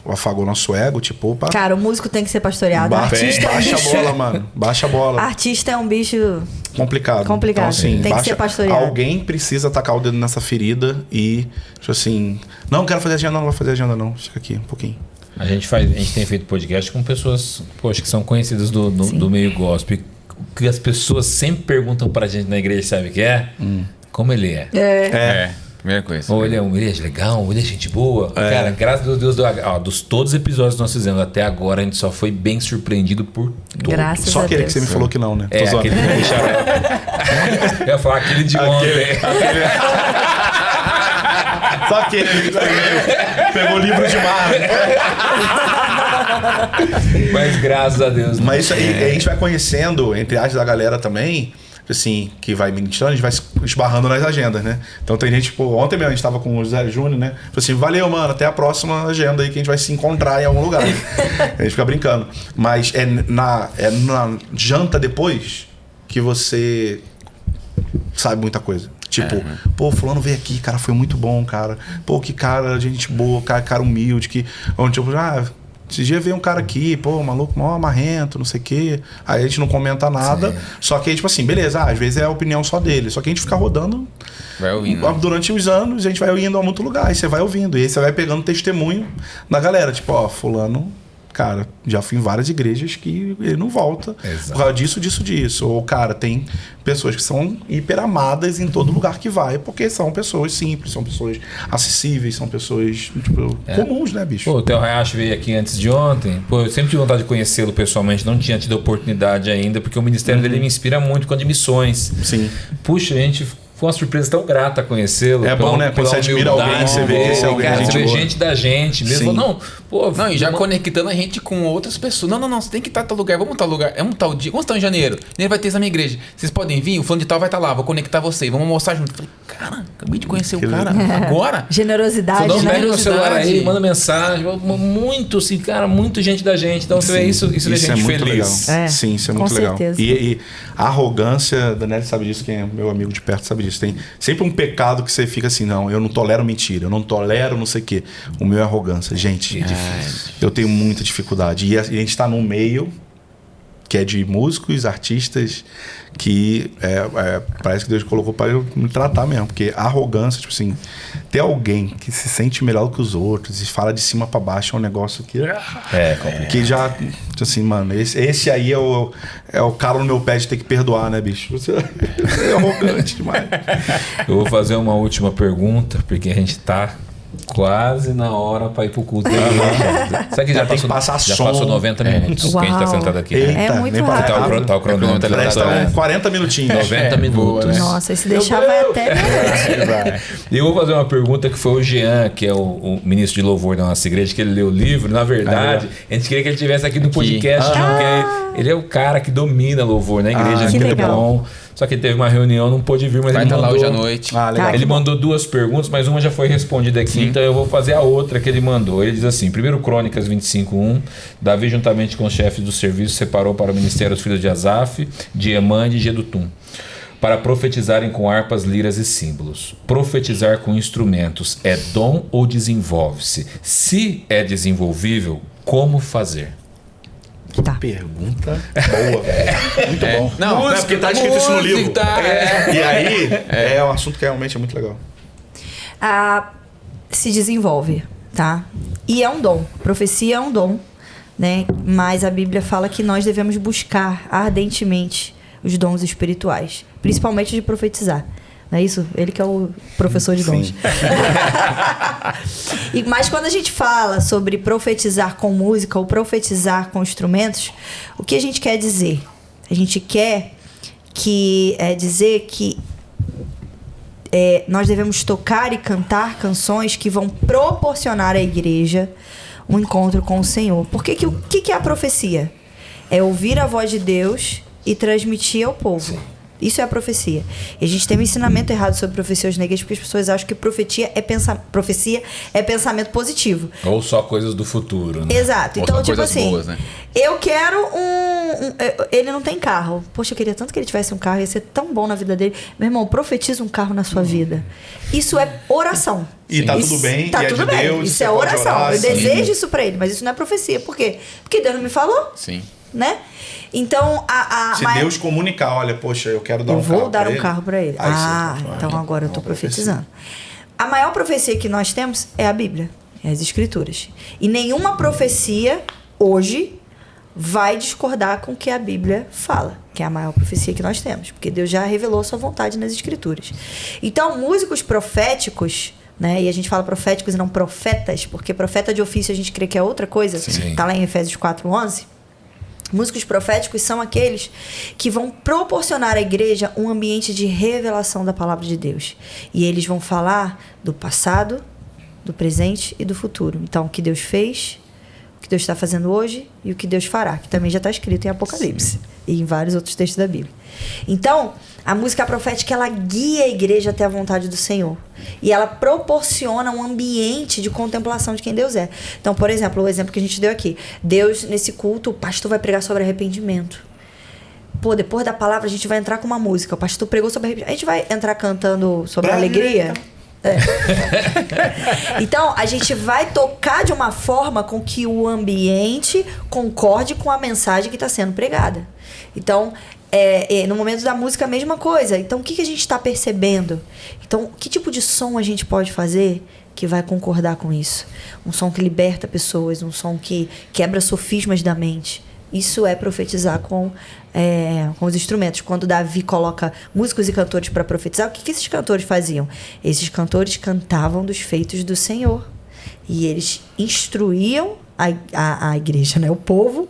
afagou nosso ego, tipo, opa... Cara, o músico tem que ser pastoreado. Artista baixa a bola, mano. Baixa a bola. Artista é um bicho... Complicado. Então, assim, tem que ser pastoreado. Alguém precisa tacar o dedo nessa ferida e, tipo assim... Não quero fazer agenda, não vou fazer agenda, não. Fica aqui, um pouquinho. A gente tem feito podcast com pessoas, poxa, que são conhecidas do meio gospel. O que as pessoas sempre perguntam pra gente na igreja, sabe o que é? Como ele é. Primeira coisa. Ou ele é legal, ou ele é gente boa. Cara, graças a Deus, dos todos os episódios que nós fizemos até agora, a gente só foi bem surpreendido por tudo. Graças só a aquele Deus. que você me falou que não, né? Aquele que me deixaram... Eu ia falar aquele de ontem. Só aquele que pegou livro de mar. Mas graças a Deus. Mas isso aí, a gente vai conhecendo, entre aspas, da galera também, assim, que vai ministrando, a gente vai esbarrando nas agendas, né? Então tem gente, tipo, ontem mesmo a gente tava com o José Júnior, né? Falei assim, valeu, mano, até a próxima agenda aí que a gente vai se encontrar em algum lugar. A gente fica brincando. Mas é na janta depois que você sabe muita coisa. Tipo, pô, fulano veio aqui, cara, foi muito bom, cara. Pô, que cara, gente boa, cara humilde, que... Onde, tipo, esse dia veio um cara aqui, pô, maluco, mó marrento, não sei o quê. Aí a gente não comenta nada. Sim. Só que aí, tipo assim, beleza, às vezes é a opinião só dele. Só que a gente fica rodando. Vai ouvindo. Durante os anos, a gente vai indo a muito lugar. E você vai ouvindo. E aí você vai pegando testemunho da galera. Tipo, ó, fulano... Cara, já fui em várias igrejas que ele não volta. Exato. Por causa disso. Ou, cara, tem pessoas que são hiper amadas em todo lugar que vai, porque são pessoas simples, são pessoas acessíveis, são pessoas, tipo, comuns, né, bicho? Pô, o Theo Hayashi veio aqui antes de ontem. Pô, eu sempre tive vontade de conhecê-lo pessoalmente, não tinha tido oportunidade ainda, porque o ministério dele me inspira muito com a de missões. Sim. Puxa, a gente... Foi uma surpresa tão grata conhecê-lo. É bom, né? Quando você admira alguém, você vê que esse é alguém cara, gente você vê boa. gente da gente mesmo. Sim. Não, Pô, Não, e já conectando a gente com outras pessoas. Não, você tem que estar em tal lugar. Vamos em tal lugar. Vamos tal dia. Vamos estar em janeiro. Janeiro vai ter isso na minha igreja. Vocês podem vir, o fulano de tal vai estar lá. Vou conectar vocês. Vamos almoçar junto. Falei, cara, acabei de conhecer o cara agora. Generosidade, Não, né? pega o celular aí, Generosidade. manda mensagem. Muito, assim, cara, muito gente da gente. Então, você vê isso deixa a gente muito feliz. legal. É, Sim, isso é com muito legal. certeza. E a arrogância, Daniele sabe disso, quem é meu amigo de perto sabe disso. Tem sempre um pecado que você fica assim, não, eu não tolero mentira, eu não tolero não sei o quê. O meu é arrogância. Gente, eu tenho muita dificuldade. E a gente tá num meio que é de músicos, artistas, que parece que Deus colocou para eu me tratar mesmo. Porque a arrogância, tipo assim, ter alguém que se sente melhor do que os outros e fala de cima para baixo é um negócio que... Complicado. Que já, assim, mano, esse aí é o cara no meu pé de ter que perdoar, né, bicho? Você é arrogante demais. Eu vou fazer uma última pergunta, porque a gente tá quase na hora para ir pro culto. Sabe que já Tem que passar já som. passou 90 minutos que a gente tá Uau. sentado aqui. Eita, Né? É muito nem parece rápido. Tá o cronômetro ali, Parece que tá, tá com 40 minutinhos. 90 minutos. boa, né? Nossa, esse deixar vai até... E eu vou fazer uma pergunta que foi o Jean, que é o ministro de louvor da nossa igreja, que ele leu o livro. Na verdade, a gente queria que ele estivesse aqui no podcast, porque ele é o cara que domina louvor na igreja, é que muito legal. bom. Só que ele teve uma reunião, não pôde vir, mas Vai ele estar lá mandou... hoje à noite. Ah, legal. Tá. Ele mandou 2 perguntas, mas uma já foi respondida aqui, então eu vou fazer a outra que ele mandou. Ele diz assim, 1 Crônicas 25:1, Davi juntamente com os chefes do serviço separou para o ministério os filhos de Asaf, de Emã e de Jedutum, para profetizarem com harpas, liras e símbolos. Profetizar com instrumentos é dom ou desenvolve-se? Se é desenvolvível, como fazer? Tá. Pergunta boa, velho. Muito bom. Não, é porque tá escrito isso no livro. Tá, E aí, é um assunto que realmente é muito legal. Se desenvolve, tá? E é um dom. Profecia é um dom, né? Mas a Bíblia fala que nós devemos buscar ardentemente os dons espirituais, principalmente de profetizar. Não é isso? Ele que é o professor de dons. Mas quando a gente fala sobre profetizar com música ou profetizar com instrumentos, o que a gente quer dizer? A gente quer dizer que nós devemos tocar e cantar canções que vão proporcionar à igreja um encontro com o Senhor. Porque o que é a profecia? É ouvir a voz de Deus e transmitir ao povo. Sim. Isso é a profecia. E a gente tem um ensinamento errado sobre profecia hoje na igreja, porque as pessoas acham que profecia é pensamento positivo. Ou só coisas do futuro, né? Exato. Ou Então, só tipo coisas assim, boas, né? eu quero ele não tem carro. Poxa, eu queria tanto que ele tivesse um carro, ia ser tão bom na vida dele. Meu irmão, profetiza um carro na sua vida. Isso é oração. E tá Isso- tudo bem, Tá e é tudo de bem. Deus, Isso você é pode oração. orar, Eu sim. desejo isso pra ele, mas isso não é profecia. Por quê? Porque Deus não me falou, Sim. né? Então, Se mas- Deus comunicar, olha, poxa, eu quero dar eu um carro vou dar pra um ele. carro pra ele. Aí sim, Então agora eu tô uma profecia. profetizando. A maior profecia que nós temos é a Bíblia, é as Escrituras. E nenhuma profecia hoje vai discordar com o que a Bíblia fala, que é a maior profecia que nós temos, porque Deus já revelou a sua vontade nas Escrituras. Então, músicos proféticos, né? E a gente fala proféticos e não profetas, porque profeta de ofício a gente crê que é outra coisa. Sim. Tá lá em Efésios 4:11. Músicos proféticos são aqueles que vão proporcionar à igreja um ambiente de revelação da palavra de Deus. E eles vão falar do passado, do presente e do futuro. Então, o que Deus fez, o que Deus está fazendo hoje e o que Deus fará, que também já está escrito em Apocalipse e em vários outros textos da Bíblia. Então, a música profética, ela guia a igreja até a vontade do Senhor. E ela proporciona um ambiente de contemplação de quem Deus é. Então, por exemplo, o exemplo que a gente deu aqui. Deus, nesse culto, o pastor vai pregar sobre arrependimento. Pô, depois da palavra, a gente vai entrar com uma música. O pastor pregou sobre arrependimento. A gente vai entrar cantando sobre a alegria? Então, a gente vai tocar de uma forma com que o ambiente concorde com a mensagem que está sendo pregada. Então, no momento da música, a mesma coisa. Então, o que a gente está percebendo? Então, que tipo de som a gente pode fazer que vai concordar com isso? Um som que liberta pessoas, um som que quebra sofismas da mente. Isso é profetizar com os instrumentos. Quando Davi coloca músicos e cantores para profetizar, o que esses cantores faziam? Esses cantores cantavam dos feitos do Senhor. E eles instruíam a igreja, né? O povo,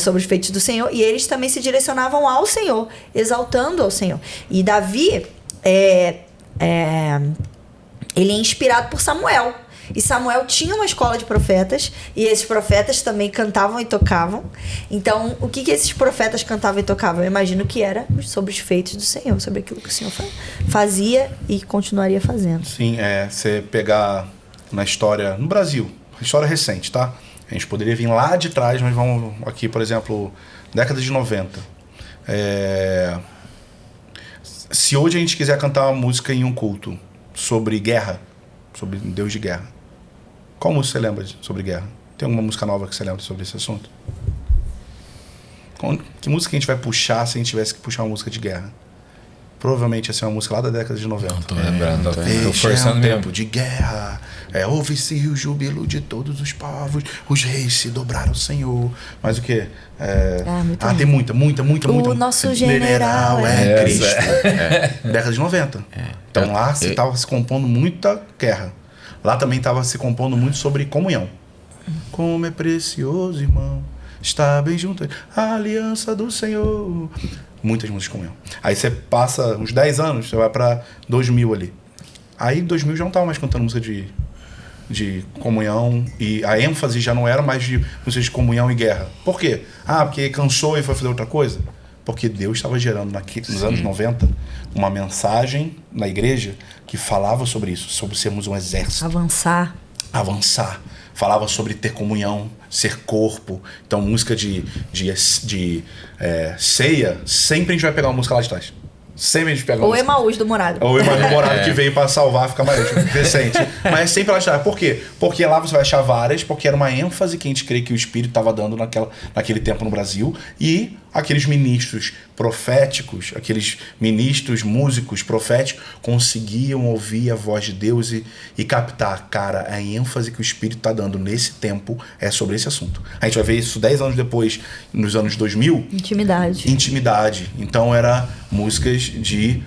sobre os feitos do Senhor. E eles também se direcionavam ao Senhor, exaltando ao Senhor. E Davi, ele é inspirado por Samuel. E Samuel tinha uma escola de profetas, e esses profetas também cantavam e tocavam. Então, o que esses profetas cantavam e tocavam? Eu imagino que era sobre os feitos do Senhor, sobre aquilo que o Senhor fazia e continuaria fazendo. Sim, você pegar na história, no Brasil, história recente, tá? A gente poderia vir lá de trás, mas vamos aqui, por exemplo, década de 90. Se hoje a gente quiser cantar uma música em um culto sobre guerra, sobre Deus de guerra, qual música você lembra sobre guerra? Tem alguma música nova que você lembra sobre esse assunto? Que música a gente vai puxar se a gente tivesse que puxar uma música de guerra? Provavelmente ia ser uma música lá da década de 90. Não tô lembrando, tô um forçando mesmo. tempo de guerra, ouve-se o júbilo de todos os povos, os reis se dobraram ao Senhor. Mas o quê? Tem muita. O nosso general Cristo. Década de 90. Então lá se estava se compondo muita guerra. Lá também estava se compondo muito sobre comunhão. Como é precioso, irmão, está bem junto a aliança do Senhor. Muitas músicas de comunhão. Aí você passa uns 10 anos, você vai pra 2000 ali. Aí 2000 já não tava mais cantando música de comunhão, e a ênfase já não era mais de música de comunhão e guerra. Por quê? Porque cansou e foi fazer outra coisa? Porque Deus estava gerando nos anos 90 uma mensagem na igreja que falava sobre isso, sobre sermos um exército. Avançar. Falava sobre ter comunhão, ser corpo. Então, música de ceia, sempre a gente vai pegar uma música lá de trás. Sempre a gente pega uma música. Emaús do Morado. Ou Emaús do Morado, que veio para salvar, fica mais recente. Mas é sempre lá de trás. Por quê? Porque lá você vai achar várias, porque era uma ênfase que a gente crê que o Espírito estava dando naquele tempo no Brasil. E aqueles ministros proféticos, aqueles ministros músicos proféticos conseguiam ouvir a voz de Deus e captar, cara, a ênfase que o Espírito está dando nesse tempo é sobre esse assunto. A gente vai ver isso 10 anos depois, nos anos 2000. Intimidade. Então era músicas de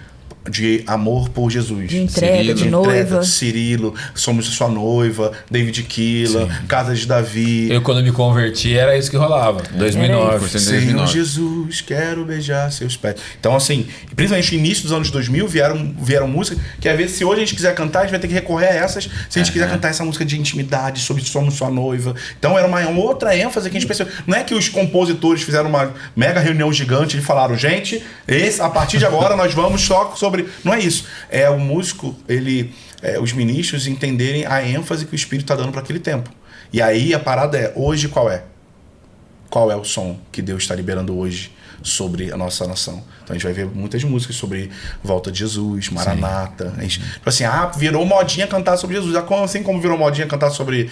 amor por Jesus. De entrega, de noiva. Cirilo, Somos Sua Noiva, David Keelan, Casa de Davi. Eu, quando me converti, era isso que rolava. 2009. Senhor Jesus, quero beijar seus pés. Então, assim, principalmente no início dos anos 2000, vieram músicas que, às vezes, se hoje a gente quiser cantar, a gente vai ter que recorrer a essas. Se a gente quiser cantar essa música de intimidade, sobre Somos Sua Noiva. Então, era uma outra ênfase que a gente percebeu. Não é que os compositores fizeram uma mega reunião gigante e falaram, gente, a partir de agora nós vamos só sobre... Não é isso. É o músico, os ministros entenderem a ênfase que o Espírito está dando para aquele tempo. E aí a parada é, hoje qual é? Qual é o som que Deus está liberando hoje sobre a nossa nação? Então a gente vai ver muitas músicas sobre volta de Jesus, Maranata. A gente, tipo assim, virou modinha cantar sobre Jesus. Assim como virou modinha cantar sobre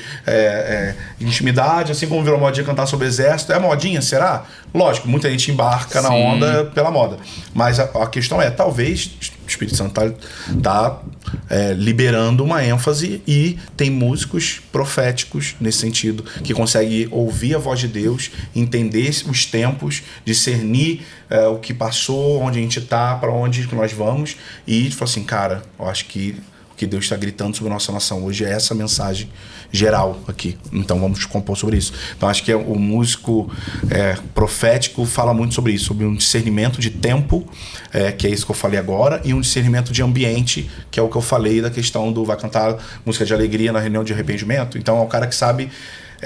intimidade, assim como virou modinha cantar sobre exército. É modinha, será? Lógico, muita gente embarca na onda pela moda. Mas a questão é, talvez o Espírito Santo tá liberando uma ênfase, e tem músicos proféticos nesse sentido, que conseguem ouvir a voz de Deus, entender os tempos, discernir o que passou, onde a gente tá, para onde nós vamos, e falar assim, cara, eu acho que o que Deus está gritando sobre a nossa nação hoje é essa mensagem geral aqui. Então vamos compor sobre isso. Então acho que o músico profético fala muito sobre isso, sobre um discernimento de tempo, que é isso que eu falei agora, e um discernimento de ambiente, que é o que eu falei da questão do vai cantar música de alegria na reunião de arrependimento. Então é o cara que sabe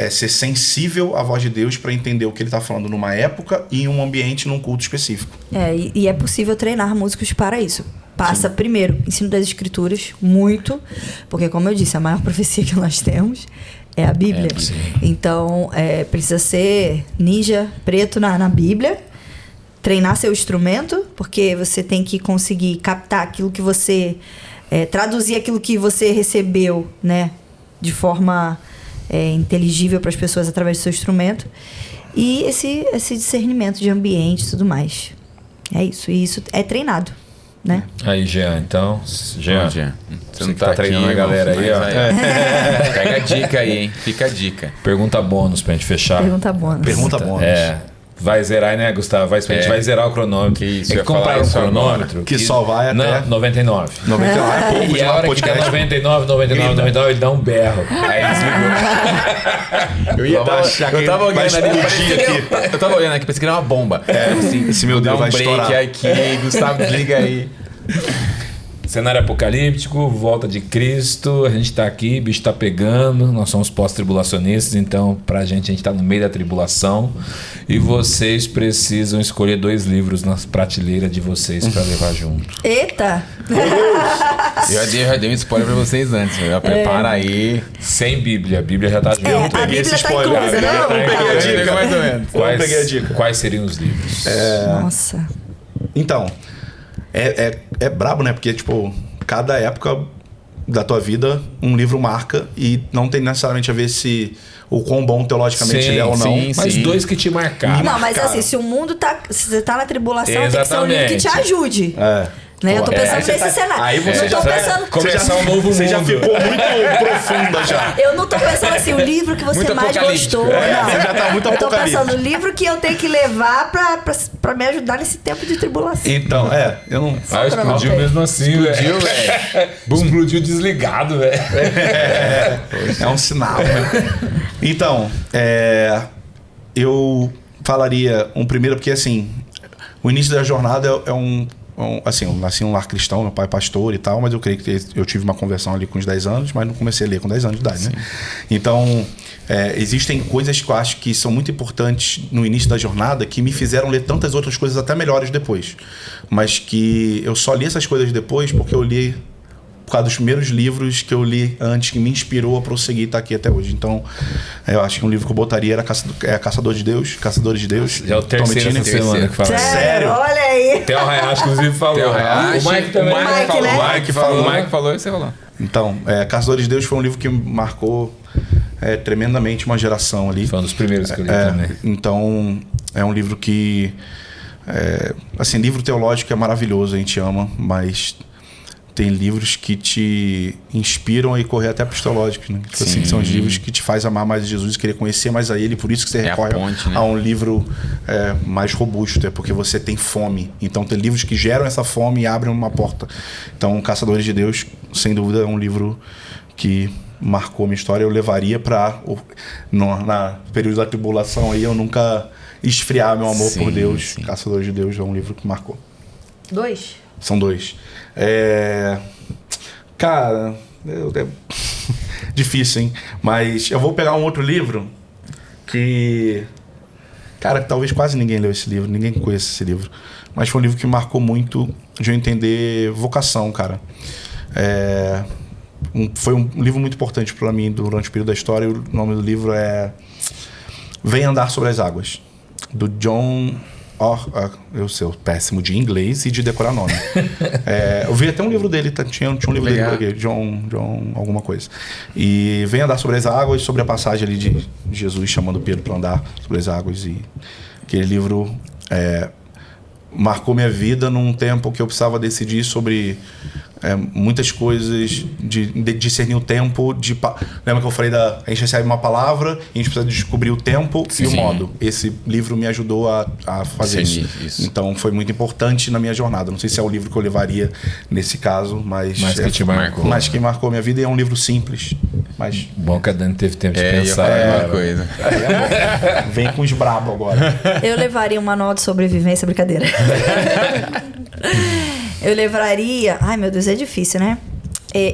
ser sensível à voz de Deus para entender o que ele está falando numa época e em um ambiente, num culto específico. E é possível treinar músicos para isso. Passa primeiro, ensino das escrituras, muito, porque como eu disse, a maior profecia que nós temos é a Bíblia. Então, precisa ser ninja preto na Bíblia, treinar seu instrumento, porque você tem que conseguir captar aquilo que você... traduzir aquilo que você recebeu, né, de forma inteligível para as pessoas através do seu instrumento, e esse discernimento de ambiente e tudo mais. É isso, e isso é treinado. Né? Aí, Jean, então. Jean, você não tá treinando a galera aí, ó. Pega a dica aí, hein? Fica a dica. Pergunta bônus pra gente fechar. Pergunta bônus. Vai zerar, né, Gustavo? A gente vai zerar o cronômetro. Que isso, que comprar um cronômetro que só vai até 99. 99 é pouco. E a hora que der 99, ele dá um berro. Aí desligou. Eu tava olhando aqui, pensei que era uma bomba. Esse meu Deus vai estourar. Aqui, Gustavo, liga aí. Cenário apocalíptico, volta de Cristo, a gente tá aqui, bicho tá pegando, nós somos pós-tribulacionistas, então pra gente, a gente tá no meio da tribulação e vocês precisam escolher 2 livros na prateleira de vocês pra levar junto. Eita! Eu já dei um spoiler pra vocês antes. Já prepara aí. Sem Bíblia, a Bíblia já tá junto. A peguei Bíblia esse tá spoiler. inclusa, né? Eu peguei a dica. Mais ou menos. Eu peguei a dica. Quais seriam os livros? Nossa. Então, é brabo, né? Porque, tipo, cada época da tua vida, um livro marca e não tem necessariamente a ver se o quão bom teologicamente ele é ou não. sim. Mas 2 que te marcaram. Não, mas cara. assim, se o mundo tá. Se você tá na tribulação, tem que ser um livro que te Exatamente. ajude. Né? Eu tô Aí pensando você nesse cenário. Aí você eu não já tô vai pensando. começar um novo Você já mundo. ficou muito profunda já. Eu não tô pensando assim, o livro que você Muito mais apocalíptico. gostou. É, não. você já tá muito Eu tô apocalíptico. pensando, o livro que eu tenho que levar pra me ajudar nesse tempo de tribulação. Então, eu não. Ah, explodiu mesmo assim, Explodiu, velho. Explodiu desligado, velho. É um sinal, né? Então, eu falaria um primeiro, porque assim, o início da jornada assim, eu nasci em um lar cristão, meu pai é pastor e tal, mas eu creio que eu tive uma conversão ali com uns 10 anos, mas não comecei a ler com 10 anos de idade, né? Então, existem coisas que eu acho que são muito importantes no início da jornada que me fizeram ler tantas outras coisas até melhores depois. Mas que eu só li essas coisas depois porque eu li por causa dos primeiros livros que eu li antes, que me inspirou a prosseguir e estar aqui até hoje. Então, eu acho que um livro que eu botaria era Caçadores de Deus. Já é o terceiro essa semana que fala. Sério? Olha aí. Theo Hayashi, inclusive, falou. O Mike também. O Mike, né? falou e você falou. Então, Caçadores de Deus foi um livro que marcou tremendamente uma geração ali. Foi um dos primeiros que eu li também. Então, é um livro que... assim, livro teológico é maravilhoso, a gente ama, mas... tem livros que te inspiram a ir correr até pistológicos, né? Tipo assim, são os livros que te faz amar mais Jesus, querer conhecer mais a Ele, por isso que você recorre ponte, né? a um livro mais robusto, é porque você tem fome. Então tem livros que geram essa fome e abrem uma porta. Então Caçadores de Deus, sem dúvida, é um livro que marcou minha história. Eu levaria para na período da tribulação aí, eu nunca esfriar meu amor por Deus. Sim. Caçadores de Deus é um livro que marcou. 2? São 2. Cara, difícil, hein? Mas eu vou pegar um outro livro que... Cara, talvez quase ninguém leu esse livro, ninguém conhece esse livro. Mas foi um livro que marcou muito de eu entender vocação, cara. Foi um livro muito importante para mim durante o período da história. O nome do livro é Vem Andar Sobre as Águas, do John... eu sou péssimo de inglês e de decorar nome. Eu vi até um livro dele, tinha um livro Legal. dele aqui, John alguma coisa. E Vem Andar Sobre as Águas, sobre a passagem ali de Jesus chamando Pedro para andar sobre as águas. E aquele livro marcou minha vida num tempo que eu precisava decidir sobre muitas coisas, de discernir o tempo. Lembra que eu falei a gente recebe uma palavra e a gente precisa descobrir o tempo e o modo. Esse livro me ajudou a fazer isso. Então foi muito importante na minha jornada. Não sei se é o livro que eu levaria nesse caso, mas que te marcou. Mas que marcou minha vida, e é um livro simples. Mas Bom que a Dani teve tempo de Ia pensar. falar uma coisa. vem com os brabo agora. Eu levaria um manual de sobrevivência, brincadeira. Eu levaria... Ai, meu Deus, é difícil, né?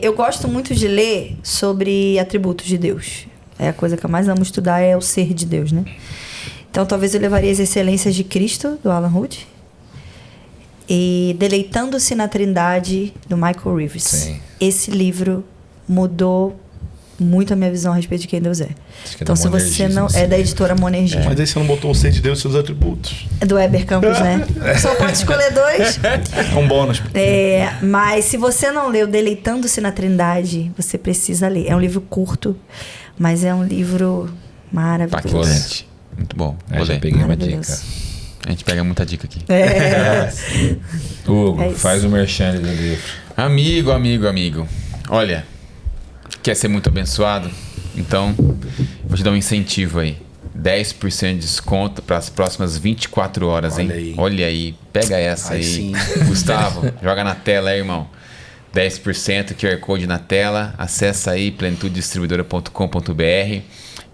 Eu gosto muito de ler sobre atributos de Deus. A coisa que eu mais amo estudar é o ser de Deus, né? Então, talvez eu levaria As Excelências de Cristo, do Alan Hood. E Deleitando-se na Trindade, do Michael Reeves. Sim. Esse livro mudou muito a minha visão a respeito de quem Deus é. Acho que é Então, da se você não... Monergismo, É da editora Monergismo. Mas aí você não botou o ser de Deus e seus atributos. É do Weber Campos, né? Só pode escolher 2. É um bônus. Mas se você não leu Deleitando-se na Trindade, você precisa ler. É um livro curto, mas é um livro maravilhoso. Impactante. Muito bom. Vou Já ler. peguei uma Maravilhoso. dica. A gente pega muita dica aqui. Hugo, É isso. faz o merchan do livro. Amigo. Olha, quer ser muito abençoado? Então, vou te dar um incentivo aí. 10% de desconto para as próximas 24 horas, hein? Olha aí. Olha aí. Pega essa Aí aí. sim. Gustavo, joga na tela aí, irmão. 10% QR Code na tela. Acessa aí plenitudedistribuidora.com.br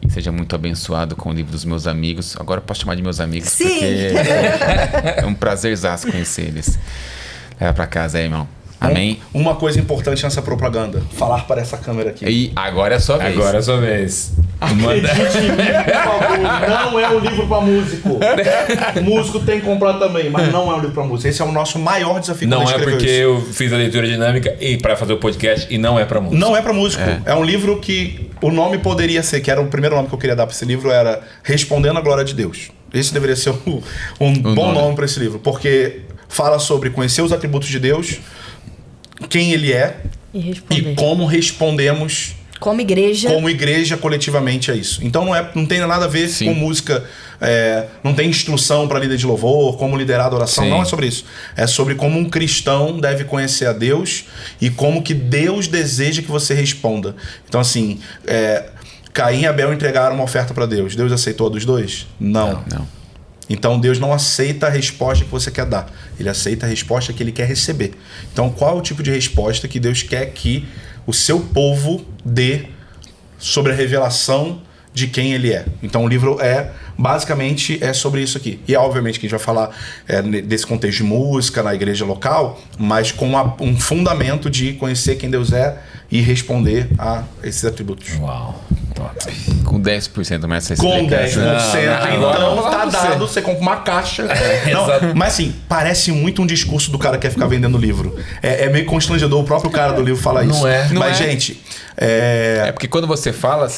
e seja muito abençoado com o livro dos meus amigos. Agora eu posso chamar de meus amigos, Sim. porque é um prazerzaço conhecer eles. Leva pra casa aí, irmão. Amém. Uma coisa importante nessa propaganda: falar para essa câmera aqui. E agora é a sua vez. Agora é a sua vez. Acredite em mim, por favor, não é um livro para músico. Músico tem que comprar também, mas não é um livro para músico. Esse é o nosso maior desafio. Não quando a é gente porque escreveu eu fiz a leitura dinâmica e para fazer o podcast e não é para música. Não é para músico. É um livro que o nome poderia ser, que era o primeiro nome que eu queria dar para esse livro, era Respondendo à Glória de Deus. Esse deveria ser um bom nome para esse livro, porque fala sobre conhecer os atributos de Deus, quem Ele é e como respondemos como igreja coletivamente a isso. Então não tem nada a ver com música, não tem instrução para líder de louvor, como liderar a adoração, não é sobre isso. É sobre como um cristão deve conhecer a Deus e como que Deus deseja que você responda. Então assim, Caim e Abel entregaram uma oferta para Deus. Deus aceitou a dos dois? Não. Então Deus não aceita a resposta que você quer dar. Ele aceita a resposta que ele quer receber. Então qual é o tipo de resposta que Deus quer que o seu povo dê sobre a revelação de quem ele é? Então o livro basicamente sobre isso aqui. E obviamente que a gente vai falar desse contexto de música na igreja local, mas com um fundamento de conhecer quem Deus é e responder a esses atributos. Uau, top. Com 10% mais essa Com 10%. Então Tá dado, você compra uma caixa. Não, mas assim, parece muito um discurso do cara que quer ficar vendendo livro. É meio constrangedor o próprio cara do livro falar isso. Mas, gente... porque quando você fala,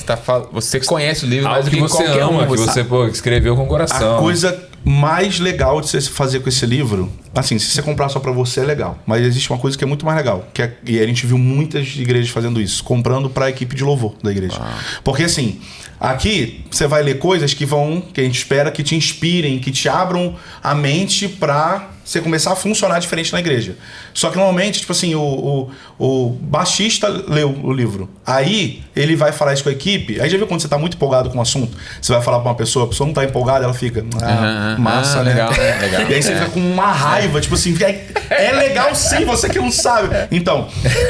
você conhece o livro mais do que você qualquer ama, que você escreveu com o coração. A coisa mais legal de você fazer com esse livro, assim, se você comprar só pra você é legal, mas existe uma coisa que é muito mais legal, e a gente viu muitas igrejas fazendo isso, comprando pra equipe de louvor da igreja. Porque assim, aqui você vai ler coisas que a gente espera que te inspirem, que te abram a mente pra você começar a funcionar diferente na igreja. Só que normalmente, tipo assim, o baixista leu o livro. Aí ele vai falar isso com a equipe. Aí já viu quando você tá muito empolgado com o assunto? Você vai falar pra uma pessoa, a pessoa não tá empolgada, ela fica... massa, né? Legal, né? Legal. E aí você fica com uma raiva, tipo assim, é legal sim, você que não sabe. Então,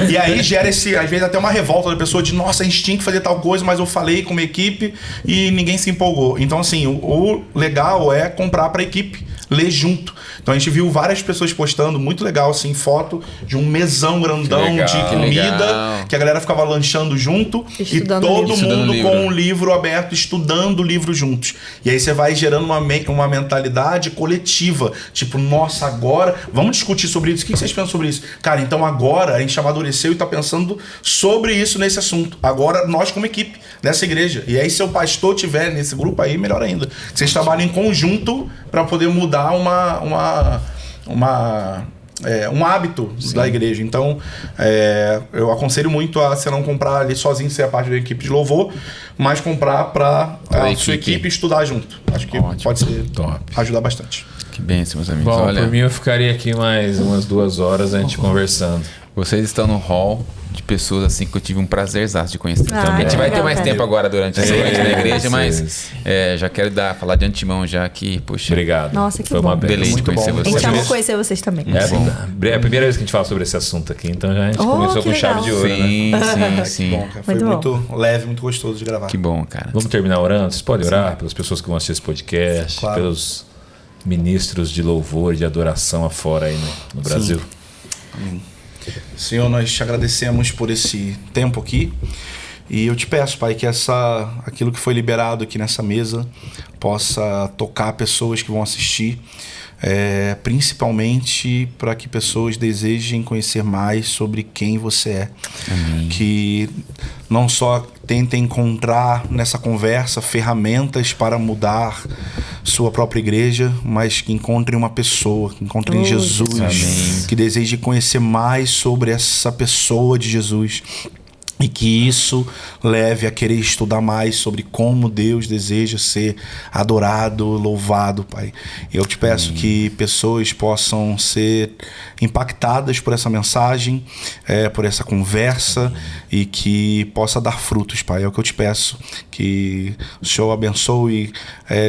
e aí gera às vezes até uma revolta da pessoa de, nossa, a gente tinha que fazer tal coisa, mas eu falei com uma equipe e ninguém se empolgou. Então, assim, o legal é comprar pra equipe, ler junto. Então a gente viu várias pessoas postando, muito legal, assim, foto de um mesão grandão de comida, que a galera ficava lanchando junto estudando e todo mundo com um livro aberto, estudando o livro juntos. E aí você vai gerando uma mentalidade coletiva, tipo, nossa, agora vamos discutir sobre isso. O que vocês pensam sobre isso? Cara, então agora a gente amadureceu e tá pensando sobre isso nesse assunto. Agora nós como equipe nessa igreja. E aí se o pastor tiver nesse grupo aí, melhor ainda. Vocês trabalham em conjunto para poder mudar um hábito da igreja. Então, eu aconselho muito a você não comprar ali sozinho, ser a parte da equipe de louvor, mas comprar para a sua equipe estudar junto. Acho que pode ser ajudar bastante. Que bênção, meus amigos. Bom, por mim eu ficaria aqui mais umas 2 horas a gente conversando. Vocês estão no hall de pessoas assim que eu tive um prazerzaço de conhecer também. A gente vai ter mais tempo agora durante a noite na igreja, mas já quero falar de antemão já que, poxa... Obrigado. Nossa, que foi bom. uma delícia de conhecer vocês. A gente ama conhecer vocês também. É a primeira vez que a gente fala sobre esse assunto aqui, então já a gente começou com chave de ouro, né? Sim. Bom, cara. Foi muito leve, muito gostoso de gravar. Que bom, cara. Vamos terminar orando? Vocês podem orar pelas pessoas que vão assistir esse podcast, pelos ministros de louvor e de adoração afora aí no Brasil. Amém. Senhor, nós te agradecemos por esse tempo aqui e eu te peço, Pai, que aquilo que foi liberado aqui nessa mesa possa tocar pessoas que vão assistir, principalmente para que pessoas desejem conhecer mais sobre quem você é. Amém. Que não só tentem encontrar nessa conversa ferramentas para mudar sua própria igreja, mas que encontrem uma pessoa, que encontrem Jesus. Amém. Que desejem conhecer mais sobre essa pessoa de Jesus. E que isso leve a querer estudar mais sobre como Deus deseja ser adorado, louvado, Pai. Eu te peço que pessoas possam ser impactadas por essa mensagem, por essa conversa, e que possa dar frutos, Pai. É o que eu te peço, que o Senhor abençoe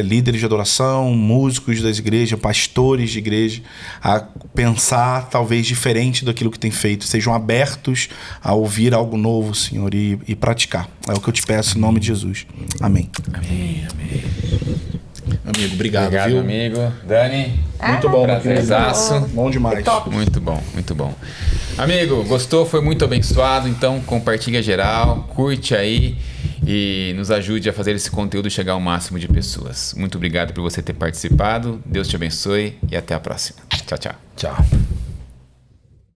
líderes de adoração, músicos das igrejas, pastores de igreja, a pensar talvez diferente daquilo que tem feito. Sejam abertos a ouvir algo novo, Senhor, e praticar. É o que eu te peço em nome de Jesus. Amém. Amém. Amigo, obrigado, viu? Amigo. Dani. Muito bom. Prazerzaço. Bom demais. Muito bom. Amigo, gostou? Foi muito abençoado. Então compartilha geral, curte aí e nos ajude a fazer esse conteúdo chegar ao máximo de pessoas. Muito obrigado por você ter participado. Deus te abençoe e até a próxima. Tchau, tchau. Tchau.